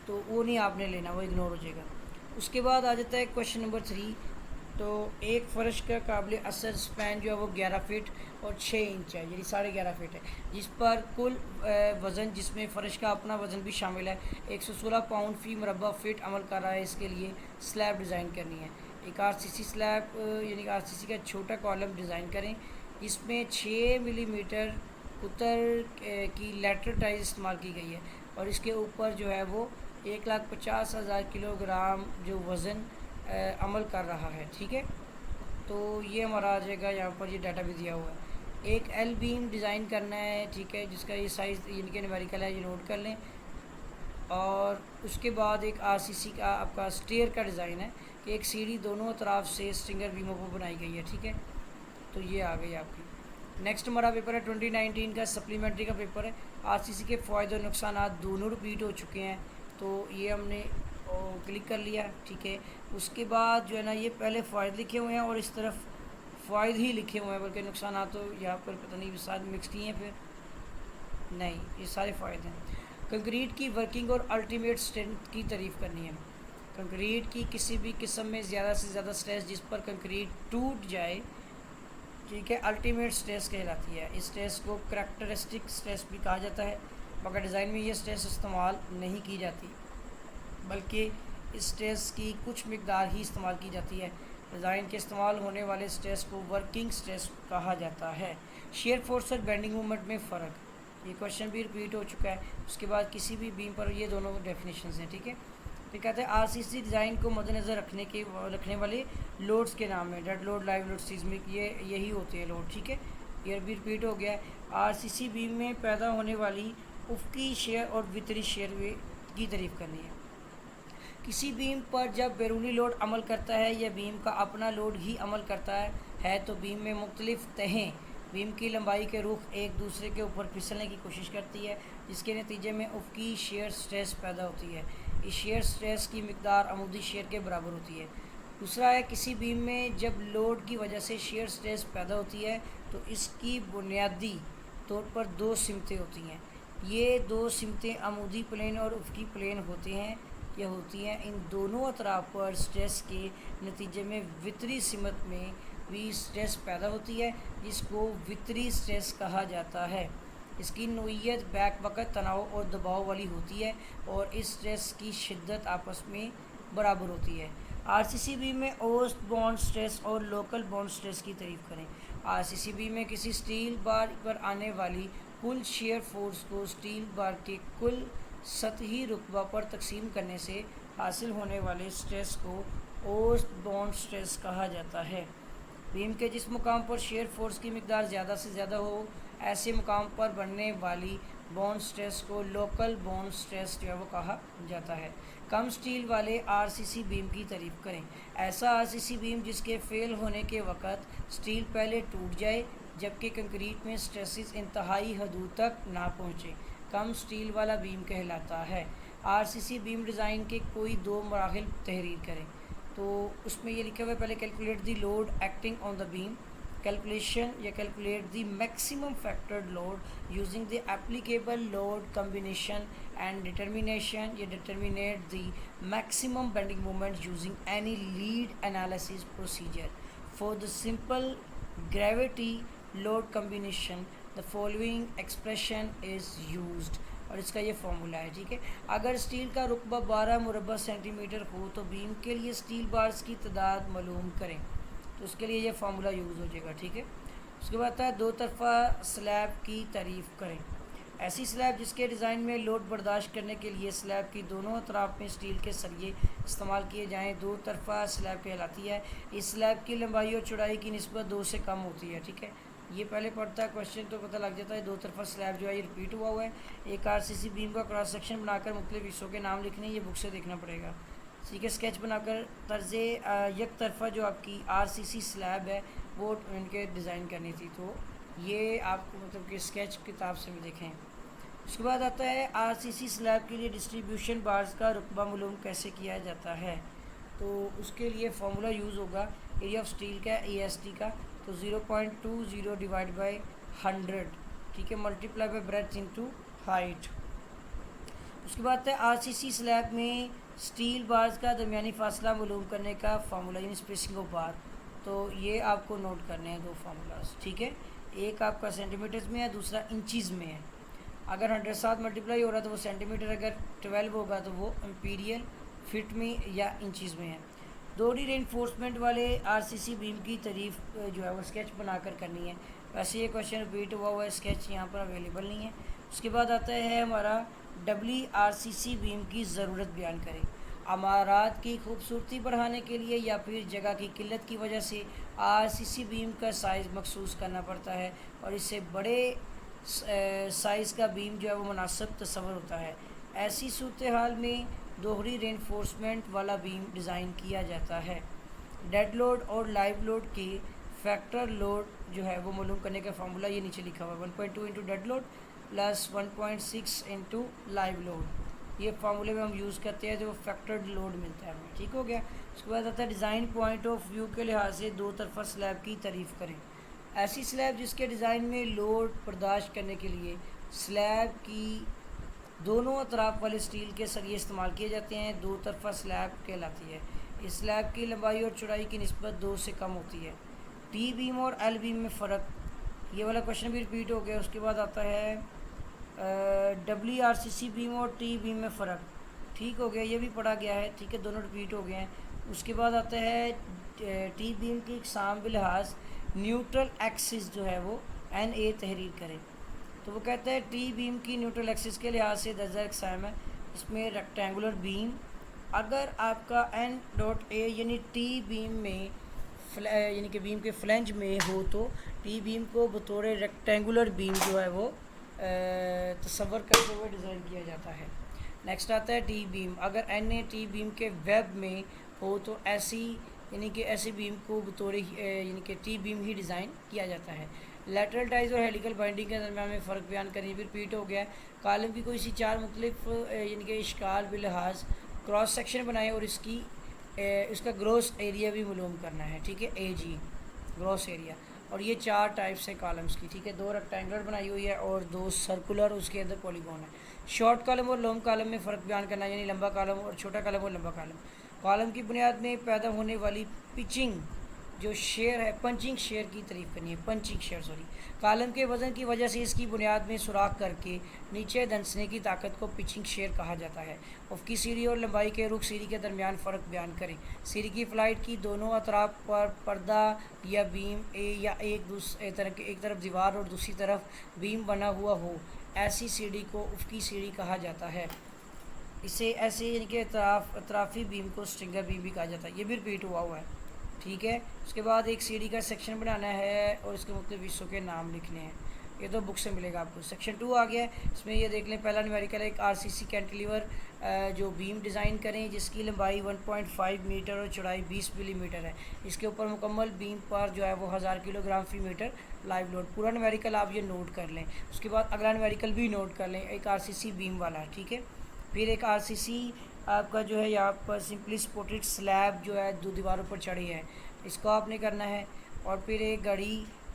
तो वो नहीं आपने लेना, वो इग्नोर हो जाएगा। उसके बाद आ जाता है क्वेश्चन नंबर 3। तो एक फ़र्श का काबिल असर स्पैन जो है वो 11 फीट और 6 इंच है, यानी 11.5 फीट है, जिस पर कुल वज़न जिसमें फ़र्श का अपना वज़न भी शामिल है 116 पाउंड फ़ी मुरबा फीट अमल कर रहा है। इसके लिए स्लैब डिज़ाइन करनी है। एक आरसीसी स्लैब यानी आरसीसी का छोटा कॉलम डिज़ाइन करें जिसमें 6 मिलीमीटर कुतर की लेटरल टाइज इस्तेमाल की गई है और इसके ऊपर जो है वो 1,50,000 किलोग्राम जो वज़न अमल कर रहा है, ठीक है। तो ये हमारा आ जाएगा, यहाँ पर ये डाटा भी दिया हुआ है। एक एल बीम डिज़ाइन करना है, ठीक है, जिसका ये साइज़ इनके न्यूमेरिकल है, ये नोट कर लें। और उसके बाद एक आरसीसी का आपका स्टेयर का डिज़ाइन है कि एक सीढ़ी दोनों तरफ से स्ट्रिंगर बीमों पर बनाई गई है, ठीक है। तो ये आ गई आपकी। नेक्स्ट हमारा पेपर है 2019 का सप्लीमेंट्री का पेपर है। आरसीसी के फ़ायदे और नुकसान दोनों रिपीट हो चुके हैं, तो ये हमने क्लिक कर लिया, ठीक है। उसके बाद जो है ना ये पहले फ़ायदे लिखे हुए हैं और इस तरफ फ़ायदे ही लिखे हुए हैं, बल्कि नुकसान तो यहाँ पर पता नहीं साथ मिक्स ही हैं, फिर नहीं, ये सारे फ़ायदे हैं। कंक्रीट की वर्किंग और अल्टीमेट स्ट्रेंथ की तारीफ़ करनी है। कंक्रीट की किसी भी किस्म में ज़्यादा से ज़्यादा स्ट्रेस जिस पर कंक्रीट टूट जाए, ठीक है, अल्टीमेट स्ट्रेस कहलाती है। इस स्ट्रेस को करैक्टरिस्टिक स्ट्रेस भी कहा जाता है, मगर डिज़ाइन में ये स्ट्रेस इस्तेमाल नहीं की जाती, बल्कि इस स्ट्रेस की कुछ मिकदार ही इस्तेमाल की जाती है। डिज़ाइन के इस्तेमाल होने वाले स्ट्रेस को वर्किंग स्ट्रेस कहा जाता है। शेयर फोर्स और बेंडिंग मूवमेंट में फ़र्क, ये क्वेश्चन भी रिपीट हो चुका है। उसके बाद किसी भी बीम पर ये दोनों डेफिनेशंस हैं, ठीक है। तो कहते हैं आरसीसी डिज़ाइन को मद्देनज़र रखने वाले लोड्स के नाम है। Dead load, live load, seismic, ये यही होते हैं लोड, ठीक है। ये भी रिपीट हो गया है। आरसीसी बीम में पैदा होने वाली उफ़क़ी शेयर और वितरी शेयर की तारीफ़ करनी है। किसी बीम पर जब बैरूनी लोड अमल करता है या बीम का अपना लोड ही अमल करता है तो बीम में मुख्तलिफ तहें बीम की लंबाई के रुख एक दूसरे के ऊपर फिसलने की कोशिश करती है, जिसके नतीजे में उफ़क़ी शेयर स्ट्रेस पैदा होती है। इस शेयर स्ट्रेस की मिकदार अमूदी शेयर के बराबर होती है। दूसरा है, किसी बीम में जब लोड की वजह से शेयर स्ट्रेस पैदा होती है तो इसकी बुनियादी तौर पर दो सिमतें होती हैं। ये दो सिमतें अमूदी प्लेन और उफ़क़ी प्लेन होती हैं। इन दोनों अतराफ पर स्ट्रेस के नतीजे में वितरी सिमत में भी स्ट्रेस पैदा होती है, जिसको वितरी स्ट्रेस कहा जाता है। इसकी नोयत बैक वक़्त तनाव और दबाव वाली होती है और इस स्ट्रेस की शिद्दत आपस में बराबर होती है। आरसीसी बीम में औसत बॉन्ड स्ट्रेस और लोकल बॉन्ड स्ट्रेस की तारीफ़ करें। आरसीसी बीम में किसी स्टील बार पर आने वाली कुल शेयर फोर्स को स्टील बार के कुल सतही रुतबा पर तकसीम करने से हासिल होने वाले स्ट्रेस को औसत बॉन्ड स्ट्रेस कहा जाता है। बीम के जिस मुकाम पर शेयर फोर्स की मिकदार ज़्यादा से ज़्यादा हो, ऐसे मुकाम पर बनने वाली बॉन्ड स्ट्रेस को लोकल बॉन्ड स्ट्रेस जो है वो कहा जाता है। कम स्टील वाले आरसीसी बीम की तारीफ़ करें। ऐसा आरसीसी बीम जिसके फेल होने के वक़्त स्टील पहले टूट जाए, जबकि कंक्रीट में स्ट्रेसेस इंतहाई हदूद तक ना पहुँचे, कम स्टील वाला बीम कहलाता है। आरसीसी बीम डिज़ाइन के कोई दो मराहिल तहरीर करें। तो उसमें ये लिखा हुआ है, पहले calculate the load acting on the beam, calculation या calculate the maximum factored load using the applicable load combination and determination या determinate the maximum bending moment using any lead analysis procedure for the simple gravity load combination the following expression is used. और इसका ये formula है, ठीक है। अगर steel का रुकबा 12 मुरबा centimetre हो तो बीम के लिए स्टील बार्स की तादाद मालूम करें। तो उसके लिए ये फार्मूला यूज़ हो जाएगा, ठीक है। उसके बाद है दो तरफ़ा स्लैब की तारीफ़ करें। ऐसी स्लैब जिसके डिज़ाइन में लोड बर्दाश्त करने के लिए स्लैब की दोनों अतराफ में स्टील के सरिये इस्तेमाल किए जाएँ, दो तरफ़ा स्लैब कहलाती है। इस स्लैब की लंबाई और चौड़ाई की निस्बत 2 से कम होती है, ठीक है। ये पहले पढ़ता है क्वेश्चन तो पता लग जाता है। दो तरफा स्लैब जो है ये रिपीट हुआ है। एक आरसीसी बीम का क्रॉस सेक्शन बनाकर मुख्तलिफ हिस्सों के नाम लिखने, ये बुक से देखना पड़ेगा, ठीक है। स्केच बनाकर तर्ज़े एक तरफा जो आपकी आरसीसी स्लैब है वो इनके डिज़ाइन करनी थी, तो ये आपको मतलब कि स्केच किताब से भी देखें। उसके बाद आता है आरसीसी स्लैब के लिए डिस्ट्रीब्यूशन बार्स का रुतबा मालूम कैसे किया जाता है। तो उसके लिए फार्मूला यूज़ होगा एरिया ऑफ स्टील का, AST का, तो 0.20 डिवाइड बाई 100, ठीक है, multiply by breadth into height. उसके बाद है आरसीसी स्लैब में स्टील बार्स का दरमियानी फासला मालूम करने का फार्मूला, यानी स्पेसिंग ऑफ बार। तो ये आपको नोट करने हैं दो फार्मूलाज, ठीक है। एक आपका सेंटीमीटर्स में है, दूसरा इंचज़ में है। अगर 100 साथ मल्टीप्लाई हो रहा है तो वो सेंटीमीटर, अगर 12 होगा तो वो इम्पीरियल फिट में या इंचज़ में है। दोहरी रेनफोर्समेंट वाले आरसीसी बीम की तारीफ़ जो है वो स्केच बनाकर करनी है। वैसे ये क्वेश्चन रिपीट हुआ है, स्केच यहाँ पर अवेलेबल नहीं है। उसके बाद आता है हमारा WRCC बीम की ज़रूरत बयान करें। अमारात की खूबसूरती बढ़ाने के लिए या फिर जगह की किल्लत की वजह से आरसीसी बीम का साइज़ मखसूस करना पड़ता है और इससे बड़े साइज़ का बीम जो है वो मुनासिब तस्वर होता है। ऐसी सूरत हाल में दोहरी रेनफोर्समेंट वाला बीम डिज़ाइन किया जाता है। डेड लोड और लाइव लोड के फैक्टर लोड जो है वो मालूम करने का फार्मूला ये नीचे लिखा हुआ है, 1.2 into dead load plus 1.6 into live load. ये फार्मूले में हम यूज़ करते हैं, जो फैक्टर्ड लोड मिलता है हमें, ठीक हो गया। उसके बाद आता है डिज़ाइन पॉइंट ऑफ व्यू के लिहाज से दो तरफा स्लैब की तारीफ़ करें। ऐसी स्लैब जिसके डिज़ाइन में लोड बर्दाश्त करने के लिए स्लैब की दोनों अतराफ वाले स्टील के सरिये इस्तेमाल किए जाते हैं, दो तरफा स्लैब कहलाती है। इस स्लैब की लंबाई और चौड़ाई की निस्बत 2 से कम होती है। टी बीम और एल बीम में फ़र्क, ये वाला क्वेश्चन भी रिपीट हो गया। उसके बाद आता है WRCC बीम और टी बीम में फ़र्क, ठीक हो गया, ये भी पढ़ा गया है, ठीक है, दोनों रिपीट हो गए हैं। उसके बाद आता है टी बीम की इकसाम बिलहाज न्यूट्रल एक्सिस जो है वो NA तहरीर करें। तो वो कहता है टी बीम की न्यूट्रल एक्सिस के लिहाज से दर्जा इकसाम है। इसमें रेक्टेंगुलर बीम, अगर आपका एन डॉट ए यानी टी बीम में यानी कि बीम के फ्लेंज में हो तो टी बीम को बतौर रेक्टेंगुलर बीम जो है वो तस्वर करते हुए डिज़ाइन किया जाता है। नेक्स्ट आता है टी बीम। अगर एन ए टी बीम के वेब में हो तो ऐसी यानी कि ऐसी बीम को बतौर यानी कि टी बीम ही डिज़ाइन किया जाता है। लेटरल टाइज और हेलिकल बाइंडिंग के दरम्यान में फ़र्क बयान करें, भी रिपीट हो गया। कॉलम की कोई सी चार मुख्तलिफ यानी कि इश्काल बिलहाज क्रॉस सेक्शन बनाए और इसका ग्रॉस एरिया भी मालूम करना है, ठीक है, ए जी ग्रॉस एरिया। और ये चार टाइप्स है कॉलम्स की, ठीक है, दो रेक्टेंगुलर बनाई हुई है और दो सर्कुलर, उसके अंदर पॉलीगॉन है। शॉर्ट कॉलम और लॉन्ग कॉलम में फ़र्क बयान करना, यानी लंबा कॉलम और छोटा कॉलम और लंबा कॉलम। कॉलम की बुनियाद में पैदा होने वाली पिचिंग जो शेयर है, पंचिंग शेयर की तारीफ करनी है, पंचिंग शेयर सॉरी। कॉलम के वज़न की वजह से इसकी बुनियाद में सुराख करके नीचे धंसने की ताकत को पिचिंग शेयर कहा जाता है। उफ़क़ी सीढ़ी और लंबाई के रुख सीढ़ी के दरमियान फ़र्क बयान करें। सीढ़ी की फ्लाइट की दोनों अतराफ पर पर्दा या बीम या एक तरफ दीवार और दूसरी तरफ बीम बना हुआ हो, ऐसी सीढ़ी को उफ़क़ी सीढ़ी कहा जाता है। इसे ऐसे यानी कि अतराफ़ी बीम को स्ट्रिंगर बीम भी कहा जाता है। ये भी रिपीट हुआ है, ठीक है। उसके बाद एक सीढ़ी का सेक्शन बनाना है और इसके मुख्तलिफ हिस्सों के नाम लिखने हैं। ये तो बुक से मिलेगा आपको। सेक्शन 2 आ गया है, इसमें ये देख लें। पहला न्यूमेरिकल एक आरसीसी कैंटिलीवर जो बीम डिज़ाइन करें जिसकी लंबाई 1.5 मीटर और चौड़ाई 20 मिलीमीटर है। इसके ऊपर मुकम्मल बीम पर जो है वो 1000 किलोग्राम फी मीटर लाइव लोड। पूरा न्यूमेरिकल आप ये नोट कर लें। उसके बाद अगला न्यूमेरिकल भी नोट कर लें, एक आरसीसी बीम वाला, ठीक है। फिर एक आरसीसी आपका जो है यहाँ पर सिंपली सपोर्टेड स्लैब जो है दो दीवारों पर चढ़ी है, इसको आपने करना है। और फिर एक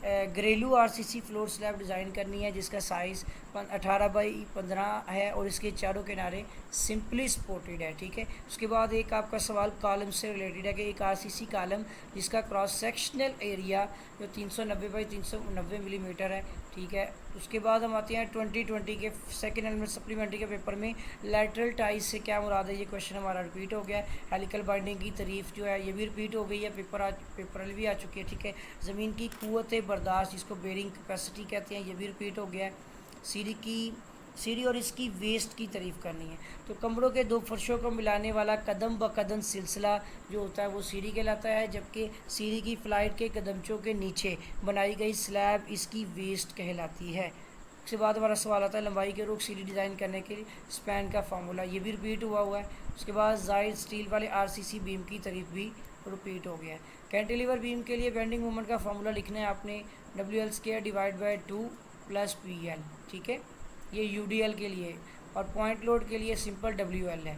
घरेलू आरसीसी फ्लोर स्लैब डिज़ाइन करनी है जिसका साइज़ 18x15 है और इसके चारों किनारे सिंपली सपोर्टेड है, ठीक है। उसके बाद एक आपका सवाल कॉलम से रिलेटेड है कि एक आरसीसी कॉलम जिसका क्रॉस सेक्शनल एरिया जो 390x390 मिलीमीटर है, ठीक है। उसके बाद हम आते हैं 2020 के सेकेंड एलिमेंट सप्लीमेंट्री के पेपर में लैटरल टाइज से क्या मुराद है। ये क्वेश्चन हमारा रिपीट हो गया है। हेलिकल बाइंडिंग की तारीफ जो है ये भी रिपीट हो गई है, पेपर भी आ चुकी है, ठीक है। ज़मीन की क़ुव्वत बर्दाश्त जिसको बेरिंग कैपेसिटी कहते हैं, ये भी रिपीट हो गया है। सीढ़ी और इसकी वेस्ट की तारीफ़ करनी है। तो कमरों के दो फर्शों को मिलाने वाला कदम ब कदम सिलसिला जो होता है वो सीढ़ी कहलाता है, जबकि सीढ़ी की फ्लाइट के कदमचों के नीचे बनाई गई स्लैब इसकी वेस्ट कहलाती है। उसके बाद हमारा सवाल आता है लंबाई के रुख सीढ़ी डिज़ाइन करने के लिए स्पैन का फार्मूला, ये भी रिपीट हुआ है। उसके बाद जायद स्टील वाले आरसीसी बीम की तारीफ भी रिपीट हो गया है। कैंटिलीवर बीम के लिए बेंडिंग मोमेंट का फार्मूला लिखना है आपने, WL² / 2 + PL, ठीक है। ये UDL के लिए, और पॉइंट लोड के लिए सिंपल WL है।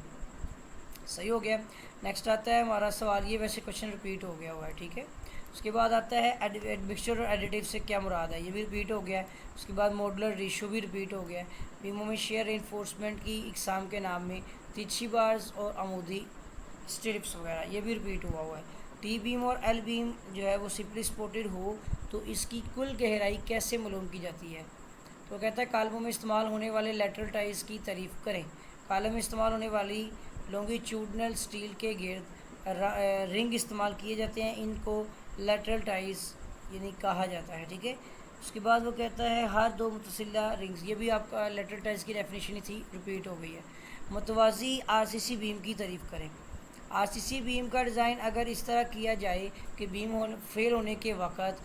सही हो गया। नेक्स्ट आता है हमारा सवाल, ये वैसे क्वेश्चन रिपीट हो गया हुआ है, ठीक है। उसके बाद आता है मिक्सचर और एडिटिव से क्या मुराद है, ये भी रिपीट हो गया है। उसके बाद मॉडुलर रेशो भी रिपीट हो गया है। बीमों में शेयर रेनफोर्समेंट की इकसाम के नाम में तिरछी बार्स और अमूदी स्ट्रिप्स वगैरह, ये भी रिपीट हुआ है। टी बीम और एल बीम जो है वो सिंपली सपोर्टेड हो तो इसकी कुल गहराई कैसे मालूम की जाती है। तो कहता है कॉलमों में इस्तेमाल होने वाले लेटरल टाइज की तारीफ़ करें। कॉलम में इस्तेमाल होने वाली लॉन्गिट्यूडनल स्टील के गिर्द रिंग इस्तेमाल किए जाते हैं, इनको लेटरल टाइज यानी कहा जाता है, ठीक है। उसके बाद वो कहता है हर दो मुतसिला रिंग्स, ये भी आपका लेटरल टाइज की डेफिनेशन ही थी, रिपीट हो गई है। मुतवाज़ी आरसीसी बीम की तारीफ़ करें। आरसीसी बीम का डिज़ाइन अगर इस तरह किया जाए कि बीम फेल होने के वक़्त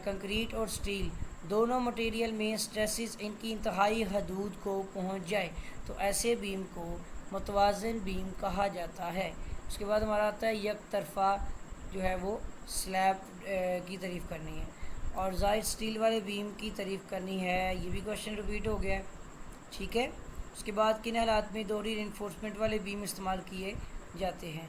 कंक्रीट और स्टील दोनों मटेरियल में स्ट्रेसेस इनकी इंतहाई हदूद को पहुंच जाए तो ऐसे बीम को मुतवाज़िन बीम कहा जाता है। उसके बाद हमारा आता है एक तरफा जो है वो स्लैब की तारीफ़ करनी है और जायद स्टील वाले बीम की तारीफ़ करनी है, ये भी क्वेश्चन रिपीट हो गया है, ठीक है। उसके बाद किन हालात में दोहरी रेनफोर्समेंट वाले बीम इस्तेमाल किए जाते हैं।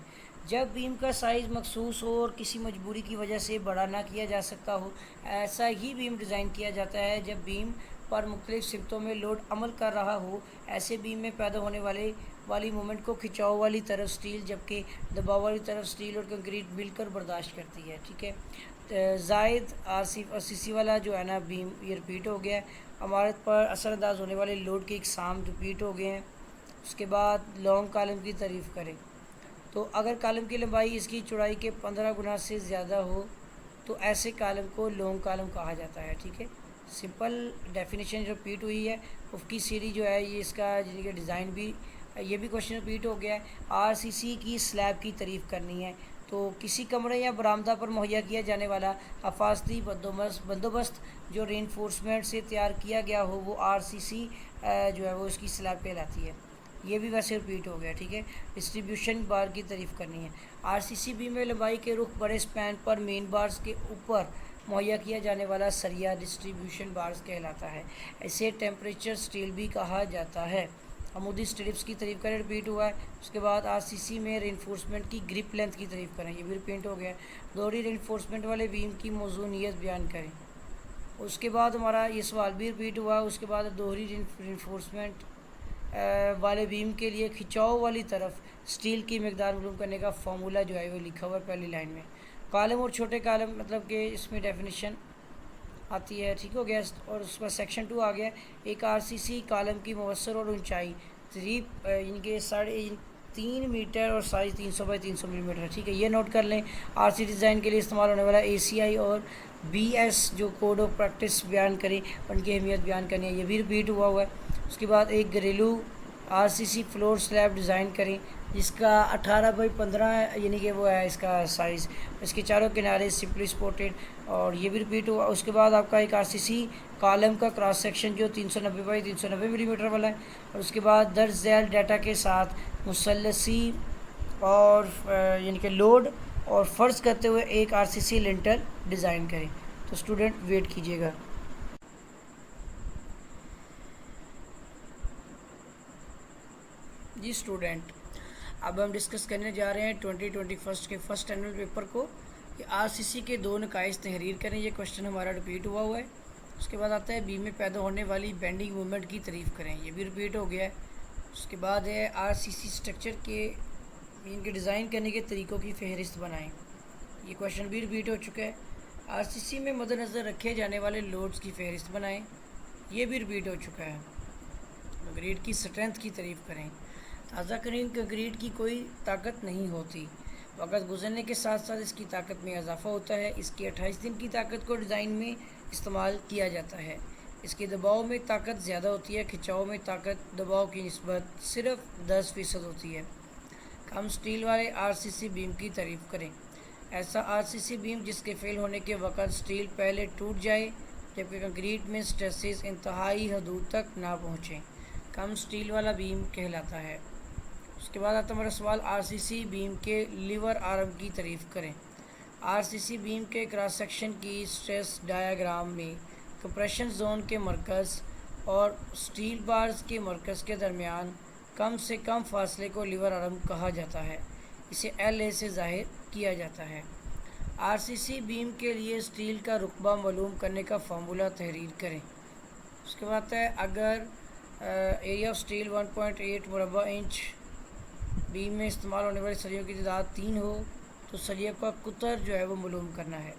जब बीम का साइज़ मखसूस हो और किसी मजबूरी की वजह से बड़ा ना किया जा सकता हो, ऐसा ही बीम डिज़ाइन किया जाता है। जब बीम पर मुख्तलिफ़ सिमतों में लोड अमल कर रहा हो, ऐसे बीम में पैदा होने वाली मोमेंट को खिंचाव वाली तरफ स्टील जबकि दबाव वाली तरफ स्टील और कंक्रीट मिलकर बर्दाश्त करती है, ठीक है। जायद आरसीसी वाला जो है ना बीम, ये रिपीट हो गया है। इमारत पर असरअंदाज होने वाले लोड के इकसाम रिपीट हो गए हैं। उसके बाद लॉन्ग कॉलम की तारीफ़ करें। तो अगर कॉलम की लंबाई इसकी चौड़ाई के 15 गुना से ज़्यादा हो तो ऐसे कॉलम को लॉन्ग कॉलम कहा जाता है, ठीक है। सिंपल डेफिनेशन जो रिपीट हुई है। उफ़क़ी सीढ़ी जो है ये इसका यानी कि डिज़ाइन भी ये भी क्वेश्चन रिपीट हो गया है। आरसीसी की स्लैब की तारीफ़ करनी है, तो किसी कमरे या बरामदा पर मुहैया किया जाने वाला हिफाजती बंदोबस्त जो रेनफोर्समेंट से तैयार किया गया हो वो आरसीसी जो है वो इसकी स्लैब कहलाती है। ये भी वैसे रिपीट हो गया, ठीक है। डिस्ट्रीब्यूशन बार की तारीफ़ करनी है। आरसीसी बीम में लंबाई के रुख बड़े स्पैन पर मेन बार्स के ऊपर मुहैया किया जाने वाला सरिया डिस्ट्रीब्यूशन बार्स कहलाता है। इसे टेम्परेचर स्टील भी कहा जाता है। अमूदी स्ट्रिप्स की तारीफ करें, रिपीट हुआ है। उसके बाद आरसीसी में रेनफोर्समेंट की ग्रिप लेंथ की तारीफ करें, ये भी रिपीट हो गया है। दोहरी रेनफोर्समेंट वाले बीम की मौजूनियत बयान करें। उसके बाद हमारा ये सवाल भी रिपीट हुआ। उसके बाद दोहरी रेनफोर्समेंट वाले बीम के लिए खिंचाव वाली तरफ स्टील की मकदार मालूम करने का फार्मूला जो है वो लिखा हुआ है पहली लाइन में। कॉलम और छोटे कॉलम मतलब कि इसमें डेफिनेशन आती है, ठीक हो गया। और उसके बाद सेक्शन 2 आ गया। एक आरसीसी कॉलम की मुवस्सर और ऊंचाई इनके 3.5 मीटर और साइज़ 300 बाई 300 मिलीमीटर है, ठीक है। ये नोट कर लें। आरसी डिज़ाइन के लिए इस्तेमाल होने वाला एसीआई और बीएस जो कोड ऑफ प्रैक्टिस बयान करें, उनकी अहमियत बयान करनी है, ये भी रिपीट हुआ है। उसके बाद एक घरेलू आरसीसी फ्लोर स्लैब डिज़ाइन करें जिसका 18 बाई 15 यानी कि वो है इसका साइज़, इसके चारों किनारे सिंपली सपोर्टेड, और ये भी रिपीट हुआ। उसके बाद आपका एक आरसीसी कॉलम का क्रॉस सेक्शन जो 390 बाई 390 मिलीमीटर वाला है, और उसके बाद दर्ज झैल डाटा के साथ मुसल्लसी और यानी कि लोड और फ़र्ज़ करते हुए एक आरसीसी लिंटर डिज़ाइन करें। तो स्टूडेंट वेट कीजिएगा। जी स्टूडेंट, अब हम डिस्कस करने जा रहे हैं 2021 के फर्स्ट एनुअल पेपर को कि आरसीसी के 2 नकाइस तहरीर करें। ये क्वेश्चन हमारा रिपीट हुआ है। उसके बाद आता है बीम में पैदा होने वाली बेंडिंग मूवमेंट की तारीफ़ करें, ये भी रिपीट हो गया है। उसके बाद है आरसीसी स्ट्रक्चर के इनके डिज़ाइन करने के तरीक़ों की फहरिस्त बनाएं, ये क्वेश्चन भी रिपीट हो चुका है। आरसीसी में मद्देनज़र रखे जाने वाले लोड्स की फहरिस्त बनाएं, ये भी रिपीट हो चुका है। कंक्रीट की स्ट्रेंथ की तारीफ़ करें। ताज़ा करीन कंक्रीट की कोई ताकत नहीं होती, वक़्त गुजरने के साथ साथ इसकी ताकत में इजाफा होता है। इसकी 28 दिन की ताकत को डिज़ाइन में इस्तेमाल किया जाता है। इसके दबाव में ताकत ज़्यादा होती है, खिंचाव में ताकत दबाव की निस्बत सिर्फ 10% होती है। कम स्टील वाले आरसीसी बीम की तारीफ़ करें। ऐसा आरसीसी बीम जिसके फेल होने के वक़्त स्टील पहले टूट जाए जबकि कंक्रीट में स्ट्रेसेस इंतहाई हदूद तक ना पहुँचें, कम स्टील वाला बीम कहलाता है। उसके बाद आता हमारा सवाल, आरसीसी बीम के लीवर आर्म की तारीफ़ करें। आरसीसी बीम के क्रॉस सेक्शन की स्ट्रेस डायग्राम में कंप्रेशन जोन के मरकज़ और स्टील बार्स के मरकज़ के दरमियान कम से कम फासले को लीवर आर्म कहा जाता है। इसे LA से ज़ाहिर किया जाता है। आरसीसी बीम के लिए स्टील का रुकबा मालूम करने का फार्मूला तहरीर करें। उसके बाद है अगर एरिया ऑफ स्टील 1.8 मुरबा इंच बीम में इस्तेमाल होने वाले सरियों की तादाद 3 हो तो सरियों का कुतर जो है वो मालूम करना है।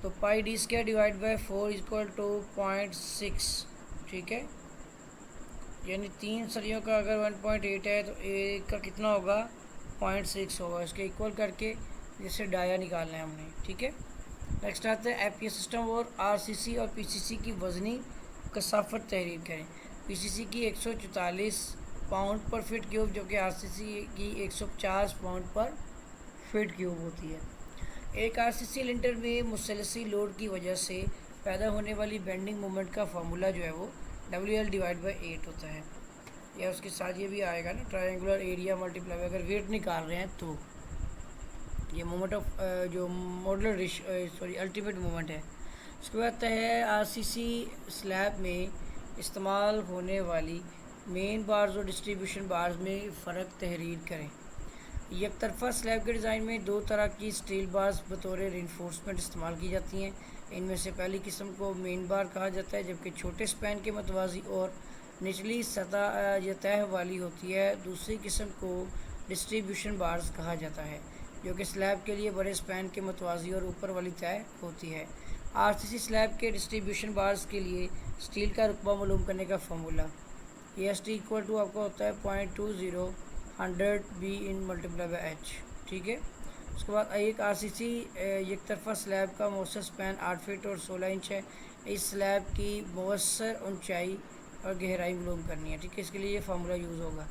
तो pi D square divide by 4 equal to 0.6, ठीक है। यानी 3 सरियों का अगर 1.8 है तो एक का कितना होगा, 0.6 होगा। इसके इक्वल करके जिससे डाया निकालना है हमने, ठीक है। नेक्स्ट आता है एपीएस सिस्टम और आरसीसी और पीसीसी की वज़नी कसाफत तहरीर करें। पीसीसी की 144 पाउंड पर फीट क्यूब जबकि आरसीसी की 150 पाउंड पर फीट क्यूब होती है। एक आरसीसी लिंटर में मुसलसल लोड की वजह से पैदा होने वाली बेंडिंग मोमेंट का फार्मूला जो है वो WL डिवाइड बाई 8 होता है। या उसके साथ ये भी आएगा ना, ट्रायंगुलर एरिया मल्टीप्लाई, अगर वेट निकाल रहे हैं तो ये मोमेंट ऑफ जो मॉडुलर अल्टीमेट मोमेंट है। उसके बाद है आरसीसी स्लैब में इस्तेमाल होने वाली मेन बार्स और डिस्ट्रीब्यूशन बार्स में फ़र्क तहरीर करें। एक तरफा स्लैब के डिज़ाइन में 2 तरह की स्टील बार्स बतौर रेनफोर्समेंट इस्तेमाल की जाती हैं। इनमें से पहली किस्म को मेन बार कहा जाता है जबकि छोटे स्पैन के मतवाज़ी और निचली सतह या तह वाली होती है। दूसरी किस्म को डिस्ट्रीब्यूशन बार्स कहा जाता है जो कि स्लैब के लिए बड़े स्पैन के मतवाज़ी और ऊपर वाली तह होती है। आरसीसी स्लैब के डिस्ट्रीब्यूशन बार्स के लिए स्टील का रुकबा मालूम करने का फार्मूला EST इक्वल टू आपका होता है 0.20 100 B in multiply by H, ठीक है। उसके बाद एक आरसीसी एक तरफा स्लैब का मौसर स्पैन 8 फीट और 16 इंच है। इस स्लैब की मौसर ऊंचाई और गहराई मालूम करनी है, ठीक है। इसके लिए ये फार्मूला यूज़ होगा।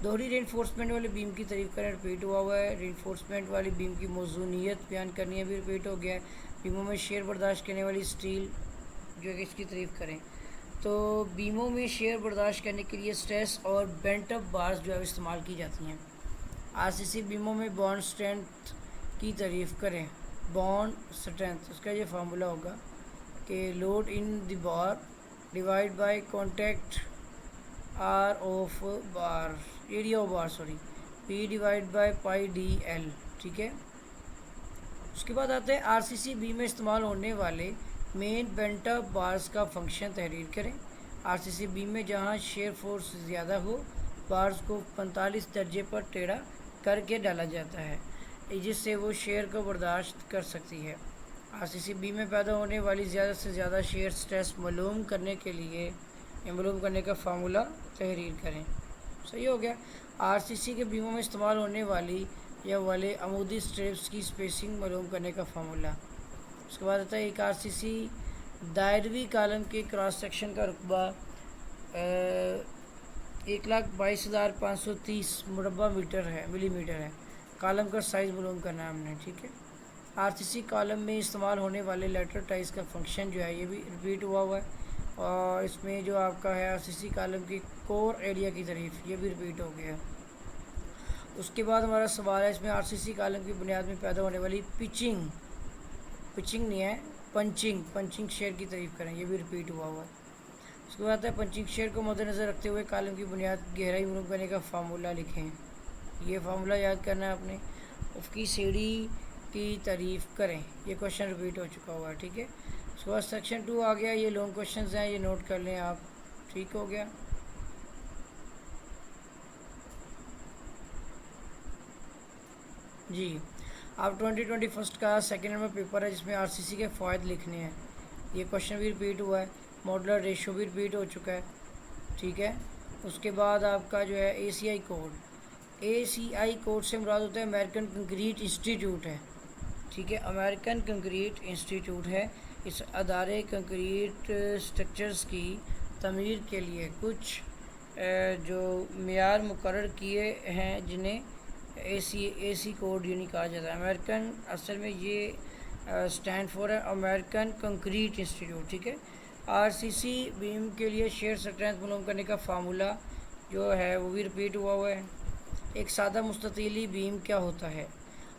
दोहरी रेनफोर्समेंट वाली बीम की तारीफ करें, रिपीट हुआ है। रेनफोर्समेंट वाली बीम की मौजूनियत बयान करनी है, भी रिपीट हो गया है। बीमों में शेयर बर्दाश्त करने वाली स्टील जो है इसकी तारीफ करें। तो बीमों में शेयर बर्दाश्त करने के लिए स्ट्रेस और बेंट अप बार्स जो है इस्तेमाल की जाती हैं। आरसीसी बीमों में बॉन्ड स्ट्रेंथ की तारीफ करें। बॉन्ड स्ट्रेंथ उसका ये फार्मूला होगा कि load in the bar divide by contact R of bar, area of bar sorry, P divide by pi D L, ठीक है। उसके बाद आते हैं आरसीसी बीम में इस्तेमाल होने वाले मेन बेंट अप बार्स का फंक्शन तहरीर करें। आरसीसी बीम में जहां शेयर फोर्स ज़्यादा हो, बार्स को 45 दर्जे पर टेढ़ा करके डाला जाता है जिससे वो शेयर को बर्दाश्त कर सकती है। आरसीसी बीम में पैदा होने वाली ज़्यादा से ज़्यादा शेयर स्ट्रेस मालूम करने के लिए मालूम करने का फार्मूला तहरीर करें। सही हो गया। आरसीसी के बीमों में इस्तेमाल होने वाली या वाले अमूदी स्ट्रिप्स की स्पेसिंग मालूम करने का फार्मूला। उसके बाद आता है एक आरसीसी दायरवी कालम के क्रॉस सेक्शन का रुकबा 1,22,530 मुरबा मीटर है, मिलीमीटर है। कालम का साइज़ मालूम करना है हमने, ठीक है। आरसीसी कालम में इस्तेमाल होने वाले लेटर टाइज का फंक्शन जो है ये भी रिपीट हुआ है। और इसमें जो आपका है आरसीसी कालम की कोर एरिया की तारीफ, ये भी रिपीट हो गया। उसके बाद हमारा सवाल है इसमें आरसीसी कालम की बुनियाद में पैदा होने वाली पिचिंग नहीं है, पंचिंग शेयर की तारीफ करें, ये भी रिपीट हुआ है। उसके बाद है पंचिंग शेयर को मद्देनज़र रखते हुए कालम की बुनियाद गहराई मालूम करने का फार्मूला लिखें। ये फार्मूला याद करना है आपने। उसकी सीढ़ी की तारीफ करें, ये क्वेश्चन रिपीट हो चुका हुआ है, ठीक है। उसके बाद सेक्शन 2 आ गया, ये लॉन्ग क्वेश्चन हैं, ये नोट कर लें आप, ठीक हो गया। जी आप 2021 का सेकेंड नंबर पेपर है जिसमें आरसीसी के फ़ायदे लिखने हैं। ये क्वेश्चन भी रिपीट हुआ है, मॉडुलर रेशो भी रिपीट हो चुका है, ठीक है। उसके बाद आपका जो है एसीआई कोड से मुराद होता है अमेरिकन कंक्रीट इंस्टीट्यूट है, ठीक है। अमेरिकन कंक्रीट इंस्टीट्यूट है। इस अदारे कंक्रीट स्ट्रक्चर्स की तमीर के लिए कुछ जो मेयार मुकर्रर किए हैं जिन्हें एसी कोड यूनी कहा जाता है। अमेरिकन असल में ये स्टैंड फॉर है अमेरिकन कंक्रीट इंस्टीट्यूट, ठीक है। आरसीसी बीम के लिए शेयर स्ट्रेंथ मालूम करने का फार्मूला जो है वो भी रिपीट हुआ है। एक सादा मुस्ततीली बीम क्या होता है?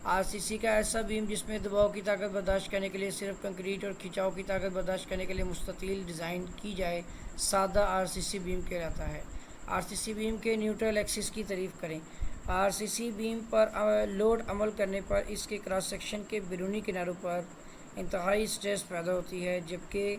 आरसीसी का ऐसा बीम जिसमें दबाव की ताकत बर्दाश्त करने के लिए सिर्फ कंक्रीट और खिंचाव की ताकत बर्दाश्त करने के लिए मुस्ततील डिज़ाइन की जाए, सादा आरसीसी बीम कहलाता है। आरसीसी बीम के न्यूट्रल एक्सिस की तारीफ करें। आरसीसी बीम पर लोड अमल करने पर इसके क्रॉस सेक्शन के बैरूनी किनारों पर इंतहाई स्ट्रेस पैदा होती है जबकि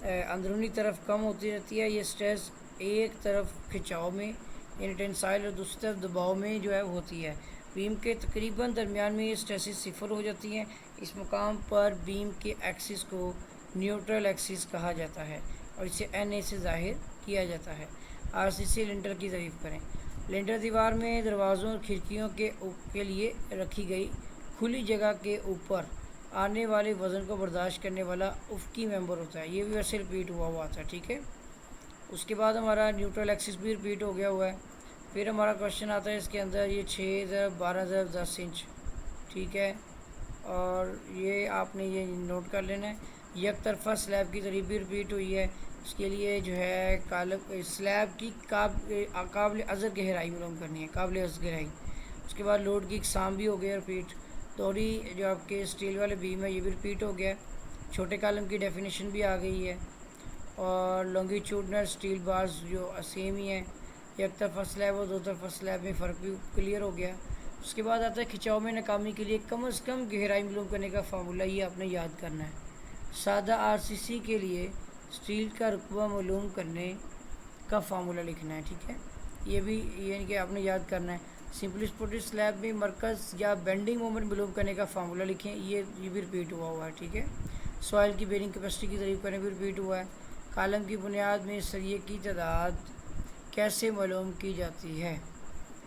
अंदरूनी तरफ कम होती रहती है। ये स्ट्रेस एक तरफ खिंचाव में यानी टेंसाइल और दूसरी तरफ दबाव में जो है होती है। बीम के तकरीबन दरमियान में ये स्ट्रेसेस सिफर हो जाती हैं। इस मुकाम पर बीम के एक्सिस को न्यूट्रल एक्सिस कहा जाता है और इसे NA से जाहिर किया जाता है। आरसीसी लिंटर की तारीफ करें। लिंटर दीवार में दरवाज़ों और खिड़कियों के लिए रखी गई खुली जगह के ऊपर आने वाले वज़न को बर्दाश्त करने वाला उफ़क़ी मेंबर होता है। ये भी वैसे रिपीट हुआ था, ठीक है। उसके बाद हमारा न्यूट्रल एक्सिस भी रिपीट हो गया हुआ है। फिर हमारा क्वेश्चन आता है इसके अंदर ये 6 × 12 × 10 इंच, ठीक है। और ये आपने ये नोट कर लेना है। एक तरफा स्लैब की तारीफ भी रिपीट हुई है। इसके लिए जो है स्लैब की काबिल अज़र गहराई मालूम करनी है, काबिल अज़र गहराई। उसके बाद लोड की इकसाम भी हो गया रिपीट। दोहरी जो आपके स्टील वाले बीम है ये भी रिपीट हो गया। छोटे कालम की डेफिनेशन भी आ गई है। और लॉन्गिट्यूडनल स्टील बार्स जो सेम ही है। एक तरफा स्लैब और दो तरफा स्लैब में फ़र्क भी क्लियर हो गया। उसके बाद आता है खिंचाव में नाकामी के लिए कम से कम गहराई मालूम करने का फार्मूला, ये आपने याद करना है। सादा आरसीसी के लिए स्टील का रुतबा मालूम करने का फार्मूला लिखना है, ठीक है। ये भी यानी कि आपने याद करना है। सिंपली स्पोर्टेड स्लैब में मरकज़ या बेंडिंग मोमेंट मालूम करने का फार्मूला लिखें, ये भी रिपीट हुआ है, ठीक है। सॉइल की बेरिंग कैपेसिटी की तारीफ करने भी रिपीट हुआ है। कालम की बुनियाद में सरिये की तादाद कैसे मालूम की जाती है,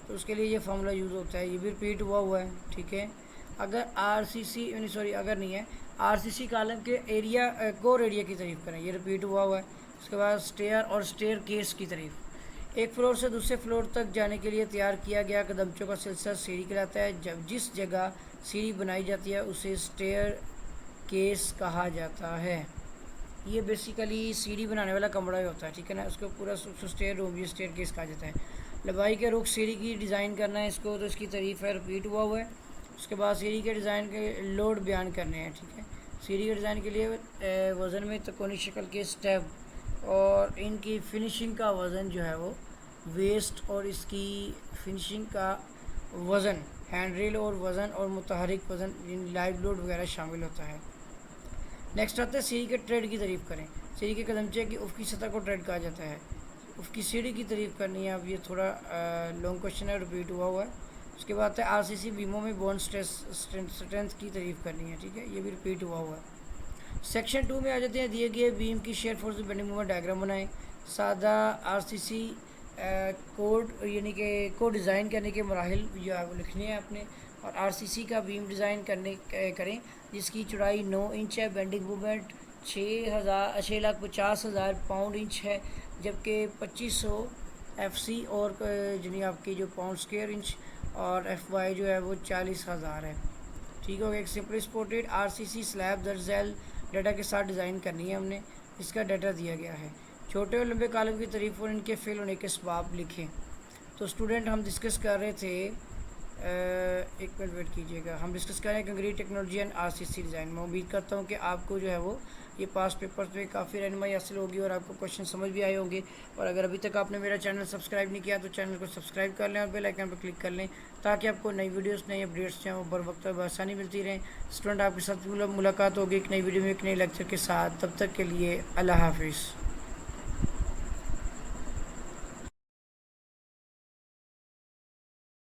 तो उसके लिए ये फार्मूला यूज़ होता है, ये भी रिपीट हुआ है, ठीक है। अगर अगर नहीं है आरसीसी कालम के एरिया कोर एरिया की तारीफ करें, ये रिपीट हुआ है। उसके बाद स्टेयर और स्टेयर केस की तारीफ, एक फ्लोर से दूसरे फ्लोर तक जाने के लिए तैयार किया गया कदमचों का सिलसिला सीढ़ी कहलाता है। जब जिस जगह सीढ़ी बनाई जाती है उसे स्टेयर केस कहा जाता है। ये बेसिकली सीढ़ी बनाने वाला कमरा ही होता है, ठीक है ना, उसको पूरा स्टेयर रूम या स्टेयर केस कहा जाता है। लंबाई के रुख सीढ़ी की डिज़ाइन करना है इसको, तो इसकी तारीफ है, रिपीट हुआ है। उसके बाद सीढ़ी के डिज़ाइन के लोड बयान करने हैं, ठीक है। सीढ़ी के डिज़ाइन के लिए वज़न में त्रिकोणीय शक्ल के स्टेप और इनकी फिनिशिंग का वज़न जो है वो वेस्ट और इसकी फिनिशिंग का वज़न हैंडरेल और वज़न और मुतहरिक वज़न लाइव लोड वगैरह शामिल होता है। नेक्स्ट आता है सीढ़ी के ट्रेड की तारीफ़ करें। सीढ़ी के कदमचे की उफ़ की सतह को ट्रेड कहा जाता है। उफ़ की सीढ़ी की तारीफ़ करनी है। अब ये थोड़ा लॉन्ग क्वेश्चन है, रिपीट हुआ है। उसके बाद है आरसीसी बीमों में बोन स्ट्रेंथ की तारीफ़ करनी है, ठीक है, ये भी रिपीट हुआ है। सेक्शन 2 में आ जाते हैं, दिए गए बीम की shear force bending movement diagram बनाएं। सादा आरसीसी कोड यानी कि को डिज़ाइन करने के मराहिल जो है वो लिखने हैं अपने, और आरसीसी का बीम डिज़ाइन करें जिसकी चौड़ाई 9 इंच है, बेंडिंग मूवमेंट 6,50,000 पाउंड इंच है, जबकि 2500 एफसी और यानी आपकी जो पाउंड स्क्वायर इंच और एफवाई जो है वो 40,000 है, ठीक हो गया। एक सिंपली सपोर्टेड आरसीसी स्लैब दरअसल डाटा के साथ डिज़ाइन करनी है हमने, इसका डाटा दिया गया है। छोटे और लंबे कॉलम की तारीफ और इनके फेल होने के असबाब लिखें। तो स्टूडेंट हम डिस्कस कर रहे थे, एक मिनट वेट कीजिएगा, हम डिस्कस कर रहे हैं concrete technology and RCC design. मैं उम्मीद करता हूँ कि आपको जो है वो ये पास पेपर्स में काफ़ी रहनुमाई हासिल होगी और आपको क्वेश्चन समझ भी आए होंगे। और अगर अभी तक आपने मेरा चैनल सब्सक्राइब नहीं किया तो चैनल को सब्सक्राइब कर लें और बेल आइकन पर क्लिक कर लें, ताकि आपको नई वीडियोस नई अपडेट्स जो हैं वो बर वक्त आसानी मिलती रहें। स्टूडेंट आपके साथ मुलाकात होगी एक नई वीडियो में एक नई लेक्चर के साथ। तब तक के लिए अल्लाह हाफिज़।